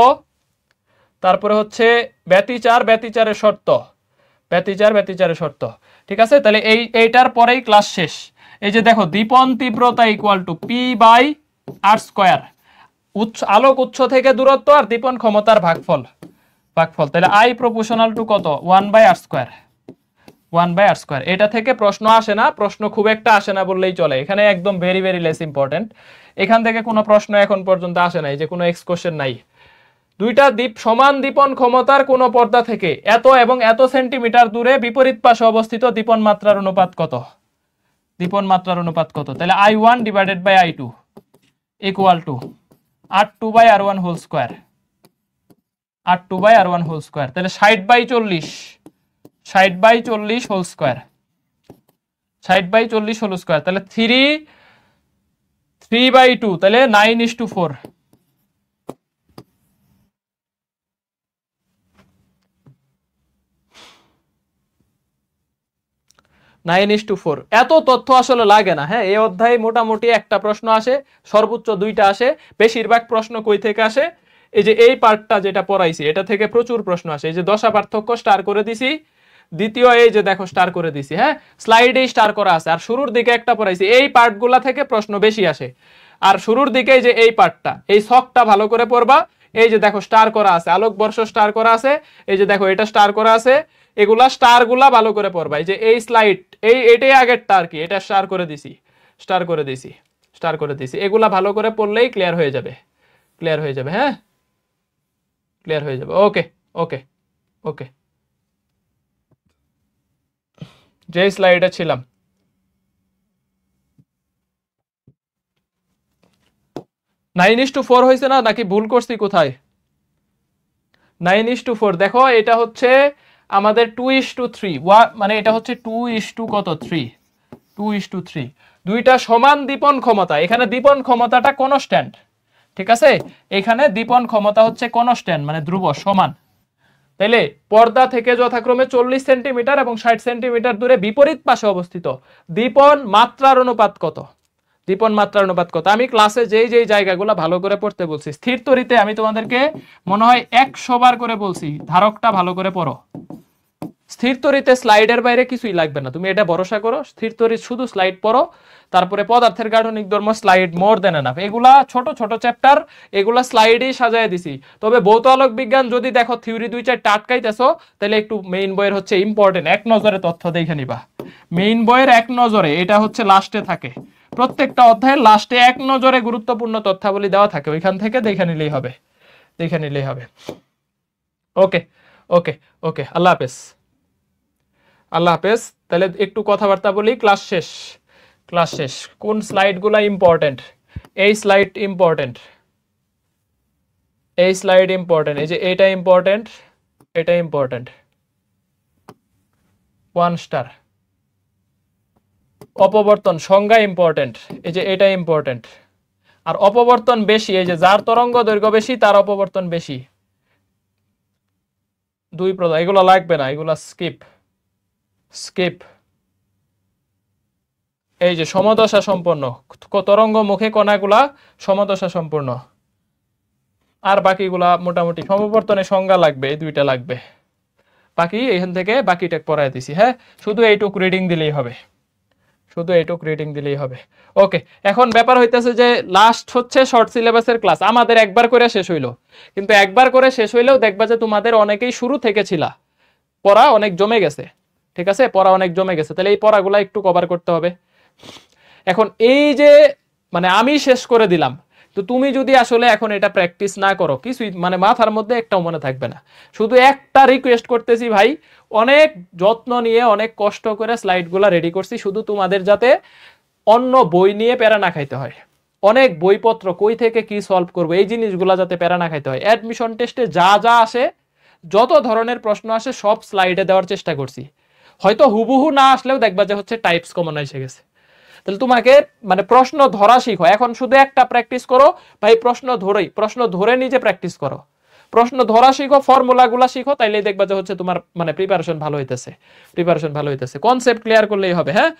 তারপরে হচ্ছে ব্যতিচার, ব্যতিচারের শর্ত, ব্যতিচার, ব্যতিচারের শর্ত, ঠিক আছে? তাহলে এইটার পরেই ক্লাস শেষ। এই যে দেখো দীপন তীব্রতা equal to P by R square, আলোক উৎস থেকে দূরত্ব আর দীপন ক্ষমতার ভাগফল, তাহলে আই প্রপোর্শনাল টু কত? 1 বাই আর স্কোয়ার, 1/r²। এটা থেকে প্রশ্ন আসে না, প্রশ্ন খুব একটা আসে না বললেই চলে, এখানে একদম ভেরি ভেরি লেস ইম্পর্টেন্ট। এখান থেকে কোনো প্রশ্ন এখন পর্যন্ত আসে নাই, যে কোনো এক্স কোশ্চেন নাই। দুইটা সমান দীপন ক্ষমতার কোন পর্দা থেকে এত এবং এত সেন্টিমিটার দূরে বিপরীত পাশে অবস্থিত দীপন মাত্রার অনুপাত কত? দীপন মাত্রার অনুপাত কত? তাহলে I1 divided by I2 equal to R2/R1² R2/R1²। তাহলে 60/40 60/40 হোল স্কয়ার 60/40 হোল স্কয়ার। তাহলে 3/2, তাহলে 9:4। 9:4। এত তথ্য আসলে লাগে না। হ্যাঁ, এই অধ্যায়ে মোটামুটি একটা প্রশ্ন আসে, সর্বোচ্চ দুইটা আসে। বেশিরভাগ প্রশ্ন কই থেকে আসে? এই যে এই পার্টটা যেটা পড়াইছি এটা থেকে প্রচুর প্রশ্ন আসে। এই যে দশা পার্থক্য স্টার করে দিছি, দ্বিতীয় এই যে দেখো স্টার করে দিছি, হ্যাঁ স্লাইডে স্টার করা আছে। আর শুরুর দিকে একটা পড়াইছি, এই পার্টগুলা থেকে প্রশ্ন বেশি আসে। আর শুরুর দিকে এই যে এই পার্টটা, এই ছকটা ভালো করে পড়বা। এই যে দেখো স্টার করা আছে, আলোকবর্ষ স্টার করা আছে, এই যে দেখো এটা স্টার করা আছে, এগুলা স্টার গুলা ভালো করে পড়বা। এই যে এই স্লাইড, এটাই আগেরটা আর কি, এটা স্টার করে দিছি, স্টার করে দিছি, স্টার করে দিছি। এগুলা ভালো করে পড়লেই ক্লিয়ার হয়ে যাবে, ক্লিয়ার হয়ে যাবে। হ্যাঁ, ক্লিয়ার হয়ে যাবে। ওকে ওকে ওকে, যে স্লাইডে ছিলাম, নাইন ইস টু ফোর হয়েছে না, নাকি ভুল করছি কোথায়? 9:4। দেখো এটা হচ্ছে আমাদের 2:3, মানে এটা হচ্ছে 2:, কত 3, 2:3। দুইটা সমান দীপন ক্ষমতা। এখানে দীপন ক্ষমতাটা কনস্ট্যান্ট, ঠিক আছে? এখানে দীপন ক্ষমতা হচ্ছে কনস্ট্যান্ট, মানে ধ্রুব, সমান। তাইলে পর্দা থেকে যথাক্রমে 40 সেন্টিমিটার এবং 60 সেন্টিমিটার দূরে বিপরীত পাশে অবস্থিত দীপন মাত্রার অনুপাত কত? দীপন মাত্রার অনুপাত কত? আমি ক্লাসে যেই যেই জায়গাগুলো ভালো করে পড়তে বলছি, স্থির তড়িতে আমি তোমাদেরকে মনে হয় 100 বার করে বলছি ধারকটা ভালো করে পড়ো। স্থির তড়িতে স্লাইডের বাইরে কিছুই লাগবে না, তুমি এটা ভরসা করো। স্থির তড়িৎ শুধু স্লাইড পড়ো, তারপরে পদার্থের গাঠনিক ধর্ম স্লাইড মোর দেন এনাফ। এগুলা ছোট ছোট চ্যাপ্টার, এগুলা স্লাইডেই সাজায় দিছি। তবে ভৌত আলোক বিজ্ঞান যদি দেখো থিওরি 2-4টা আটকাইতেছো, তাহলে একটু মেইন বইয়ের হচ্ছে ইম্পর্টেন্ট এক নজরে তথ্য দেখে নিবা। মেইন বইয়ের এক নজরে, এটা হচ্ছে লাস্টে থাকে, প্রত্যেকটা অধ্যায়ের লাস্টে এক নজরে গুরুত্বপূর্ণ তথ্যাবলী দেওয়া থাকে, ওইখান থেকে দেখে নিলেই হবে, দেখে নিলেই হবে। ওকে ওকে ওকে, আল্লাহ হাফেজ, আল্লাহ হাফেজ। তাহলে একটু কথাবার্তা বলি, ক্লাস শেষ, ক্লাস শেষ। কোন স্লাইডগুলো ইম্পর্টেন্ট? এই স্লাইড ইম্পর্টেন্ট, এই স্লাইড ইম্পর্টেন্ট, এই যে এটা ইম্পর্টেন্ট, এটা ইম্পর্টেন্ট, 1 স্টার। অপবর্তন সংজ্ঞা ইম্পর্টেন্ট, এই যে এটা ইম্পর্টেন্ট। আর অপবর্তন বেশি, এই যে যার তরঙ্গ দৈর্ঘ্য বেশি তার অপবর্তন বেশি। 2 প্রদা, এগুলো লাগবে না, এগুলো স্কিপ স্কিপ। এই যে সমদশা সম্পন্ন তরঙ্গ মুখে কণাগুলা সমদশা সম্পূর্ণ। আর বাকিগুলা মোটামুটি সমবর্তনের সংজ্ঞা লাগবে, এই দুইটা লাগবে। বাকি এখান থেকে বাকিটা পড়ায় দিছি। হ্যাঁ, শুধু এইটুক রিডিং দিলেই হবে, শুধু এইটুক রিডিং দিলেই হবে। ওকে, এখন ব্যাপার হইতেছে যে লাস্ট হচ্ছে শর্ট সিলেবাসের ক্লাস। আমাদের একবার করে শেষ হইলো, কিন্তু একবার করে শেষ হইলেও দেখবা যে তোমাদের অনেকেই শুরু থেকে ছিলা, পড়া অনেক জমে গেছে, ঠিক আছে? পড়া অনেক জমে গেছে, তাহলে এই পড়াগুলা একটু কভার করতে হবে। এখন এই যে মানে আমি শেষ করে দিলাম, তো তুমি যদি আসলে এখন এটা প্র্যাকটিস না করো, কিছুই মানে মাথার মধ্যে একটাও মনে থাকবে না। শুধু একটা রিকোয়েস্ট করতেছি ভাই, অনেক যত্ন নিয়ে অনেক কষ্ট করে স্লাইডগুলো রেডি করছি, শুধু তোমাদের যাতে অন্য বই নিয়ে প্যারা না খাইতে হয়। অনেক বইপত্র কই থেকে কি সলভ করবো, এই জিনিসগুলো যাতে প্যারা না খাইতে হয়। অ্যাডমিশন টেস্টে যা যা আসে, যত ধরনের প্রশ্ন আসে সব স্লাইডে দেওয়ার চেষ্টা করছি। হয়তো হুবহু না আসলেও দেখবা যে হচ্ছে টাইপস কমন এসে গেছে। তাহলে তোমাকে মানে প্রশ্ন ধরা শিখো। এখন শুধু একটা প্র্যাকটিস করো ভাই, প্রশ্ন ধরে নিজে প্র্যাকটিস করো, প্রশ্ন ধরা শিখো, ফর্মুলাগুলা শিখো, তাইলেই দেখবা যে হচ্ছে তোমার মানে প্রিপারেশন ভালো হইতেছে, প্রিপারেশন ভালো হইতেছে। কনসেপ্ট ক্লিয়ার করলেই হবে। হ্যাঁ,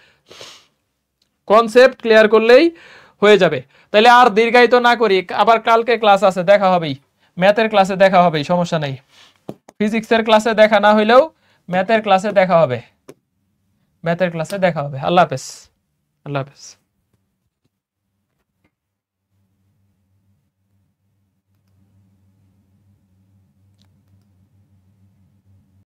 কনসেপ্ট ক্লিয়ার করলেই হয়ে যাবে। তাহলে আর দীর্ঘায়িত না করি, আবার কালকে ক্লাস আছে, দেখা হবেই, ম্যাথের ক্লাসে দেখা হবেই, সমস্যা নেই। ফিজিক্সের ক্লাসে দেখা না হইলেও ম্যাথের ক্লাসে দেখা হবে, ম্যাথের ক্লাসে দেখা হবে। আল্লাহ হাফেজ, আল্লাহ হাফেজ।